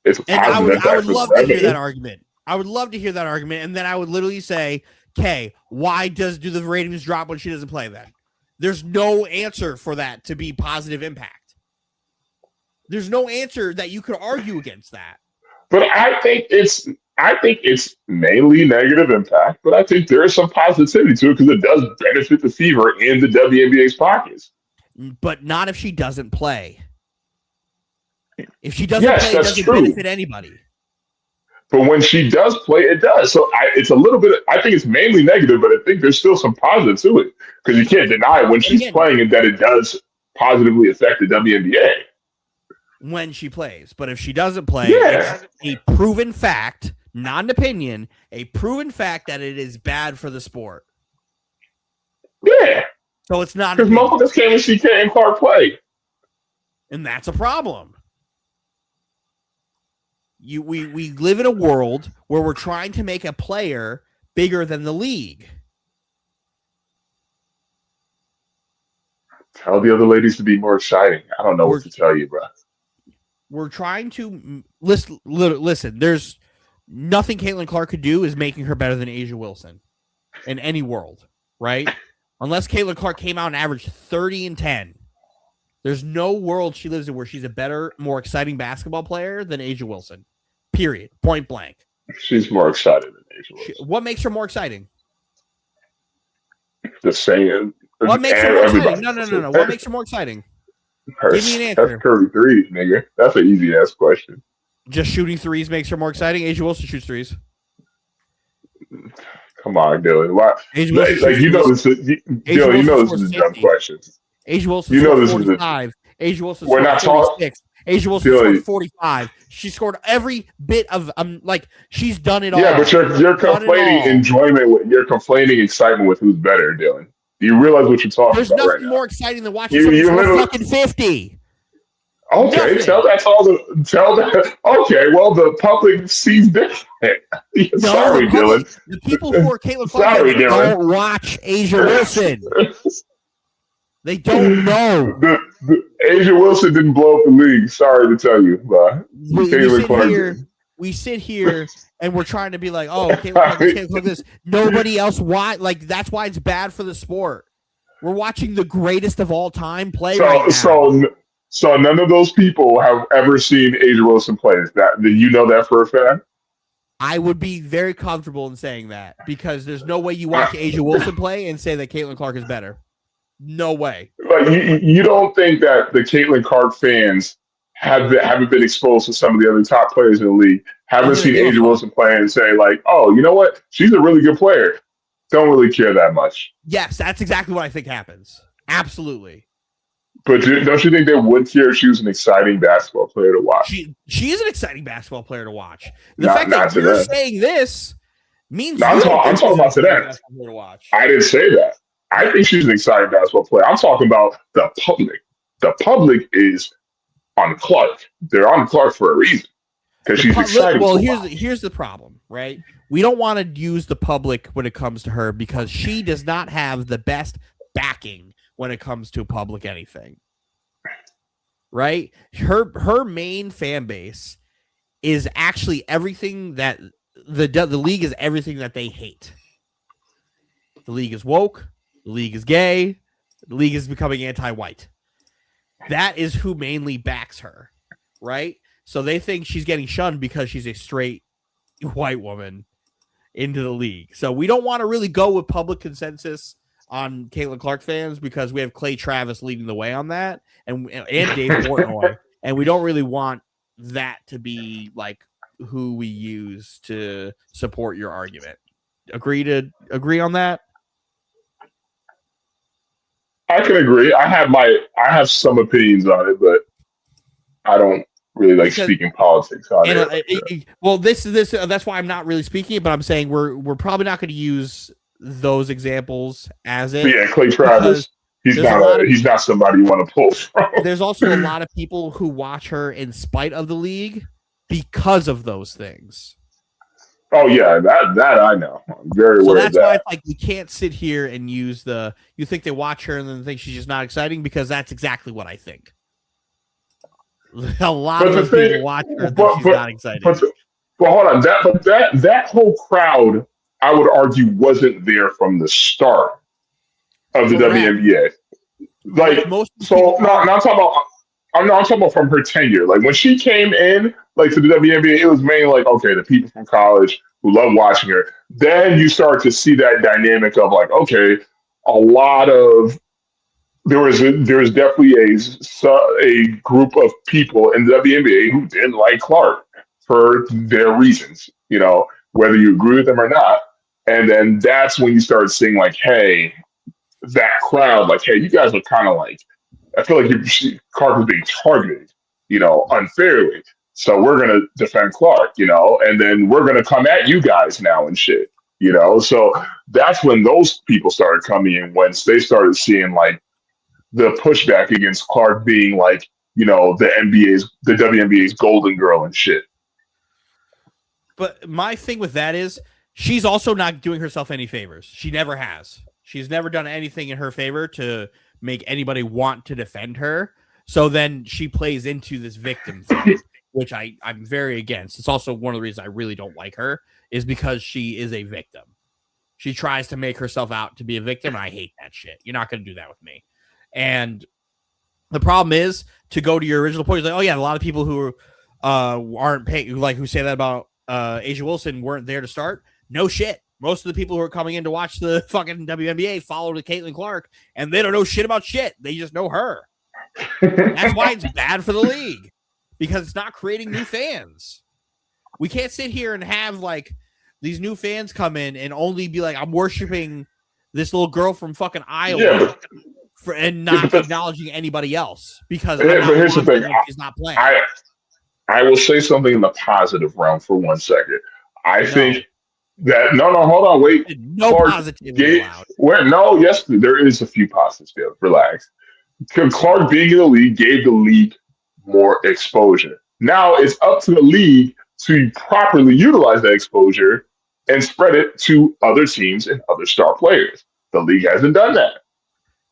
C: It's a positive impact.
A: I would love to hear that argument. I would love to hear that argument. And then I would literally say, okay, why do the ratings drop when she doesn't play then? There's no answer for that to be positive impact. There's no answer that you could argue against that.
C: But I think it's mainly negative impact, but I think there is some positivity to it because it does benefit the Fever and the WNBA's pockets.
A: But not if she doesn't play. If she doesn't play, it doesn't benefit anybody.
C: But when she does play, it does. So it's a little bit, I think it's mainly negative, but I think there's still some positive to it because you can't deny when she's playing and that it does positively affect the WNBA.
A: When she plays. But if she doesn't play, it's a proven fact, not an opinion, a proven fact that it is bad for the sport.
C: Yeah.
A: So it's not
C: because most of us came and see Caitlin Clark play.
A: And that's a problem. We live in a world where we're trying to make a player bigger than the league.
C: Tell the other ladies to be more exciting. I don't know what to tell you, bro.
A: We're trying to listen. There's nothing Caitlin Clark could do is making her better than A'ja Wilson in any world, right? Unless Caitlin Clark came out and averaged 30 and 10. There's no world she lives in where she's a better, more exciting basketball player than A'ja Wilson. Period. Point blank.
C: She's more exciting than A'ja Wilson.
A: What makes her more exciting?
C: The same.
A: What makes her more exciting? No. What makes her more exciting? Give me an answer.
C: That's Curry threes, nigga. That's an easy ass question.
A: Just shooting threes makes her more exciting. A'ja Wilson shoots threes.
C: Come on, Dylan. Why? Like you know this is Dylan. You know this is a dumb question.
A: A'ja Wilson scored 45. A'ja Wilson scored 46. A'ja Wilson scored 45. She scored every bit of like she's done it all.
C: Yeah, but you're conflating enjoyment with you're conflating excitement with who's better, Dylan. Do you realize what you're talking about?
A: There's nothing more exciting than watching somebody score fucking 50.
C: Okay, tell that. Okay, well, the public sees different. Sorry, Dylan.
A: The people who are Caitlin Clark don't watch A'ja Wilson. They don't know.
C: The A'ja Wilson didn't blow up the league. Sorry to tell you, but
A: we sit here and we're trying to be like, oh, Caitlin Clark this. Nobody else watch. Like that's why it's bad for the sport. We're watching the greatest of all time play right now.
C: So none of those people have ever seen A'ja Wilson play. Do you know that for a fact?
A: I would be very comfortable in saying that because there's no way you watch A'ja Wilson play and say that Caitlin Clark is better. No way.
C: Like you don't think that the Caitlin Clark fans haven't been exposed to some of the other top players in the league, haven't seen A'ja Wilson play and say like, oh, you know what? She's a really good player. Don't really care that much.
A: Yes, that's exactly what I think happens. Absolutely.
C: But don't you think they would care if she was an exciting basketball player to watch?
A: She is an exciting basketball player to watch. The fact that you're saying this means
C: I'm talking about to them. I didn't say that. I think she's an exciting basketball player. I'm talking about the public. The public is on Clark. They're on Clark for a reason because she's exciting.
A: Well, here's the problem, right? We don't want to use the public when it comes to her because she does not have the best backing when it comes to public anything. Right? Her main fan base is actually everything that the league is everything that they hate. The league is woke. The league is gay. The league is becoming anti-white. That is who mainly backs her, right? So they think she's getting shunned because she's a straight white woman into the league. So we don't want to really go with public consensus on Caitlin Clark fans because we have Clay Travis leading the way on that and Dave Portnoy. And we don't really want that to be like who we use to support your argument. Agree on that?
C: I can agree. I have some opinions on it, but I don't really like speaking politics on it.
A: Well, this that's why I'm not really speaking it, but I'm saying we're probably not going to use those examples as it.
C: But yeah, Clay Travis. He's not somebody you want to pull from.
A: There's also a lot of people who watch her in spite of the league because of those things.
C: Oh yeah, that I know. I'm very aware of that. So that's why
A: it's like we can't sit here and use you think they watch her and then think she's just not exciting because that's exactly what I think. A lot of people watch her and think she's not exciting.
C: But hold on, that whole crowd, I would argue, wasn't there from the start of the WNBA. Like, I'm talking about from her tenure. Like when she came in, like to the WNBA, it was mainly like, okay, the people from college who love watching her. Then you start to see that dynamic of like, okay, there was definitely a group of people in the WNBA who didn't like Clark for their reasons, whether you agree with them or not. And then that's when you start seeing like, hey, that crowd, like, hey, you guys are kind of like, I feel like Clark was being targeted, unfairly. So we're going to defend Clark, and then we're going to come at you guys now and shit, So that's when those people started coming in, once they started seeing like the pushback against Clark being like, the WNBA's golden girl and shit.
A: But my thing with that is she's also not doing herself any favors. She never has. She's never done anything in her favor to make anybody want to defend her. So then she plays into this victim thing, which I'm very against. It's also one of the reasons I really don't like her is because she is a victim. She tries to make herself out to be a victim, and I hate that shit. You're not going to do that with me. And the problem is, to go to your original point, is like, oh yeah, a lot of people who aren't paying, like who say that about Asia Wilson weren't there to start. No shit. Most of the people who are coming in to watch the fucking WNBA follow to Caitlin Clark, and they don't know shit about shit. They just know her. That's why it's bad for the league, because it's not creating new fans. We can't sit here and have like these new fans come in and only be like, I'm worshiping this little girl from fucking Iowa and not acknowledging anybody else because
C: but here's the thing.
A: She's not playing.
C: I will say something in the positive realm for 1 second. I think that hold on, wait.
A: No positivity allowed.
C: Yes, there is a few positives there. Relax. Clark being in the league gave the league more exposure. Now it's up to the league to properly utilize that exposure and spread it to other teams and other star players. The league hasn't done that.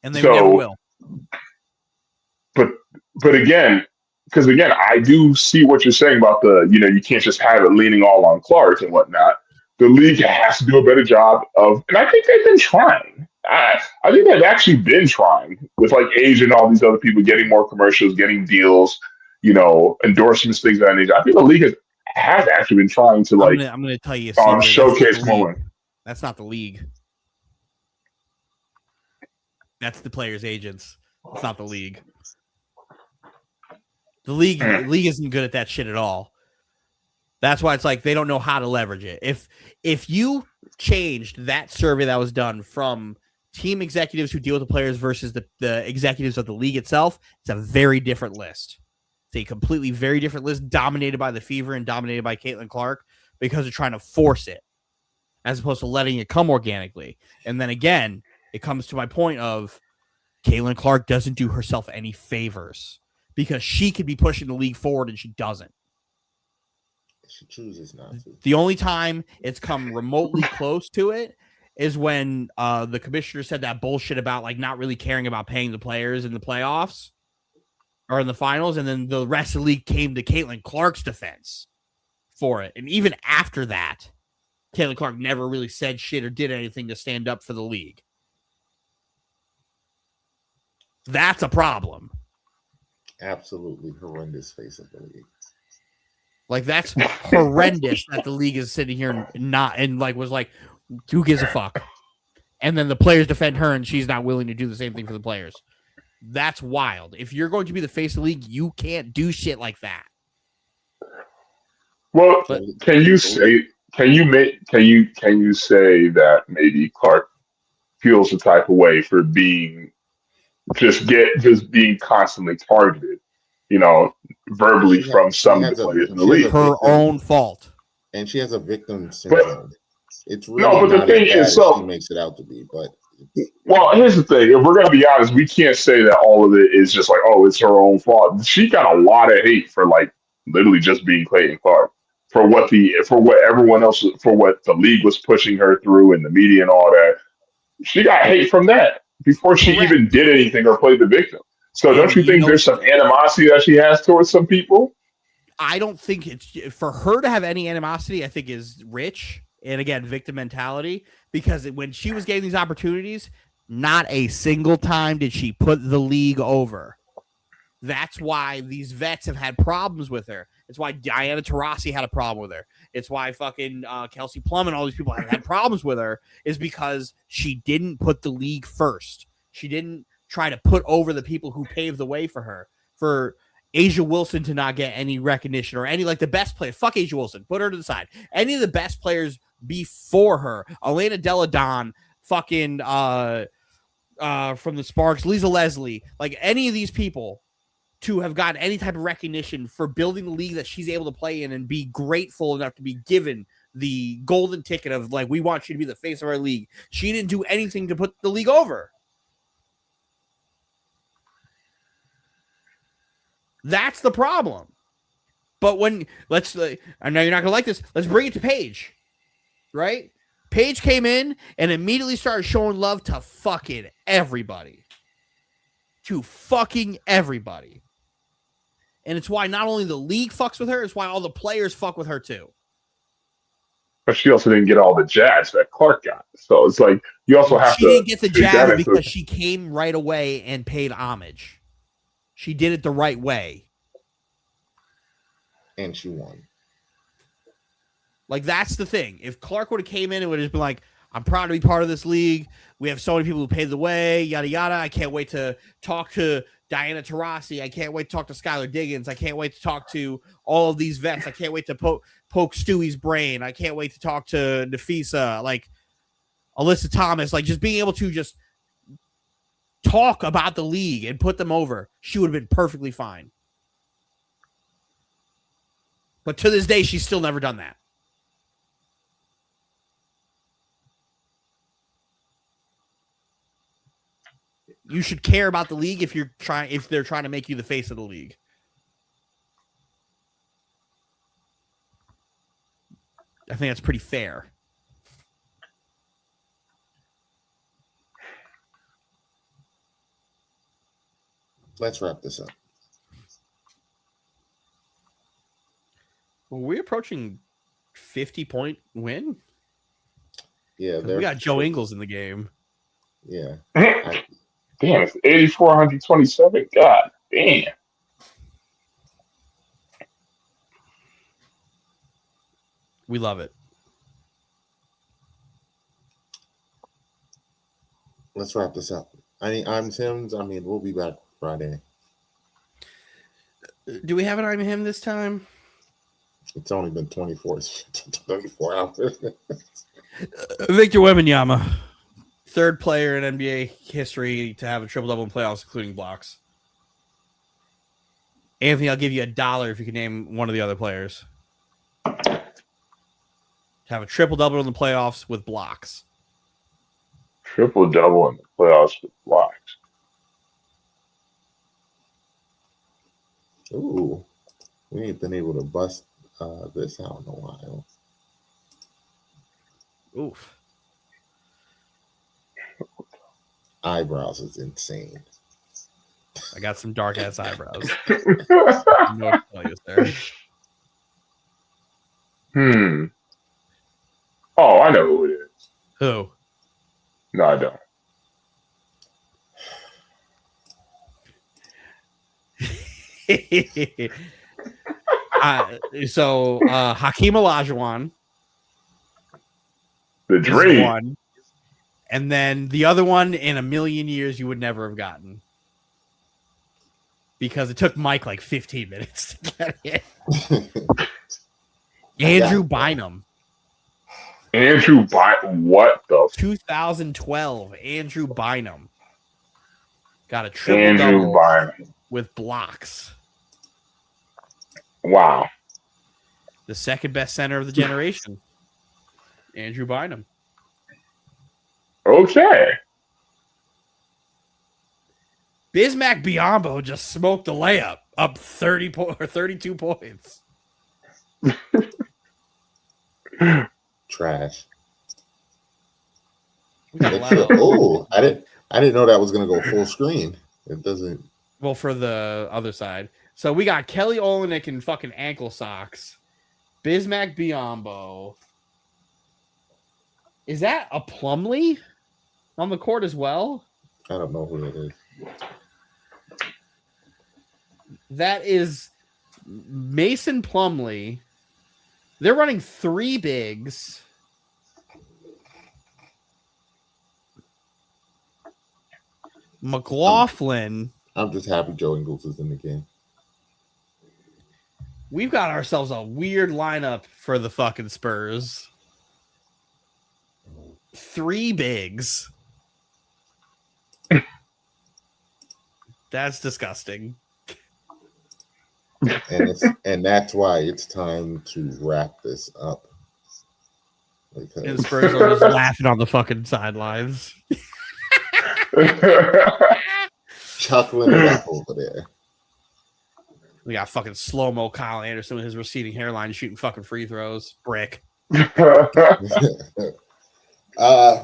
A: And they never will.
C: But again, because I do see what you're saying about you can't just have it leaning all on Clark and whatnot. The league has to do a better job of, and I think they've been trying. I think they've actually been trying with like Age and all these other people getting more commercials, getting deals, endorsements, things of that nature. I think the league has actually been trying to like.
A: I'm going to tell you
C: showcase more.
A: That's not the league. That's the players' agents. It's not the league. The league isn't good at that shit at all. That's why it's like they don't know how to leverage it. If you changed that survey that was done from team executives who deal with the players versus the executives of the league itself, it's a very different list. It's a completely very different list dominated by the Fever and dominated by Caitlin Clark because they're trying to force it as opposed to letting it come organically. And then again, it comes to my point of Caitlin Clark doesn't do herself any favors because she could be pushing the league forward and she doesn't.
B: She chooses not to.
A: The only time it's come remotely close to it is when the commissioner said that bullshit about like not really caring about paying the players in the playoffs or in the finals, and then the rest of the league came to Caitlin Clark's defense for it. And even after that, Caitlin Clark never really said shit or did anything to stand up for the league. That's a problem.
B: Absolutely horrendous face of the league.
A: Like, that's horrendous that the league is sitting here and was like, who gives a fuck? And then the players defend her and she's not willing to do the same thing for the players. That's wild. If you're going to be the face of the league, you can't do shit like that.
C: Well, can you say that maybe Clark feels the type of way for being being constantly targeted, verbally from some of the players in the league?
A: Her own fault.
B: And she has a victim syndrome. It's really
C: no, but the thing is,
B: she makes it out to be. But
C: well, here's the thing: if we're gonna be honest, we can't say that all of it is just like, oh, it's her own fault. She got a lot of hate for literally just being Clayton Clark, for what everyone else, for what the league was pushing her through and the media and all that. She got hate from that before she even did anything or played the victim. So don't you think there's some animosity that she has towards some people?
A: I don't think it's for her to have any animosity. I think is rich. And again, victim mentality, because when she was getting these opportunities, not a single time did she put the league over. That's why these vets have had problems with her. It's why Diana Taurasi had a problem with her. It's why fucking Kelsey Plum and all these people have had problems with her, is because she didn't put the league first. She didn't try to put over the people who paved the way for her. For Asia Wilson to not get any recognition or any, the best player. Fuck Asia Wilson. Put her to the side. Any of the best players before her, Elena Delle Donne, fucking from the Sparks, Lisa Leslie, any of these people to have gotten any type of recognition for building the league that she's able to play in and be grateful enough to be given the golden ticket of we want you to be the face of our league. She didn't do anything to put the league over. That's the problem. But I know you're not gonna like this. Let's bring it to Paige. Right? Paige came in and immediately started showing love to fucking everybody. To fucking everybody. And it's why not only the league fucks with her, it's why all the players fuck with her too.
C: But she also didn't get all the jabs that Clark got. So it's you also have to...
A: She didn't get the jabs because she came right away and paid homage. She did it the right way.
B: And she won.
A: That's the thing. If Clark would have came in and would have just been I'm proud to be part of this league. We have so many people who paved the way, yada, yada. I can't wait to talk to Diana Taurasi. I can't wait to talk to Skylar Diggins. I can't wait to talk to all of these vets. I can't wait to poke Stewie's brain. I can't wait to talk to Nafisa, Alyssa Thomas. Just being able to just talk about the league and put them over. She would have been perfectly fine. But to this day, she's still never done that. You should care about the league if they're trying to make you the face of the league. I think that's pretty fair.
B: Let's wrap this up.
A: Well, we're approaching 50-point win.
B: Yeah,
A: we got Joe Ingles in the game.
B: Yeah.
C: Damn, it's 8,427. God damn.
A: We love it.
B: Let's wrap this up. I'm Sims. We'll be back Friday.
A: Do we have an I'm him this time?
B: It's only been 24 hours.
A: Victor Wembanyama. Third player in NBA history to have a triple-double in playoffs, including blocks. Anthony, I'll give you $1 if you can name one of the other players. To have a triple-double in the playoffs with blocks.
C: Triple-double in the playoffs with blocks.
B: Ooh. We ain't been able to bust this out in a while.
A: Oof.
B: Eyebrows is insane.
A: I got some dark ass eyebrows. I know what to tell you, sir.
C: Oh, I know who it is.
A: Who?
C: No, I don't.
A: Hakeem Olajuwon.
C: The dream.
A: One. And then the other one in a million years you would never have gotten. Because it took Mike like 15 minutes to get it. Andrew Bynum.
C: What the?
A: 2012. Andrew Bynum. Got a triple-double with blocks.
C: Wow.
A: The second best center of the generation. Andrew Bynum.
C: Okay.
A: Bismack Biyombo just smoked a layup up 32 points.
B: Trash.
A: I
B: didn't know that was gonna go full screen. It doesn't.
A: Well, for the other side. So we got Kelly Olynyk in fucking ankle socks. Bismack Biyombo. Is that a Plumlee on the court as well?
B: I don't know who it is.
A: That is Mason Plumlee. They're running 3 bigs. McLaughlin.
B: I'm just happy Joe Ingles is in the game.
A: We've got ourselves a weird lineup for the fucking Spurs. 3 bigs. That's disgusting.
B: And that's why it's time to wrap this up. Because...
A: And the Spurs are just laughing on the fucking sidelines.
B: Chuckling it up over there.
A: We got fucking slow-mo Kyle Anderson with his receding hairline shooting fucking free throws. Brick.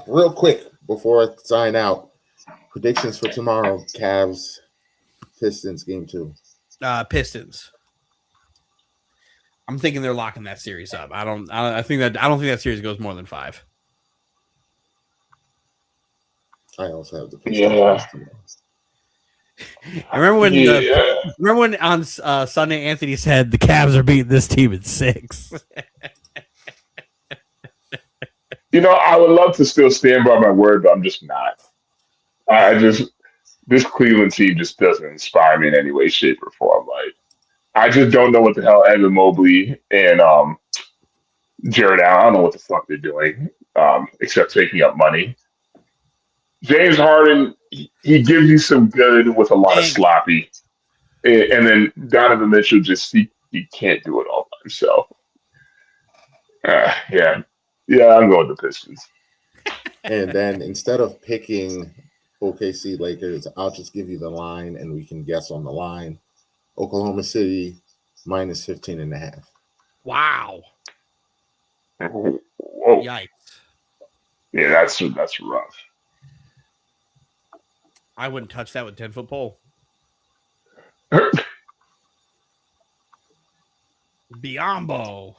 B: Real quick before I sign out, predictions for tomorrow: Cavs, Pistons, game 2.
A: Pistons. I'm thinking they're locking that series up. I don't think that series goes more than 5.
B: I also have the Pistons.
A: I remember when on Sunday Anthony said the Cavs are beating this team in 6.
C: I would love to still stand by my word, but I'm just not. This Cleveland team just doesn't inspire me in any way, shape, or form. Like, I just don't know what the hell Evan Mobley and Jared Allen, I don't know what the fuck they're doing, except taking up money. James Harden, he gives you some good with a lot of sloppy. And then Donovan Mitchell he can't do it all by himself. Yeah, I'm going with the Pistons.
B: And then instead of picking OKC Lakers, I'll just give you the line and we can guess on the line. Oklahoma City minus 15.5.
A: Wow.
C: Whoa.
A: Yikes.
C: Yeah, that's rough.
A: I wouldn't touch that with 10-foot pole. Biyombo.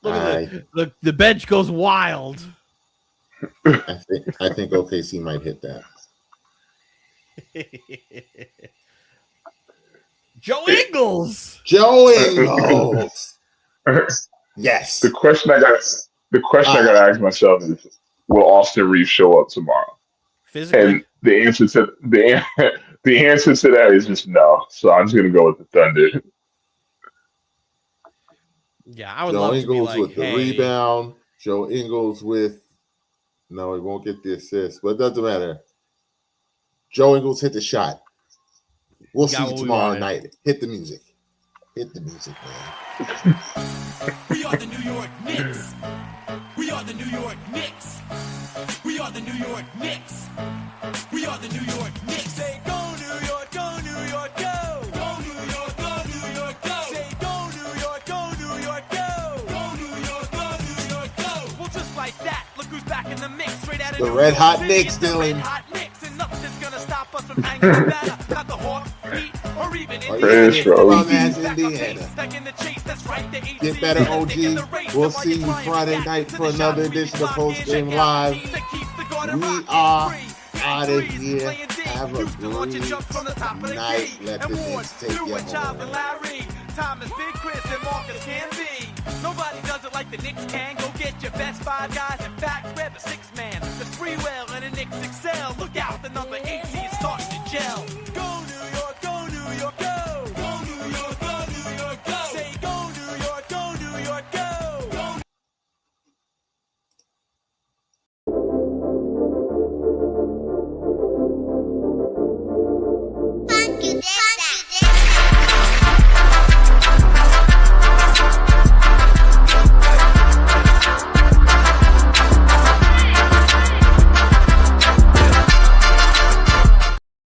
A: Look at the bench goes wild.
B: I think OKC might hit that.
A: Joe Ingles.
B: Yes.
C: The question I got to ask myself is, will Austin Reeves show up tomorrow?
A: Physically?
C: And the answer to that is just no. So I'm just gonna go with the Thunder.
A: Yeah, I would love to be like,
B: with the rebound. Joe Ingles with he won't get the assist, but it doesn't matter. Joe Ingles hit the shot. We'll see you tomorrow night. Hit the music. Hit the music, man.
D: We are the New York Knicks. We are the New York Knicks. We are the New York Knicks. We are the New York Knicks. Say go New York, go New York, go. Go New York, go New York, go. Say go New York, go New York, go. Go New York, go New York, go. Well, just like that, look who's back in the mix. Straight out of
B: the Red Hot Knicks, Dylan.
D: Red Hot Knicks, and nothing's gonna stop us from hanging the banner. Got the Hawks beat.
C: Fans from
B: Indiana. Get better, OG. We'll see you Friday night for another edition of Post Game Live. We are out of here. Have a great night. Let the Knicks take you home.
D: Time is Big Chris and Marcus can be. Nobody does it like the Knicks can. Go get your best 5 guys and back grab a 6-man.